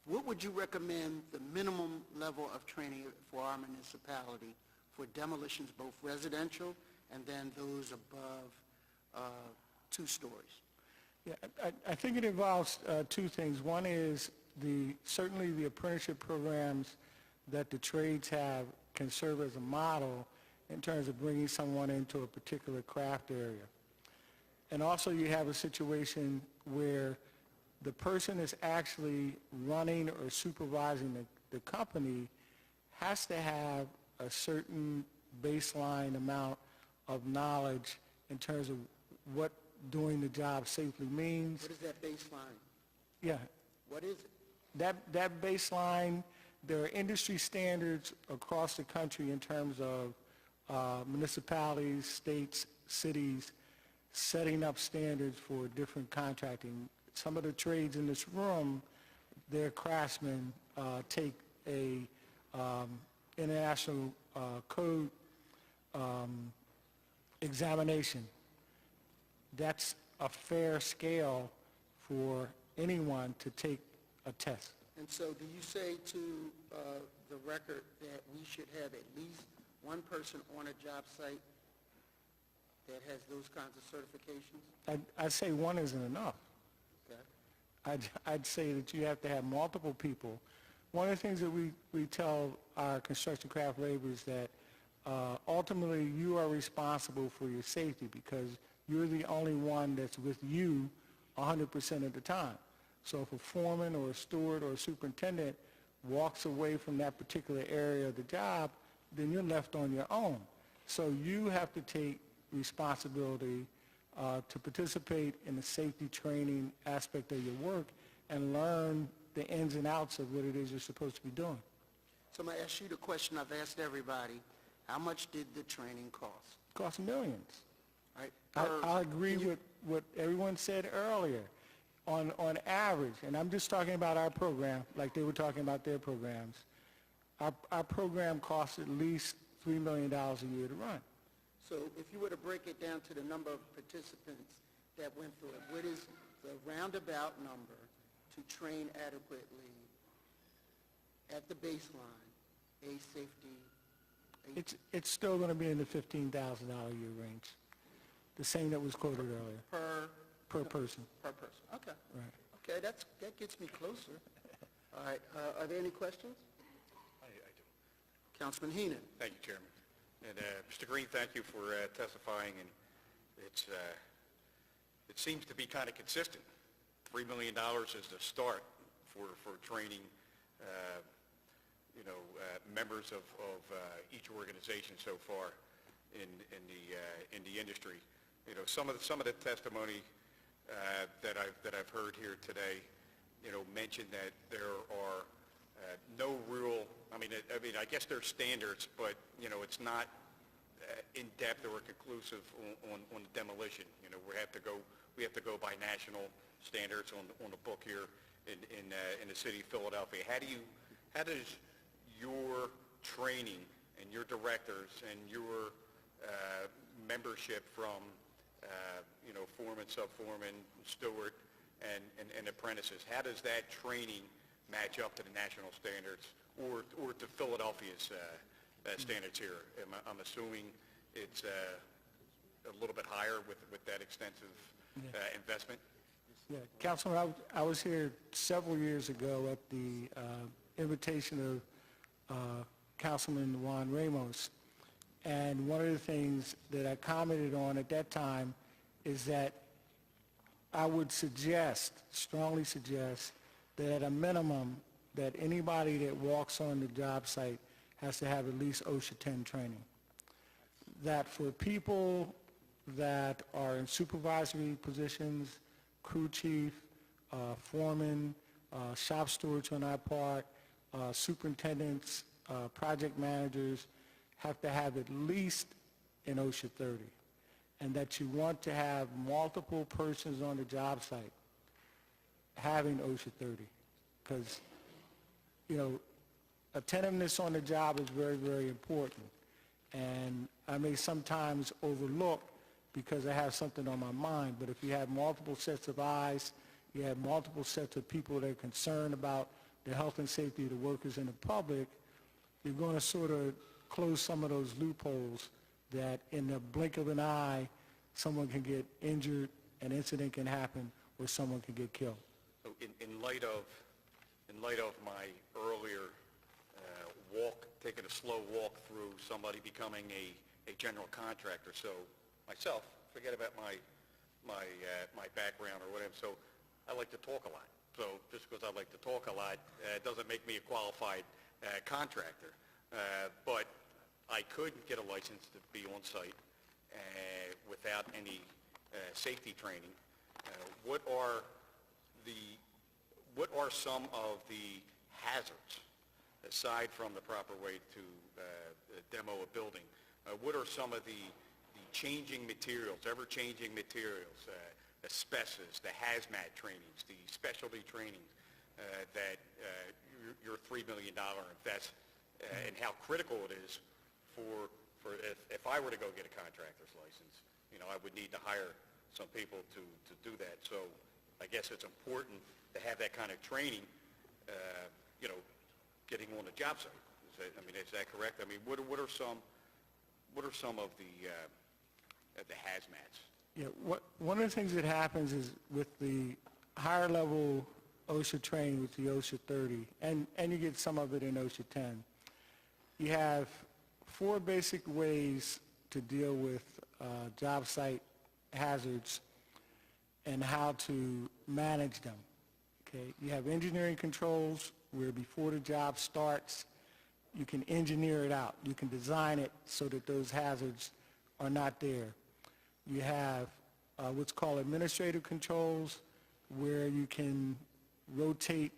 What would you recommend the minimum level of training for our municipality for demolitions, both residential and then those above 2 stories? Yeah, I think it involves 2 things. One is certainly the apprenticeship programs that the trades have can serve as a model in terms of bringing someone into a particular craft area. And also you have a situation where the person that's actually running or supervising the company has to have a certain baseline amount of knowledge in terms of what doing the job safely means. What is that baseline? Yeah. What is it? That baseline, there are industry standards across the country in terms of municipalities, states, cities, setting up standards for different contracting. Some of the trades in this room, their craftsmen take a international code examination. That's a fair scale for anyone to take a test. And so do you say to the record that we should have at least one person on a job site that has those kinds of certifications? I'd say one isn't enough. Okay. I'd say that you have to have multiple people. One of the things that we tell our construction craft laborers that ultimately you are responsible for your safety because you're the only one that's with you 100% of the time. So if a foreman or a steward or a superintendent walks away from that particular area of the job, then you're left on your own. So you have to take responsibility to participate in the safety training aspect of your work and learn the ins and outs of what it is you're supposed to be doing. So I'm going to ask you the question I've asked everybody. How much did the training cost? It costs millions. Right? I agree with what everyone said earlier. On average, and I'm just talking about our program, like they were talking about their programs, our program costs at least $3 million a year to run. So if you were to break it down to the number of participants that went through it, what is the roundabout number to train adequately at the baseline, a safety? It's still going to be in the $15,000 a year range, the same that was quoted earlier. Per person. Per person, okay. Right. Okay, that gets me closer. All right, are there any questions? I do. Councilman Heenan. Thank you, Chairman. And Mr. Green, thank you for testifying, and it seems to be kind of consistent. $3 million is the start for training, members of each organization so far in the industry. Some of the testimony that I've heard here today, mentioned that there are no real. I mean, I guess there's standards, but it's not in depth or conclusive on the demolition. We have to go by national standards on the book here in the city of Philadelphia. How does your training and your directors and your membership from foreman, sub-foreman, steward, and apprentices, how does that training match up to the national standards or to Philadelphia's standards here? I'm assuming it's a little bit higher with that extensive investment? Yeah, Councilman, I was here several years ago at the invitation of Councilman Juan Ramos, and one of the things that I commented on at that time is that I would strongly suggest, that at a minimum, that anybody that walks on the job site has to have at least OSHA 10 training. That for people that are in supervisory positions, crew chief, foreman, shop stewards on our part, superintendents, project managers, have to have at least an OSHA 30. And that you want to have multiple persons on the job site having OSHA 30. Because, attentiveness on the job is very, very important. And I may sometimes overlook because I have something on my mind, but if you have multiple sets of eyes, you have multiple sets of people that are concerned about the health and safety of the workers and the public, you're going to sort of close some of those loopholes that in the blink of an eye, someone can get injured, an incident can happen, or someone can get killed. So in light of my earlier taking a slow walk through somebody becoming a general contractor, so myself, forget about my background or whatever, so I like to talk a lot. So just because I like to talk a lot doesn't make me a qualified contractor. But I could get a license to be on site without any safety training. What are some of the hazards, aside from the proper way to demo a building? What are some of the changing materials, ever-changing materials, asbestos, the hazmat trainings, the specialty trainings that your $3 million invest, and how critical it is for if I were to go get a contractor's license, I would need to hire some people to do that. So I guess it's important to have that kind of training, getting on the job site. Is that correct? What are some of the hazmats? Yeah, one of the things that happens is with the higher level OSHA training, with the OSHA 30, and you get some of it in OSHA 10, you have 4 basic ways to deal with job site hazards and how to manage them. Okay, you have engineering controls, where before the job starts, you can engineer it out. You can design it so that those hazards are not there. You have what's called administrative controls, where you can rotate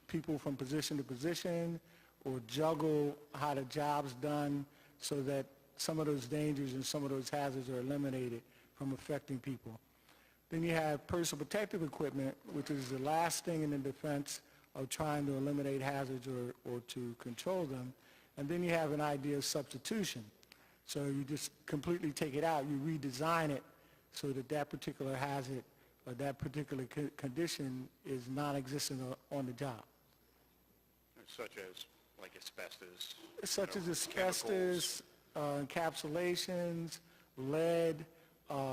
people from position to position or juggle how the job's done so that some of those dangers and some of those hazards are eliminated from affecting people. Then you have personal protective equipment, which is the last thing in the defense of trying to eliminate hazards or to control them. And then you have an idea of substitution. So you just completely take it out, you redesign it so that that particular hazard or that particular condition is non-existent on the job. Such as like asbestos? Such as chemicals. asbestos, encapsulations, lead,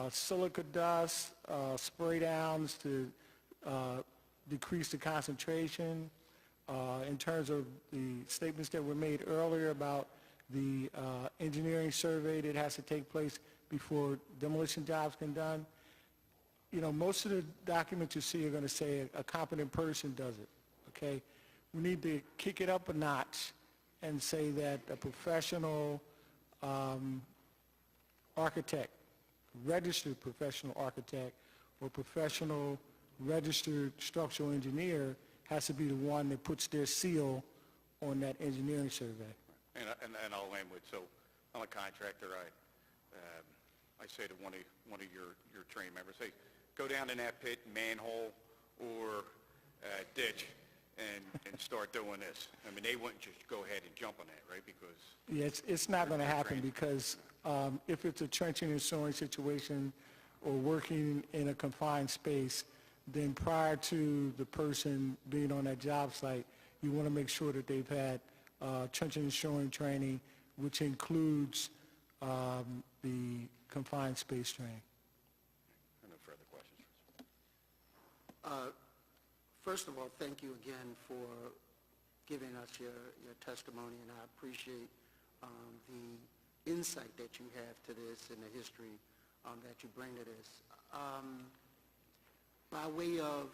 silica dust, spray downs to decrease the concentration. In terms of the statements that were made earlier about the engineering survey that has to take place before demolition jobs can be done, you know, most of the documents you see are going to say a competent person does it, okay? We need to kick it up a notch and say that a professional architect, registered professional architect, or professional registered structural engineer has to be the one that puts their seal on that engineering survey. And I'll end with, so I'm a contractor. I say to one of your train members, hey, go down in that pit, manhole, or ditch, and start doing this. I mean, they wouldn't just go ahead and jump on that, right? Because Yeah, it's not going to happen because if it's a trenching and sewing situation or working in a confined space, then prior to the person being on that job site, you want to make sure that they've had trenching and sewing training, which includes the confined space training. no further questions. First of all, thank you again for giving us your testimony, and I appreciate the insight that you have to this and the history that you bring to this. By way of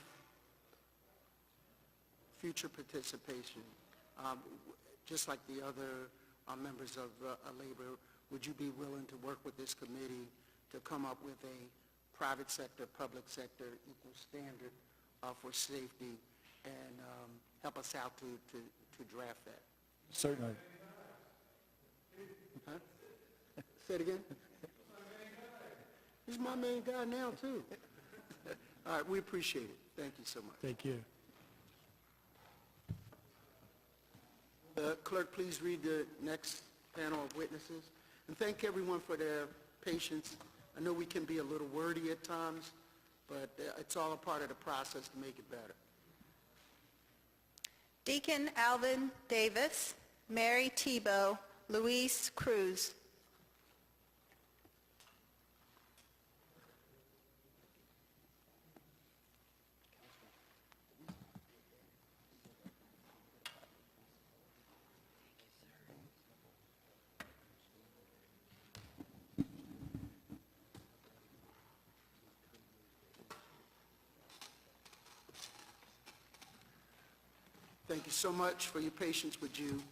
future participation, just like the other members of labor, would you be willing to work with this committee to come up with a private sector, public sector equal standard for safety and help us out to draft that? Certainly. Huh? Say it again? He's my main guy now, too. All right, we appreciate it. Thank you so much. Thank you. Clerk, please read the next panel of witnesses. And thank everyone for their patience. I know we can be a little wordy at times, but it's all a part of the process to make it better. Deacon Alvin Davis, Mary Tebow, Luis Cruz. Thank you so much for your patience. Would you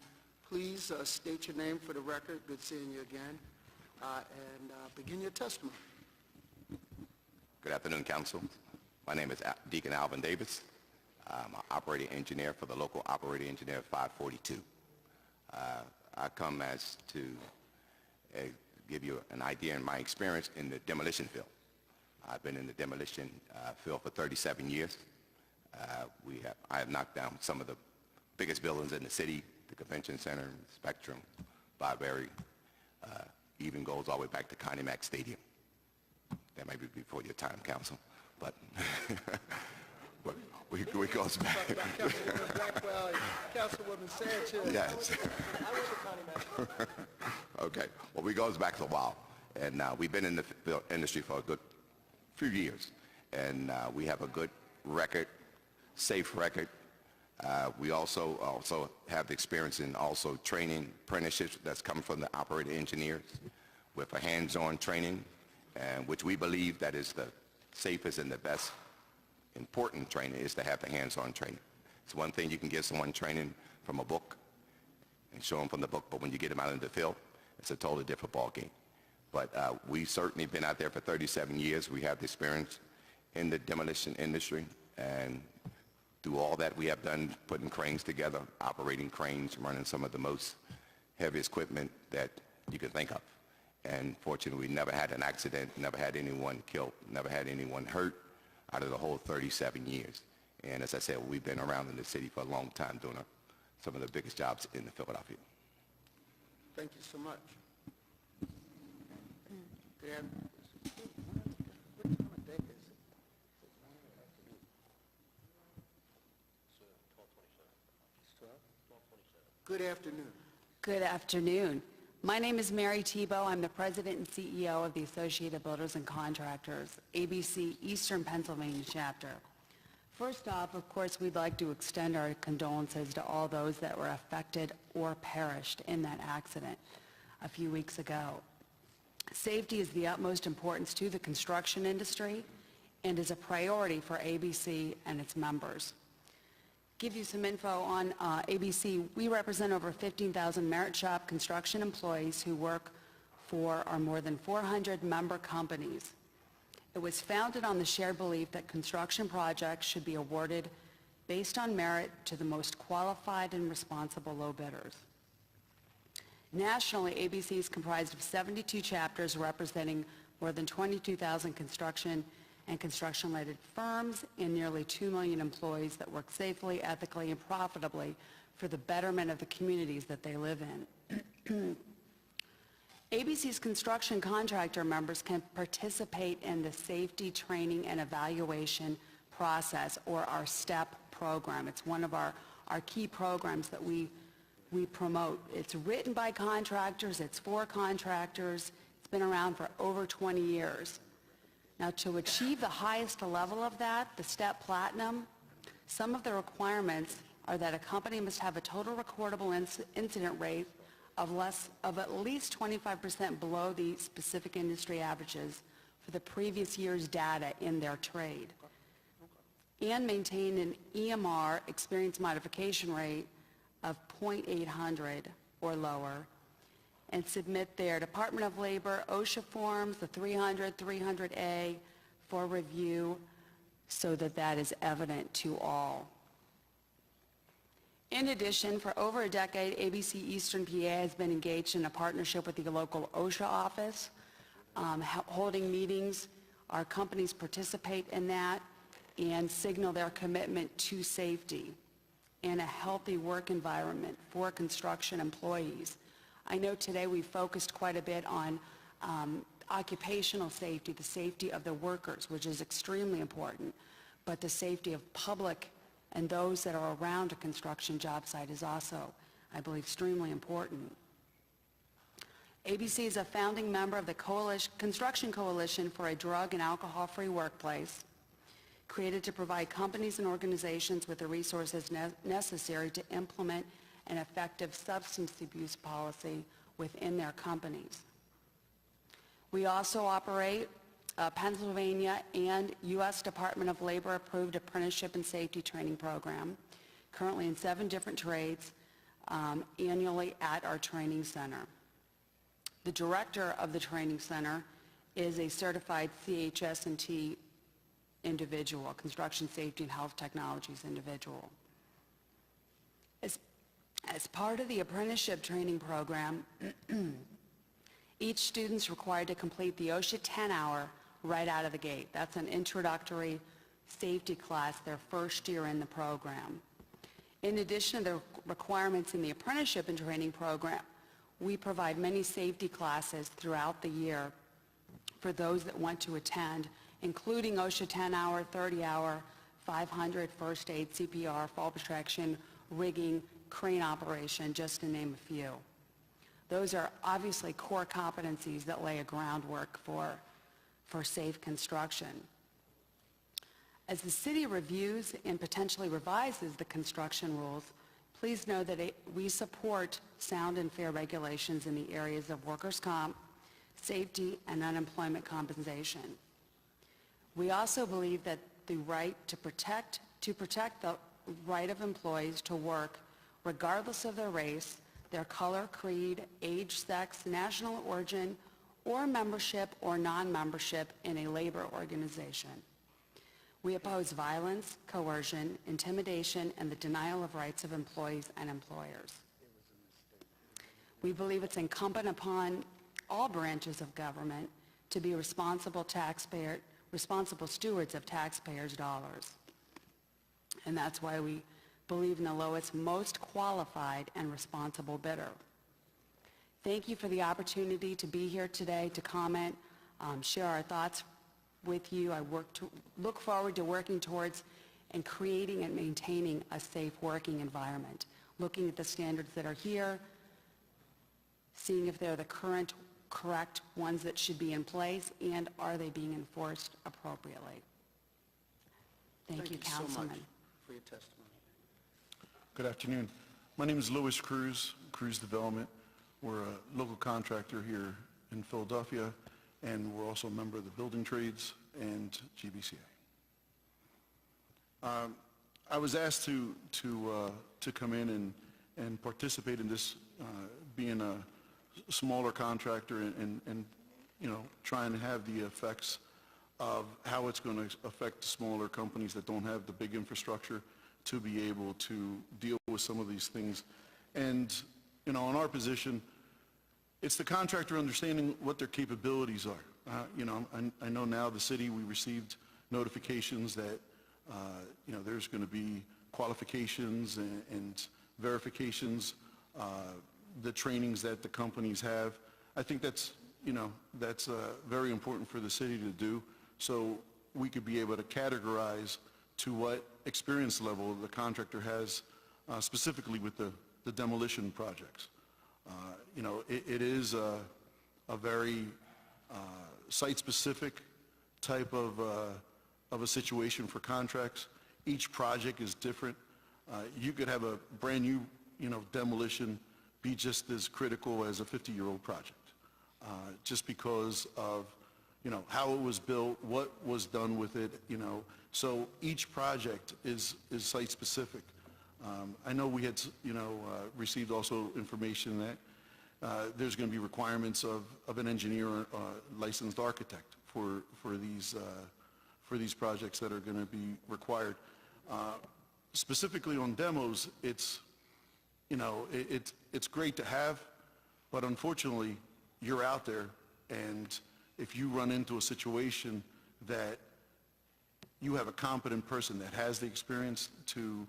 please state your name for the record? Good seeing you again. And begin your testimony. Good afternoon, Council. My name is Deacon Alvin Davis. I'm an operating engineer for the local operating engineer 542. I come as to give you an idea in my experience in the demolition field. I've been in the demolition field for 37 years. I have knocked down some of the biggest buildings in the city, the Convention Center, Spectrum, Barberry, even goes all the way back to Connie Mack Stadium. That may be before your time, Council, but we goes back. Councilwoman Blackwell and Councilwoman Sanchez. Yes. I went to Connie Mack. Okay, well, we goes back a while, and we've been in the industry for a good few years, and we have a good record, safe record. We also have the experience in also training apprenticeships that's come from the operating engineers with a hands-on training, and which we believe that is the safest and the best important training is to have the hands-on training. It's one thing you can give someone training from a book and show them from the book, but when you get them out in the field, it's a totally different ballgame. But we've certainly been out there for 37 years. We have the experience in the demolition industry, and through all that we have done, putting cranes together, operating cranes, running some of the most heaviest equipment that you can think of. And fortunately, we never had an accident, never had anyone killed, never had anyone hurt out of the whole 37 years. And as I said, we've been around in the city for a long time doing some of the biggest jobs in Philadelphia. Thank you so much. Good afternoon. What time of day is it? It's 12? Good afternoon. Good afternoon. My name is Mary Tebow. I'm the president and CEO of the Associated Builders and Contractors, ABC Eastern Pennsylvania chapter. First off, of course, we'd like to extend our condolences to all those that were affected or perished in that accident a few weeks ago. Safety is the utmost importance to the construction industry and is a priority for ABC and its members. Give you some info on ABC. We represent over 15,000 merit shop construction employees who work for our more than 400 member companies. It was founded on the shared belief that construction projects should be awarded based on merit to the most qualified and responsible low bidders. Nationally, ABC is comprised of 72 chapters representing more than 22,000 construction and construction-related firms and nearly 2 million employees that work safely, ethically, and profitably for the betterment of the communities that they live in. ABC's construction contractor members can participate in the safety training and evaluation process, or our STEP program. It's one of our key programs that we promote. It's written by contractors, it's for contractors, it's been around for over 20 years. Now, to achieve the highest level of that, the STEP Platinum, some of the requirements are that a company must have a total recordable incident rate of at least 25% below the specific industry averages for the previous year's data in their trade, and maintain an EMR, experience modification rate, of 0.800 or lower, and submit their Department of Labor OSHA forms, the 300, 300A, for review so that that is evident to all. In addition, for over a decade, ABC Eastern PA has been engaged in a partnership with the local OSHA office, holding meetings. Our companies participate in that and signal their commitment to safety and a healthy work environment for construction employees. I know today we focused quite a bit on occupational safety, the safety of the workers, which is extremely important, but the safety of public and those that are around a construction job site is also, I believe, extremely important. ABC is a founding member of the Construction Coalition for a Drug and Alcohol-Free Workplace, created to provide companies and organizations with the resources necessary to implement an effective substance abuse policy within their companies. We also operate Pennsylvania and U.S. Department of Labor approved apprenticeship and safety training program, currently in 7 different trades, annually at our training center. The director of the training center is a certified CHS&T individual, Construction Safety and Health Technologies individual. As part of the apprenticeship training program, each student's required to complete the OSHA 10-hour right out of the gate. That's an introductory safety class their first year in the program. In addition to the requirements in the apprenticeship and training program, we provide many safety classes throughout the year for those that want to attend, including OSHA 10-hour, 30-hour, 500, first aid, CPR, fall protection, rigging, crane operation, just to name a few. Those are obviously core competencies that lay a groundwork for safe construction. As the city reviews and potentially revises the construction rules, please know that we support sound and fair regulations in the areas of workers' comp, safety, and unemployment compensation. We also believe that the right to protect the right of employees to work regardless of their race, their color, creed, age, sex, national origin, or membership or non-membership in a labor organization. We oppose violence, coercion, intimidation, and the denial of rights of employees and employers. We believe it's incumbent upon all branches of government to be responsible stewards of taxpayers' dollars. And that's why we believe in the lowest, most qualified and responsible bidder. Thank you for the opportunity to be here today to comment, share our thoughts with you. I look forward to working towards and creating and maintaining a safe working environment, looking at the standards that are here, seeing if they're the correct ones that should be in place, and are they being enforced appropriately. Thank you, Councilman. so much for your testimony. Good afternoon. My name is Louis Cruz, Cruz Development. We're a local contractor here in Philadelphia, and we're also a member of the Building Trades and GBCA. I was asked to come in and participate in this, being a smaller contractor and trying to have the effects of how it's going to affect smaller companies that don't have the big infrastructure to be able to deal with some of these things. And, in our position, it's the contractor understanding what their capabilities are. I know now the city, we received notifications that, there's going to be qualifications and verifications, the trainings that the companies have. I think that's very important for the city to do, so we could be able to categorize to what experience level the contractor has, specifically with the demolition projects. It is a very site-specific type of a situation for contracts. Each project is different. You could have a brand new, demolition be just as critical as a 50-year-old project, just because of, how it was built, what was done with it, So each project is site-specific. I know we had, received also information that there's going to be requirements of an engineer or licensed architect for these projects that are going to be required. Specifically on demos, it's great to have, but unfortunately, you're out there, and if you run into a situation that you have a competent person that has the experience to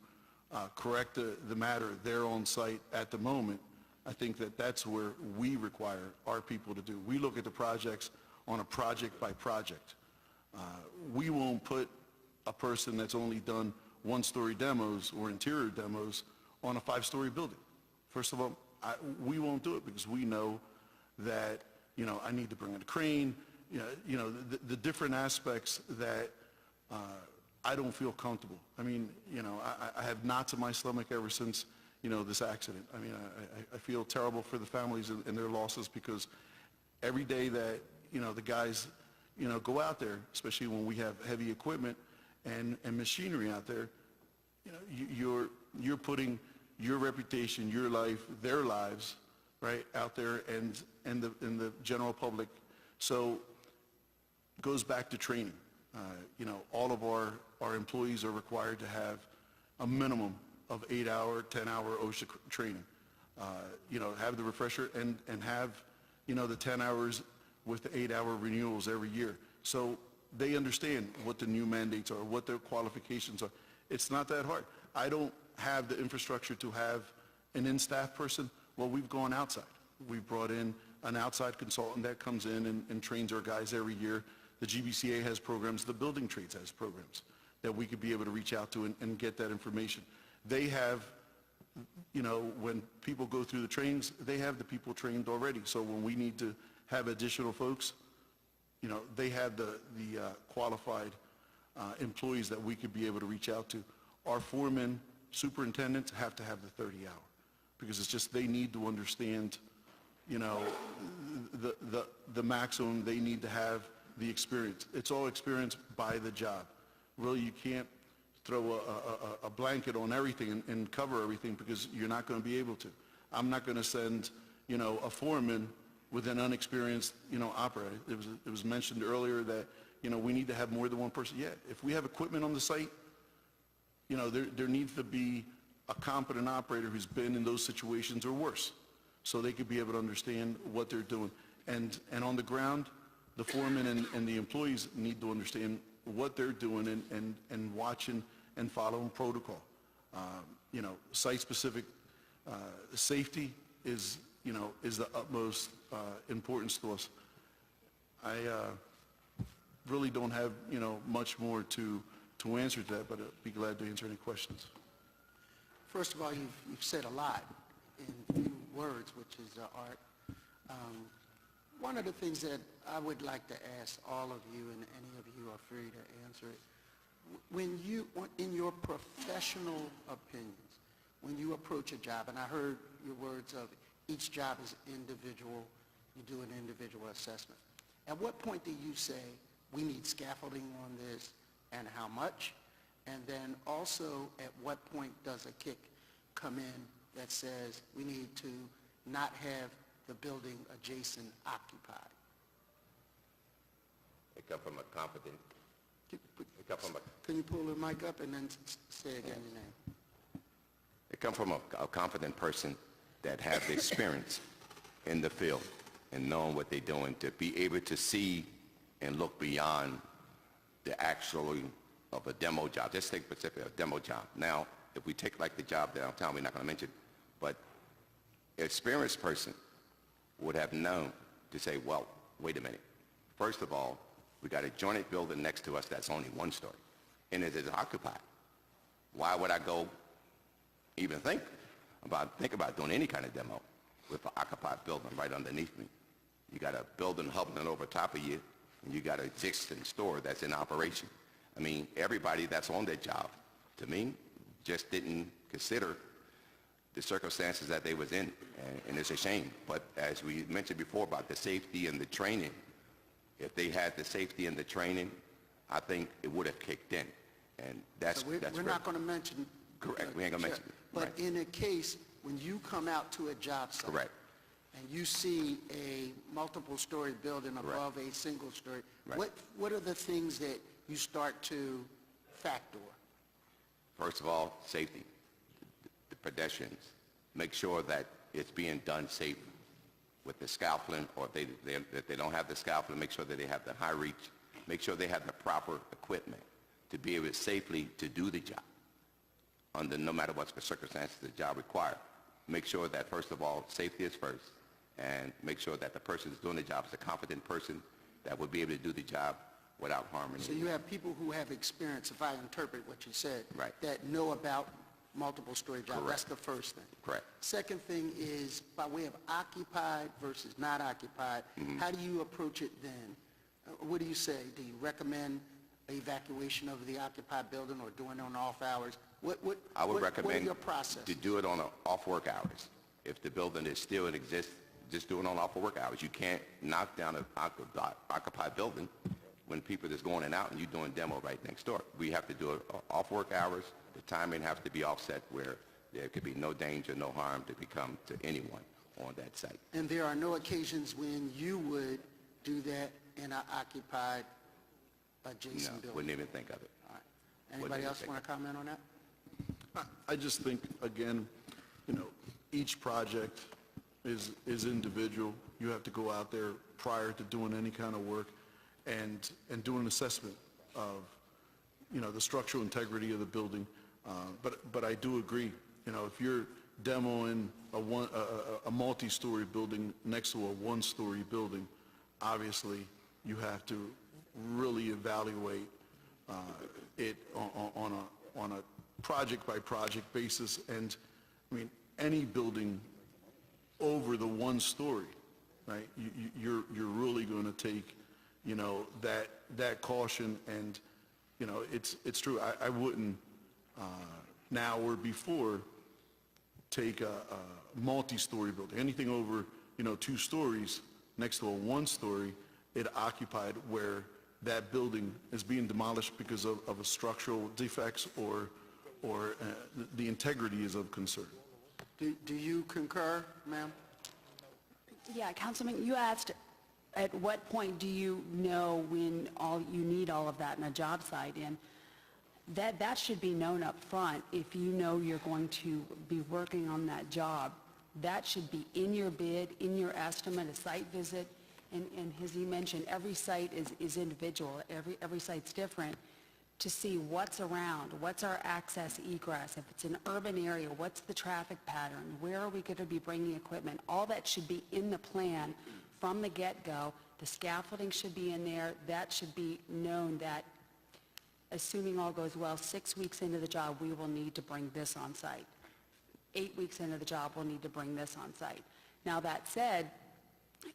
correct the matter there on site at the moment, I think that's where we require our people to do. We look at the projects on a project by project. We won't put a person that's only done one-story demos or interior demos on a 5-story building. First of all, we won't do it because we know that, I need to bring in a crane, the different aspects that I don't feel comfortable. I mean, I have knots in my stomach ever since, this accident. I mean, I feel terrible for the families and their losses because every day that, the guys, go out there, especially when we have heavy equipment and machinery out there, you're putting your reputation, your life, their lives, right, out there and the general public. So it goes back to training. All of our employees are required to have a minimum of 8-hour, 10-hour OSHA training. Have the refresher and have, the 10 hours with the 8-hour renewals every year. So they understand what the new mandates are, what their qualifications are. It's not that hard. I don't have the infrastructure to have an in-staff person. Well, we've gone outside. We've brought in an outside consultant that comes in and trains our guys every year. The GBCA has programs, the Building Trades has programs that we could be able to reach out to and get that information. They have, when people go through the trainings, they have the people trained already. So when we need to have additional folks, they have the qualified employees that we could be able to reach out to. Our foremen, superintendents have to have the 30-hour because it's just they need to understand, the maximum. They need to have the experience. It's all experience by the job. Really, you can't throw a blanket on everything and cover everything because you're not going to be able to. I'm not going to send, a foreman with an unexperienced, operator. It was mentioned earlier that, we need to have more than one person. Yeah, if we have equipment on the site, there needs to be a competent operator who's been in those situations or worse, so they could be able to understand what they're doing. And on the ground, the foreman and the employees need to understand what they're doing and watching and following protocol. Site-specific safety is the utmost importance to us. I really don't have, much more to answer to that, but I'd be glad to answer any questions. First of all, you've said a lot in few words, which is art. One of the things that I would like to ask all of you, and any of you are free to answer it, when you, in your professional opinions, when you approach a job, and I heard your words of each job is individual, you do an individual assessment. At what point do you say, we need scaffolding on this, and how much? And then also, at what point does a kick come in that says we need to not have the building adjacent occupied? It comes from a competent, Can you pull the mic up and then say again your name? it comes from a confident person that has the experience in the field and knowing what they're doing, to be able to see and look beyond the actual of a demo job. Just take specifically a demo job. Now, if we take like the job downtown, we're not going to mention, but an experienced person would have known to say, well, wait a minute. First of all, we got a jointed building next to us that's only one story, and it is occupied. Why would I go even think about doing any kind of demo with an occupied building right underneath me? You got a building hovering over top of you, and you got an existing store that's in operation. I mean, everybody that's on that job, to me, just didn't consider the circumstances that they was in, and it's a shame. But as we mentioned before about the safety and the training, if they had the safety and the training, I think it would have kicked in, and that's So we're not going to mention. Correct. We ain't gonna mention it. But Right. in a case when you come out to a job site. Correct. And you see a multiple-story building above a single story, Right. what are the things that you start to factor? First of all, safety. The pedestrians. Make sure that it's being done safe with the scaffolding, or if they don't have the scaffolding, make sure that they have the high reach. Make sure they have the proper equipment to be able safely to do the job under no matter what the circumstances the job requires. Make sure that, first of all, safety is first, and make sure that the person who's doing the job is a competent person that will be able to do the job without harming So you have people who have experience, if I interpret what you said, Right. that know about multiple-story jobs. That's Correct. the first thing. Correct. Second thing is, by way of occupied versus not occupied, how do you approach it then? What do you say? Do you recommend evacuation of the occupied building or doing it on off hours? I would what are recommend your process? to do it on off work hours. If the building is still in existence, just do it on off work hours. You can't knock down an occupied building when people is going in and out and you're doing demo right next door. We have to do it off work hours. The timing has to be offset where there could be no danger, no harm to become to anyone on that site. And there are no occasions when you would do that in an occupied adjacent No, building? wouldn't even think of it. All right. Anybody else want to comment on that? I just think, again, each project is individual. You have to go out there prior to doing any kind of work and do an assessment of, the structural integrity of the building. But I do agree, if you're demoing a multi-story building next to a one-story building, obviously you have to really evaluate it on a project-by-project basis. And, I mean, any building over the one story, right, you're really going to take, that caution. And, it's true. I wouldn't, now or before, take a multi-story building. Anything over, 2 stories next to a one-story, it occupied where that building is being demolished because of a structural defects or the integrity is of concern. Do you concur, ma'am? Yeah, Councilman, you asked at what point do you know when you need all of that in a job site, and that should be known up front. If you know you're going to be working on that job, that should be in your bid, in your estimate, a site visit, and as he mentioned, every site is individual, every site's different, to see what's around, what's our access egress, if it's an urban area, what's the traffic pattern, where are we going to be bringing equipment. All that should be in the plan from the get-go. The scaffolding should be in there. That should be known that, assuming all goes well, 6 weeks into the job, we will need to bring this on site. 8 weeks into the job, we'll need to bring this on site. Now, that said,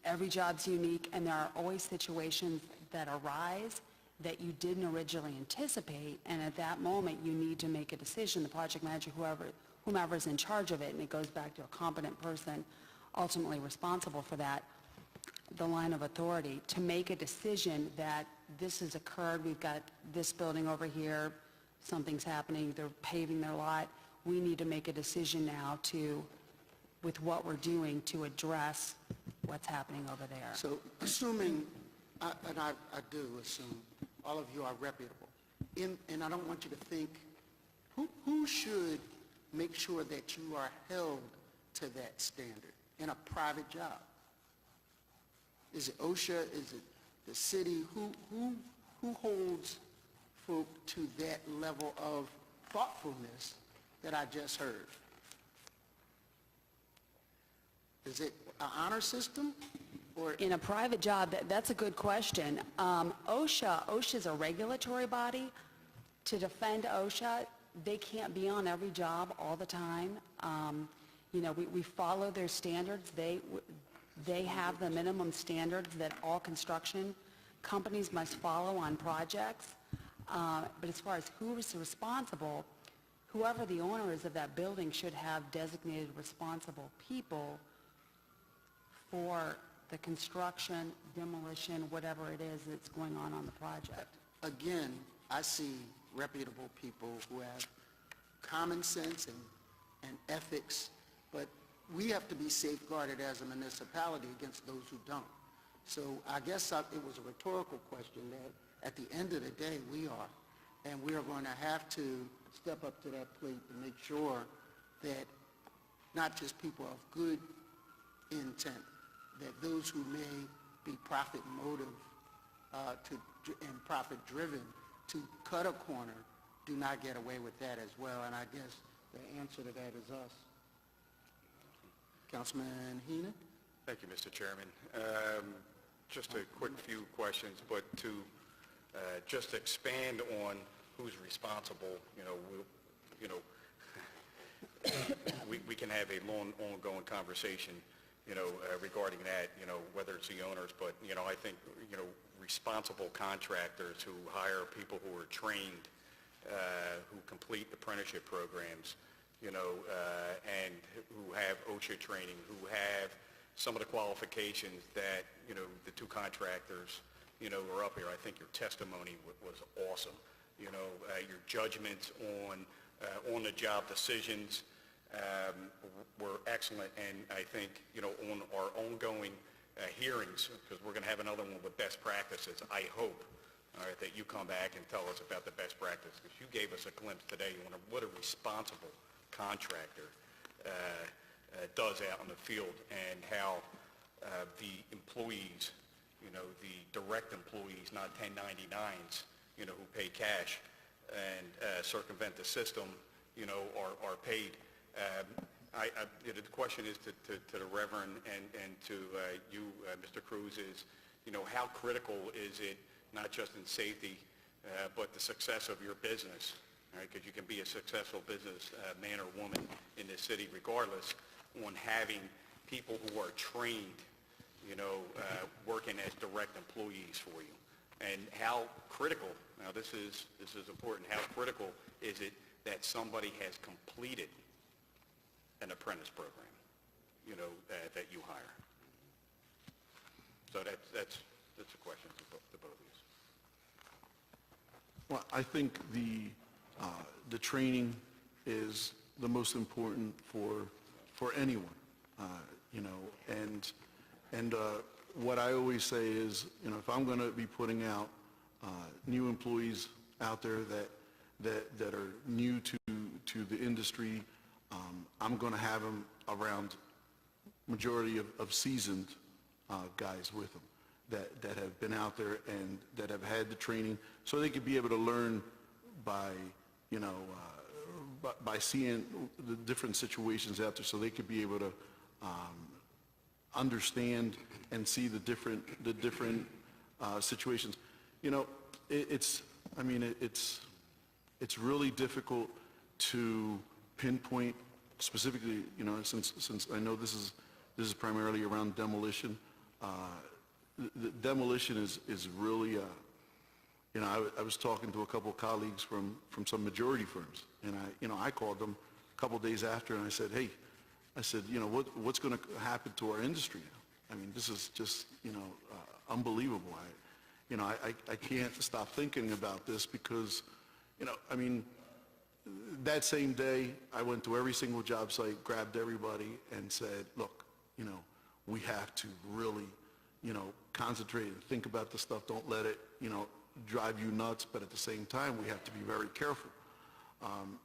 every job's unique, and there are always situations that arise that you didn't originally anticipate, and at that moment, you need to make a decision, the project manager, whomever's in charge of it, and it goes back to a competent person ultimately responsible for that, the line of authority, to make a decision that this has occurred, we've got this building over here, something's happening, they're paving their lot, we need to make a decision now with what we're doing, to address what's happening over there. So assuming, and I do assume, all of you are reputable, and I don't want you to think, who should make sure that you are held to that standard in a private job? Is it OSHA? Is it the city? Who holds folk to that level of thoughtfulness that I just heard? Is it an honor system? Or in a private job, that's a good question. OSHA's a regulatory body. To defend OSHA, they can't be on every job all the time. We follow their standards. They have the minimum standards that all construction companies must follow on projects. But as far as who is responsible, whoever the owner is of that building should have designated responsible people for the construction, demolition, whatever it is that's going on the project. again, I see reputable people who have common sense and ethics, but we have to be safeguarded as a municipality against those who don't. So I guess it was a rhetorical question that at the end of the day, we are. And we are going to have to step up to that plate to make sure that not just people of good intent, that those who may be profit motive and profit driven to cut a corner do not get away with that as well. And I guess the answer to that is us. Councilman Heenan? Thank you, Mr. Chairman. Just a quick few questions, but to just expand on who's responsible, we can have a long, ongoing conversation, regarding that, whether it's the owners, but, I think, responsible contractors who hire people who are trained, who complete apprenticeship programs, and who have OSHA training, who have some of the qualifications that, the two contractors, are up here. I think your testimony was awesome. Your judgments on the job decisions were excellent, and I think, on our ongoing hearings, because we're going to have another one with best practices, I hope, all right, that you come back and tell us about the best practices, because you gave us a glimpse today on what a responsible contractor does out in the field, and how the employees, the direct employees, not 1099s, who pay cash and circumvent the system, are paid. The question is to the Reverend and to you, Mr. Cruz, is, how critical is it, not just in safety, but the success of your business, right? Because you can be a successful business man or woman in this city regardless, on having people who are trained, working as direct employees for you. And how critical, now this is important, how critical is it that somebody has completed an apprentice program, that you hire? So that's a question to both of you. Well, I think the training is the most important for for anyone, you know, and what I always say is, you know, if I'm going to be putting out new employees out there that are new to the industry, I'm going to have them around majority of seasoned guys with them that have been out there and that have had the training, so they could be able to learn by, you know, by seeing the different situations out there, so they could be able to understand and see the different situations. You know, it's really difficult to pinpoint specifically, you know, since I know this is primarily around demolition. The demolition is really, you know, I was talking to a couple of colleagues from some majority firms, and I called them a couple of days after, and I said, hey, I said, you know, what's going to happen to our industry now? I mean, this is just, you know, unbelievable. I can't stop thinking about this because, you know, I mean, that same day, I went to every single job site, grabbed everybody, and said, look, you know, we have to really, you know, concentrate and think about the stuff. Don't let it, you know, drive you nuts, but at the same time, we have to be very careful.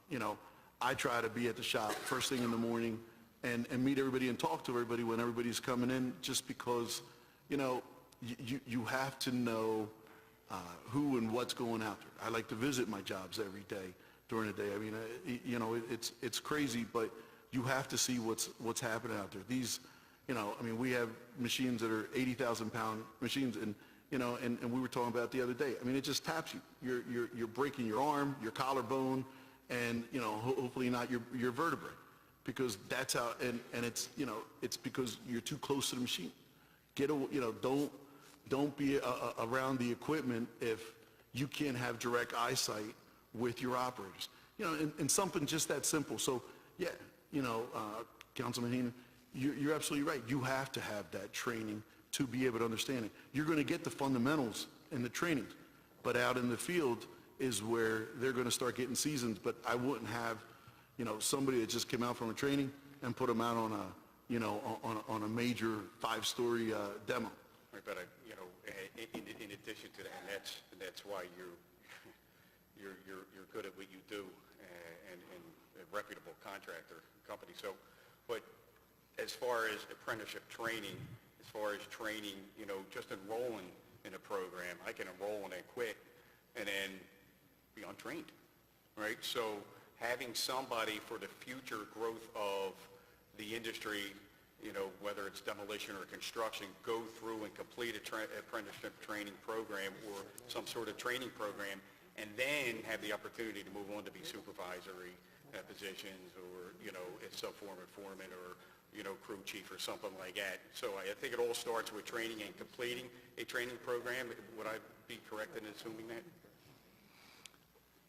You know, I try to be at the shop first thing in the morning and meet everybody and talk to everybody when everybody's coming in, just because, you know, you have to know who and what's going out there. I like to visit my jobs every day during the day. I mean, you know, it's crazy, but you have to see what's happening out there. These, you know, I mean, we have machines that are 80,000-pound machines, and you know, and we were talking about the other day. I mean, it just taps you. You're breaking your arm, your collarbone, and you know, hopefully not your vertebrae, because that's how. And it's, you know, it's because you're too close to the machine. You know, don't be around the equipment if you can't have direct eyesight with your operators. You know, and something just that simple. So yeah, you know, Councilman Heenan, you're absolutely right. You have to have that training to be able to understand it. You're going to get the fundamentals in the training, but out in the field is where they're going to start getting seasoned. But I wouldn't have, you know, somebody that just came out from a training and put them out on a, you know, on a major 5-story demo. Right, but you know, in addition to that, and that's why you're good at what you do, and a reputable contractor company. So, but as far as apprenticeship training, as far as training, you know, just enrolling in a program, I can enroll and then quit and then be untrained, right? So having somebody for the future growth of the industry, you know, whether it's demolition or construction, go through and complete a apprenticeship training program or some sort of training program, and then have the opportunity to move on to be supervisory positions, or, you know, as sub-foreman, foreman, or, you know, crew chief or something like that. So I think it all starts with training and completing a training program. Would I be correct in assuming that?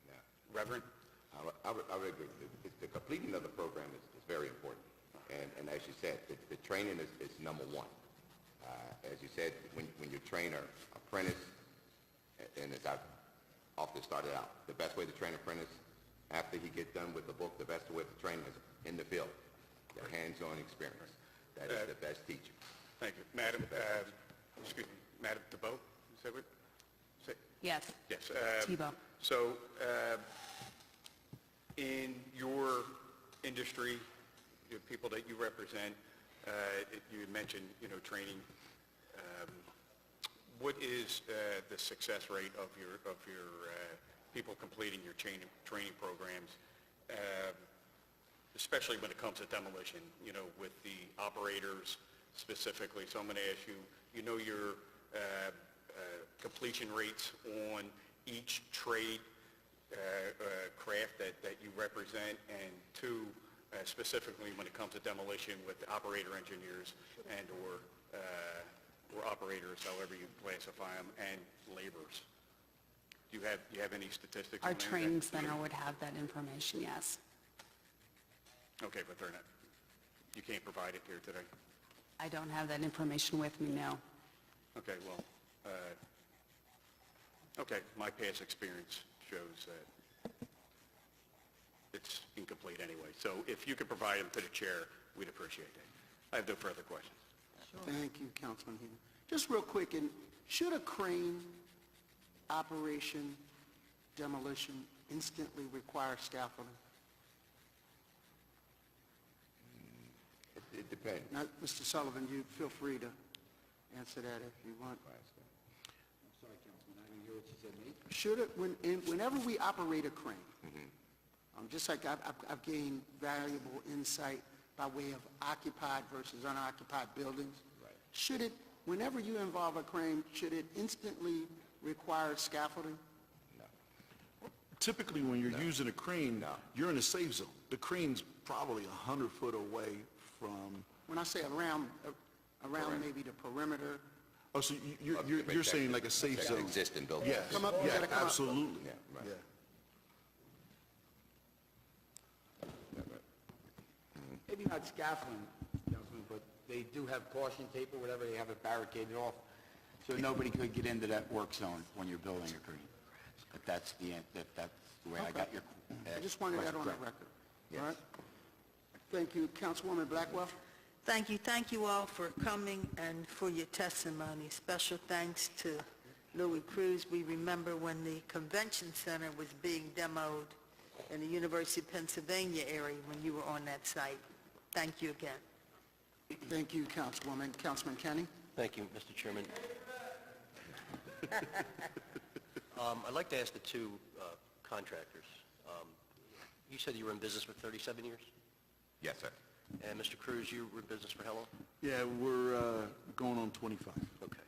Yeah. Reverend? I would agree. The completing of the program is very important. And as you said, the training is number one. As you said, when you train an apprentice, and as I often started out, the best way to train an apprentice, after he gets done with the book, the best way to train him is in the field, the hands-on experience. That is the best teacher. Thank you. Madam, excuse me, Madam DeBoe, is that what? Yes. Yes. Tebow. So, in your industry, the people that you represent, you had mentioned, you know, training. What is the success rate of your people completing your training programs, especially when it comes to demolition? You know, with the operators specifically. So I'm going to ask you. You know your completion rates on each trade craft that you represent, and two, specifically when it comes to demolition with the operator engineers and or operators, however you classify them, and laborers. Do you have any statistics? Our on that? training center would have that information, yes. Okay, but they're not. You can't provide it here today. I don't have that information with me, no. Okay, well, okay, my past experience shows that it's incomplete anyway, So if you could provide them to the chair, we'd appreciate that. I have no further questions. Thank you, Councilman Heaton. Just real quick, and should a crane operation demolition instantly require scaffolding? It depends. Now, Mr. Sullivan, you feel free to answer that if you want. I'm sorry, Councilman, I didn't hear what you said, Nate. Should it, whenever we operate a crane, just like I've gained valuable insight by way of occupied versus unoccupied buildings, should it, whenever you involve a crane, should it instantly require scaffolding? Typically, when you're using a crane, you're in a safe zone. The crane's probably 100 foot away from... When I say around maybe the perimeter. Oh, so you're saying like a safe zone? Existing building. Yes, Come up, you yeah, gotta come up. absolutely. Yeah, right. Yeah. Maybe not scaffolding, Councilman, but they do have caution tape or whatever, they have it barricaded off, so nobody could get into that work zone when you're building a crane. If that's the way I got your... I just wanted that on the record. All right? Thank you. Councilwoman Blackwell? Thank you. Thank you all for coming and for your testimony. Special thanks to Louis Cruz. We remember when the convention center was being demoed in the University of Pennsylvania area when you were on that site. Thank you again. Thank you, Councilwoman. Councilman Kenny? Thank you, Mr. Chairman. I'd like to ask the two contractors. You said you were in business for 37 years? Yes, sir. And Mr. Cruz, you were in business for how long? Yeah, we're going on 25. Okay.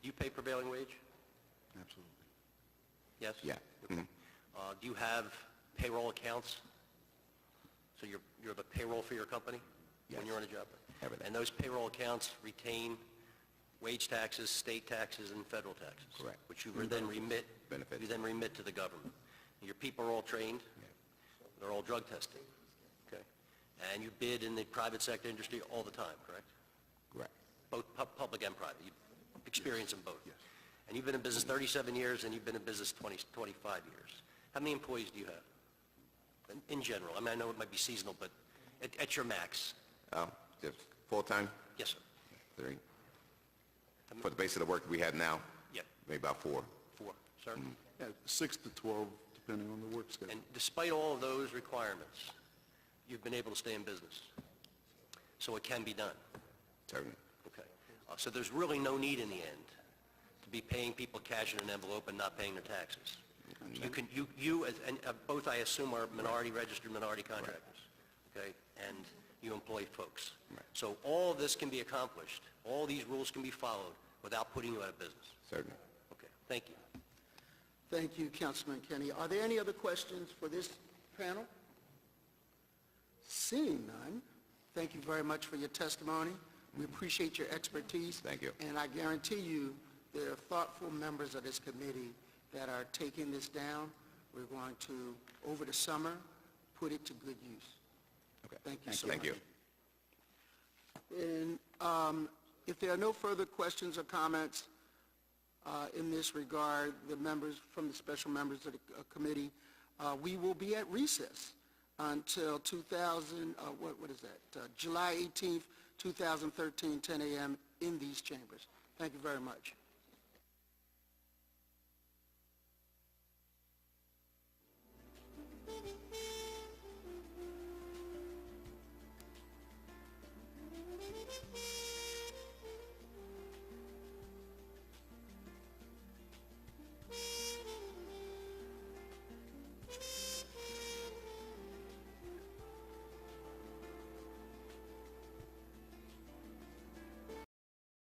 You pay prevailing wage? Absolutely. Yes? Yeah. Okay. Do you have payroll accounts? So you have a payroll for your company? Yes. When you're on a job? Everything. And those payroll accounts retain wage taxes, state taxes, and federal taxes? Correct. Which you then remit? Benefits. You then remit to the government. Your people are all trained? They're all drug tested? Okay. And you bid in the private sector industry all the time, correct? Correct. Both public and private? You experience in both? Yes. And you've been in business 37 years, and you've been in business 25 years. How many employees do you have? In general? I mean, I know it might be seasonal, but at your max? Just full-time? Yes, sir. 3. For the base of the work we have now? Yeah. Maybe about 4. 4, sir? Yeah, 6 to 12, depending on the work schedule. And despite all of those requirements, you've been able to stay in business. So it can be done. Certainly. Okay. So there's really no need in the end to be paying people cash in an envelope and not paying their taxes. You both, I assume, are registered minority contractors, okay? And you employ folks. Right. So all of this can be accomplished. All these rules can be followed without putting you out of business. Certainly. Okay. Thank you. Thank you, Councilman Kenny. Are there any other questions for this panel? Seeing none, thank you very much for your testimony. We appreciate your expertise. Thank you. And I guarantee you there are thoughtful members of this committee that are taking this down. We're going to, over the summer, put it to good use. Okay. Thank you so much. Thank you. And if there are no further questions or comments in this regard, the members from the special members of the committee, we will be at recess until July 18th, 2013, 10 a.m. in these chambers. Thank you very much.